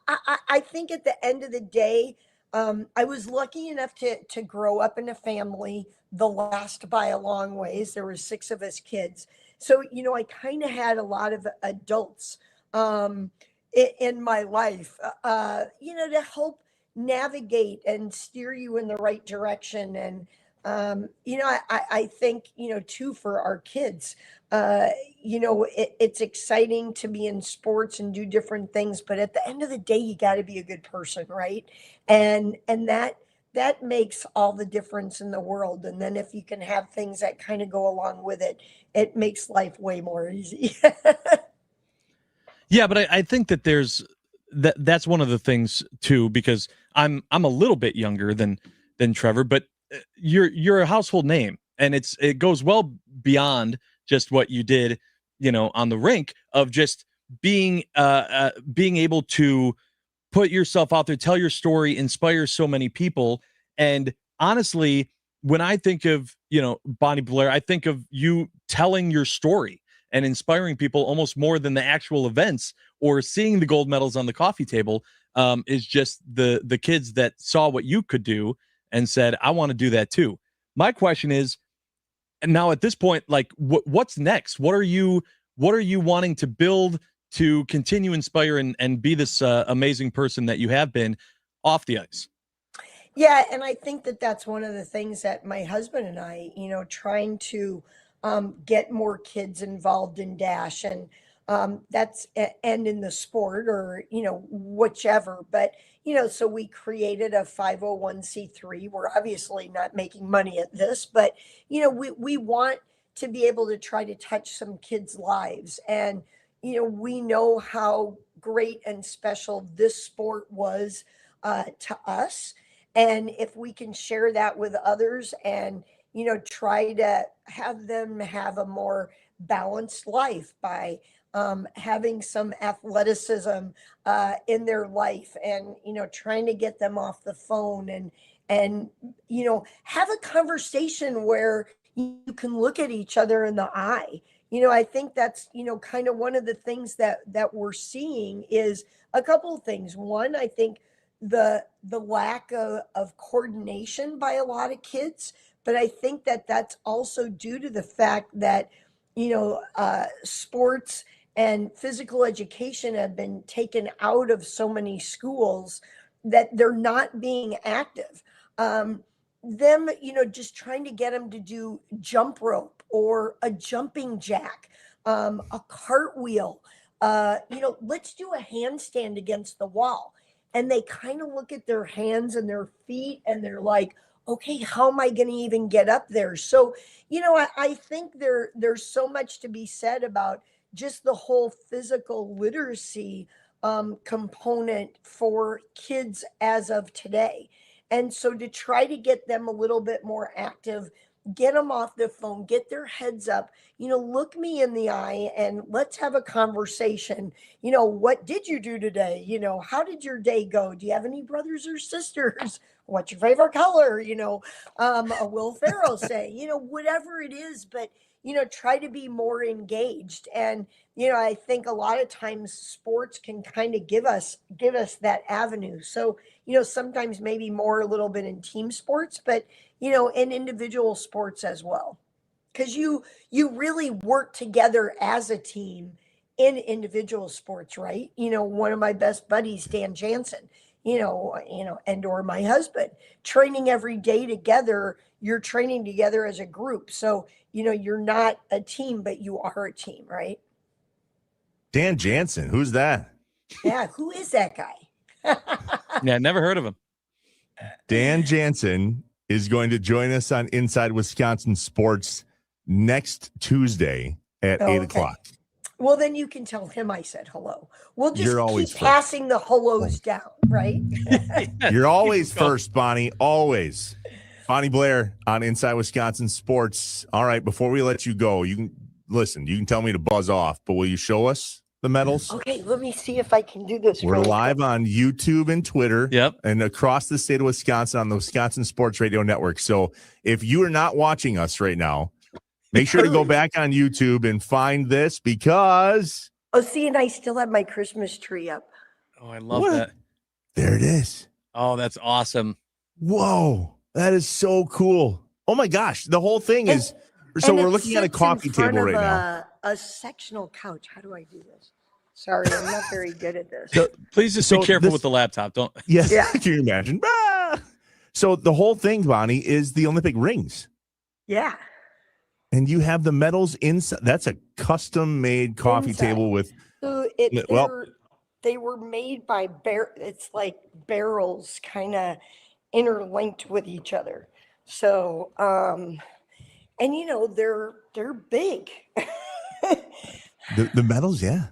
I think at the end of the day, I was lucky enough to grow up in a family, the last by a long ways. There were 6 of us kids. So, I kind of had a lot of adults in my life, to help navigate and steer you in the right direction. And, I think, too, for our kids, it's exciting to be in sports and do different things. But at the end of the day, you got to be a good person, right? And that makes all the difference in the world. And then if you can have things that kind of go along with it, it makes life way more easy. Yeah, but I think that that's one of the things too, because I'm a little bit younger than Trevor, but you're a household name, and it goes well beyond just what you did, on the rink, of just being able to put yourself out there, tell your story, inspire so many people. And honestly, when I think of, Bonnie Blair, I think of you telling your story and inspiring people almost more than the actual events or seeing the gold medals on the coffee table. Is just the kids that saw what you could do and said, I want to do that too. My question is, and now at this point, like what's next? What are you wanting to build to continue inspire and be this amazing person that you have been off the ice? Yeah, and I think that that's one of the things that my husband and I, trying to get more kids involved in Dash, and and in the sport, or whichever. But so we created a 501c3. We're obviously not making money at this, but we want to be able to try to touch some kids' lives. And we know how great and special this sport was to us. And if we can share that with others, and try to have them have a more balanced life by having some athleticism in their life, and trying to get them off the phone, and have a conversation where you can look at each other in the eye. I think that's kind of one of the things that we're seeing is a couple of things. One, I think the lack of coordination by a lot of kids, but I think that that's also due to the fact that sports and physical education have been taken out of so many schools that they're not being active. Them, just trying to get them to do jump rope or a jumping jack, a cartwheel, let's do a handstand against the wall. And they kind of look at their hands and their feet, and they're like, okay, how am I going to even get up there? So, I think there's so much to be said about just the whole physical literacy component for kids as of today. And so to try to get them a little bit more active, get them off the phone, get their heads up, look me in the eye and let's have a conversation. What did you do today? How did your day go? Do you have any brothers or sisters? What's your favorite color? A Will Ferrell say, whatever it is, but, try to be more engaged. And, I think a lot of times sports can kind of give us that avenue. So, sometimes maybe more a little bit in team sports, but, in individual sports as well. Because you really work together as a team in individual sports, right? One of my best buddies, Dan Jansen, and or my husband training every day together. You're training together as a group. So, you're not a team, but you are a team, right? Dan Jansen, who's that? Yeah. Who is that guy? Yeah, never heard of him. Dan Jansen is going to join us on Inside Wisconsin Sports next Tuesday at 8 o'clock. Well, then you can tell him I said hello. We'll just You're always keep first. passing the hellos down, right? You're always first, Bonnie. Always. Bonnie Blair on Inside Wisconsin Sports. All right, before we let you go, you can tell me to buzz off, but will you show us the medals? Okay, let me see if I can do this. We're really live quick. on YouTube and Twitter. Yep. And across the state of Wisconsin on the Wisconsin Sports Radio Network. So if you are not watching us right now, make sure to go back on YouTube and find this because. Oh, see, and I still have my Christmas tree up. Oh, I love that. There it is. Oh, that's awesome. Whoa. That is so cool. Oh my gosh. The whole thing is. So we're looking at a coffee table right now. A sectional couch. How do I do this? Sorry, I'm not very good at this. So, please just be careful with the laptop. Don't. Yes. Yeah. Can you imagine? Ah! So the whole thing, Bonnie, is the Olympic rings. Yeah. And you have the medals inside. That's a custom-made coffee table with. So they were made by it's like barrels kind of interlinked with each other. So, and they're big. The medals, yeah.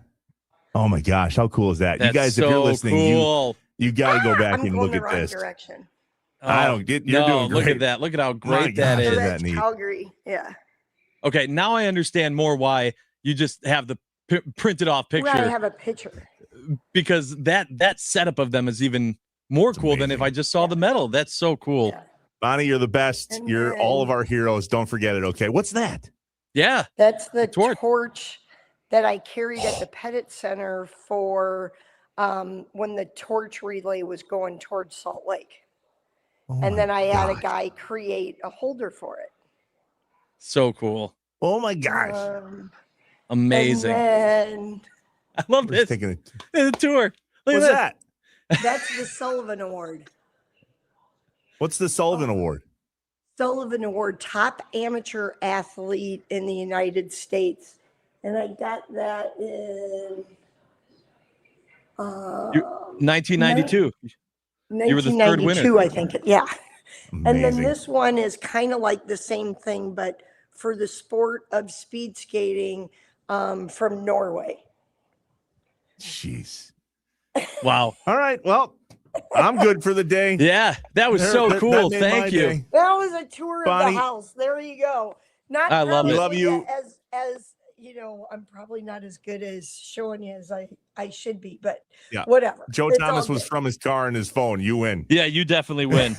Oh my gosh, how cool is that? That's you guys, if you're so listening, cool. you got to go back I'm and going look the at wrong this. direction. I don't get. You're doing great. Look at that. Look at how great My that gosh, is. is that That's neat? Calgary. Yeah. Okay, now I understand more why you just have the printed off picture. Well, I have a picture. Because that setup of them is even more cool than if I just saw the medal. That's so cool. Yeah. Bonnie, you're the best. And You're all of our heroes. Don't forget it. Okay, what's that? Yeah, that's the torch that I carried at the Pettit Center for when the torch relay was going towards Salt Lake. And then I had a guy create a holder for it. So cool. Oh my gosh. Amazing. And I love this. Taking The tour. Look What's at that? that's the Sullivan Award. What's the Sullivan Award? Sullivan Award, top amateur athlete in the United States. And I got that in 1992. You were the third winner. 1992, I think. Yeah. And then Amazing. this one is kind of like the same thing, but for the sport of speed skating from Norway. Jeez. Wow. All right. Well, I'm good for the day. Yeah, that was so cool. that made my Thank you. day. That was a tour Bonnie. of the house. There you go. Not I love probably it. Love you. As I'm probably not as good as showing you as I should be, but Yeah. whatever. Joe It's Thomas all was good. from his car and his phone. You win. Yeah, you definitely win.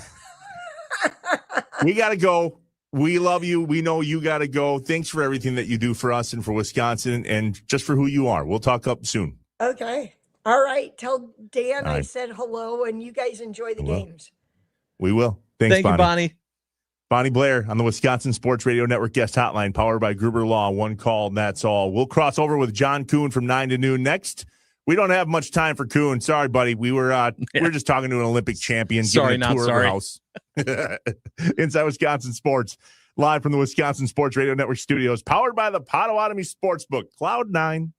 We got to go. We love you. We know you got to go. Thanks for everything that you do for us and for Wisconsin and just for who you are. We'll talk up soon. Okay. All right. Tell Dan All I right. said hello and you guys enjoy the Hello. games. We will. Thanks, Thank you, Bonnie. Bonnie Blair on the Wisconsin Sports Radio Network guest hotline, powered by Gruber Law. One call, and that's all. We'll cross over with John Kuhn from 9 to noon next. We don't have much time for Kuhn. Sorry, buddy. We were just talking to an Olympic champion. Sorry, giving a not tour sorry. Of her house. Inside Wisconsin Sports, live from the Wisconsin Sports Radio Network studios, powered by the Potawatomi Sportsbook. Cloud 9.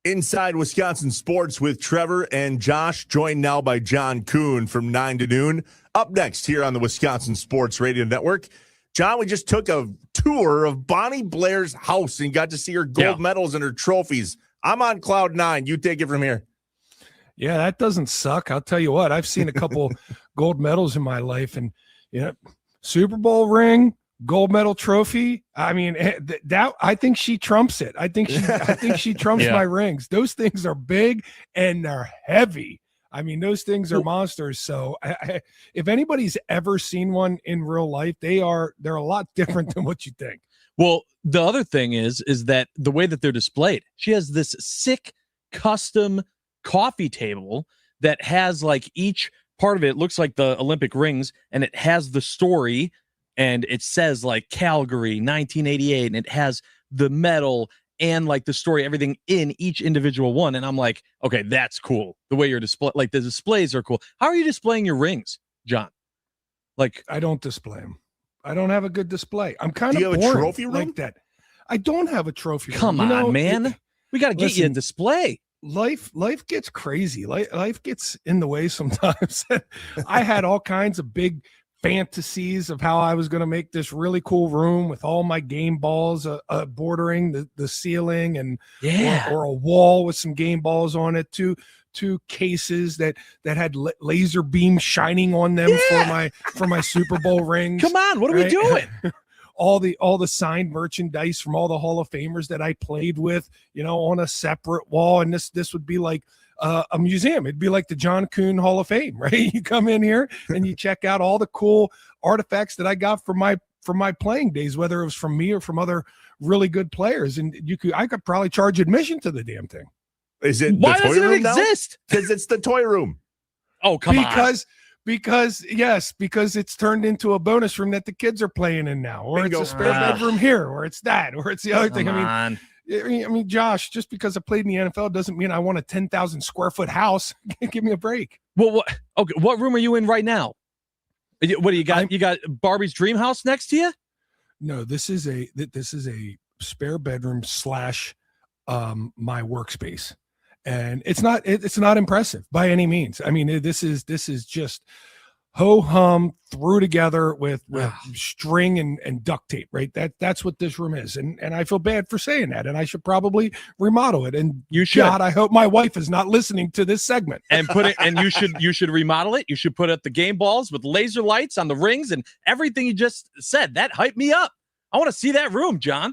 Inside Wisconsin Sports with Trevor and Josh, joined now by John Kuhn from 9 to noon. Up next here on the Wisconsin Sports Radio Network. John, we just took a tour of Bonnie Blair's house and got to see her gold medals and her trophies. I'm on cloud 9. You take it from here. Yeah, that doesn't suck. I'll tell you what, I've seen a couple gold medals in my life, and Super Bowl ring, gold medal trophy. I mean, that I think she trumps it. I think she trumps my rings. Those things are big and they're heavy. I mean, those things are monsters. So if anybody's ever seen one in real life, they're a lot different than what you think. Well, the other thing is that the way that they're displayed, she has this sick custom coffee table that has like each part of it looks like the Olympic rings, and it has the story, and it says like Calgary 1988, and it has the medal and like the story, everything in each individual one. And I'm like, okay, that's cool. The way you're display, like the displays are cool. How are you displaying your rings, John? Like, I don't display them. I don't have a good display. I'm kind of boring a trophy room like that. I don't have a trophy room. Come on, man. We got to get you a display. Life gets crazy. Life gets in the way sometimes. I had all kinds of big fantasies of how I was going to make this really cool room with all my game balls bordering the ceiling, and or a wall with some game balls on it, two cases that had laser beams shining on them for my Super Bowl rings. Come on, what are we doing? all the signed merchandise from all the Hall of Famers that I played with, on a separate wall. And this would be like a museum. It'd be like the John Kuhn Hall of Fame, right? You come in here and you check out all the cool artifacts that I got from my playing days, whether it was from me or from other really good players. And I could probably charge admission to the damn thing. Is it why doesn't it exist? Because it's the toy room. Oh, come on. Because it's turned into a bonus room that the kids are playing in now, or it's a spare bedroom here, or it's that, or it's the other thing. I mean, Josh, just because I played in the NFL doesn't mean I want a 10,000 square foot house. Give me a break. Well, what room are you in right now? What do you got? You got Barbie's dream house next to you? No, this is a spare bedroom / my workspace. And it's not impressive by any means. I mean, this is just ho-hum threw together with string and duct tape, right? That's what this room is. And I feel bad for saying that. And I should probably remodel it. And you should. God, I hope my wife is not listening to this segment. And you should remodel it. You should put up the game balls with laser lights on the rings and everything you just said. That hyped me up. I want to see that room, John.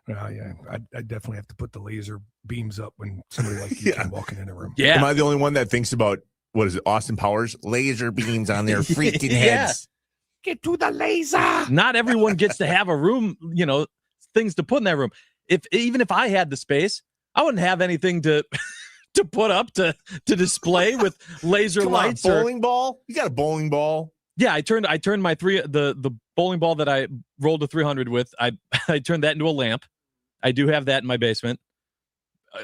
Yeah, I definitely have to put the laser beams up when somebody like you came walking in a room. Yeah. Am I the only one that thinks about, what is it, Austin Powers? Laser beams on their freaking heads. Get to the laser. Not everyone gets to have a room, things to put in that room. Even if I had the space, I wouldn't have anything to put up to display with laser lights. Bowling ball? You got a bowling ball? Yeah, I turned my the bowling ball that I rolled a 300 with. I turned that into a lamp. I do have that in my basement.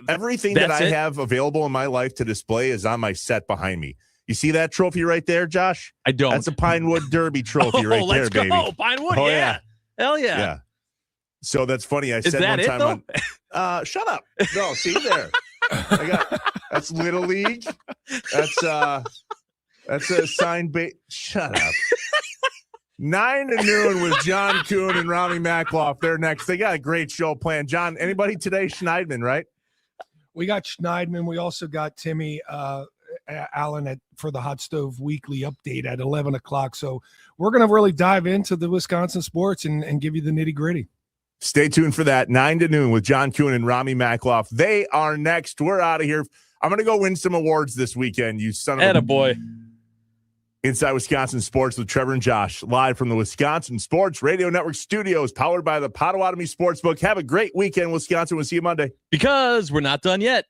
Everything that I have available in my life to display is on my set behind me. You see that trophy right there, Josh? I don't. That's a Pinewood Derby trophy right there, baby. Oh, Pinewood, yeah. Hell yeah. Yeah. So that's funny. I said one time on shut up. No, see there. That's Little League. That's a signed shut up. 9 to noon with John Kuhn and Rami Makloff. They're next. They got a great show planned. John, anybody today? Schneidman, right? We got Schneidman. We also got Timmy Allen for the Hot Stove Weekly Update at 11 o'clock. So we're going to really dive into the Wisconsin sports and give you the nitty gritty. Stay tuned for that. 9 to noon with John Kuhn and Rami Makloff. They are next. We're out of here. I'm going to go win some awards this weekend, you son of a boy. Inside Wisconsin Sports with Trevor and Josh, live from the Wisconsin Sports Radio Network studios, powered by the Potawatomi Sportsbook. Have a great weekend, Wisconsin. We'll see you Monday. Because we're not done yet.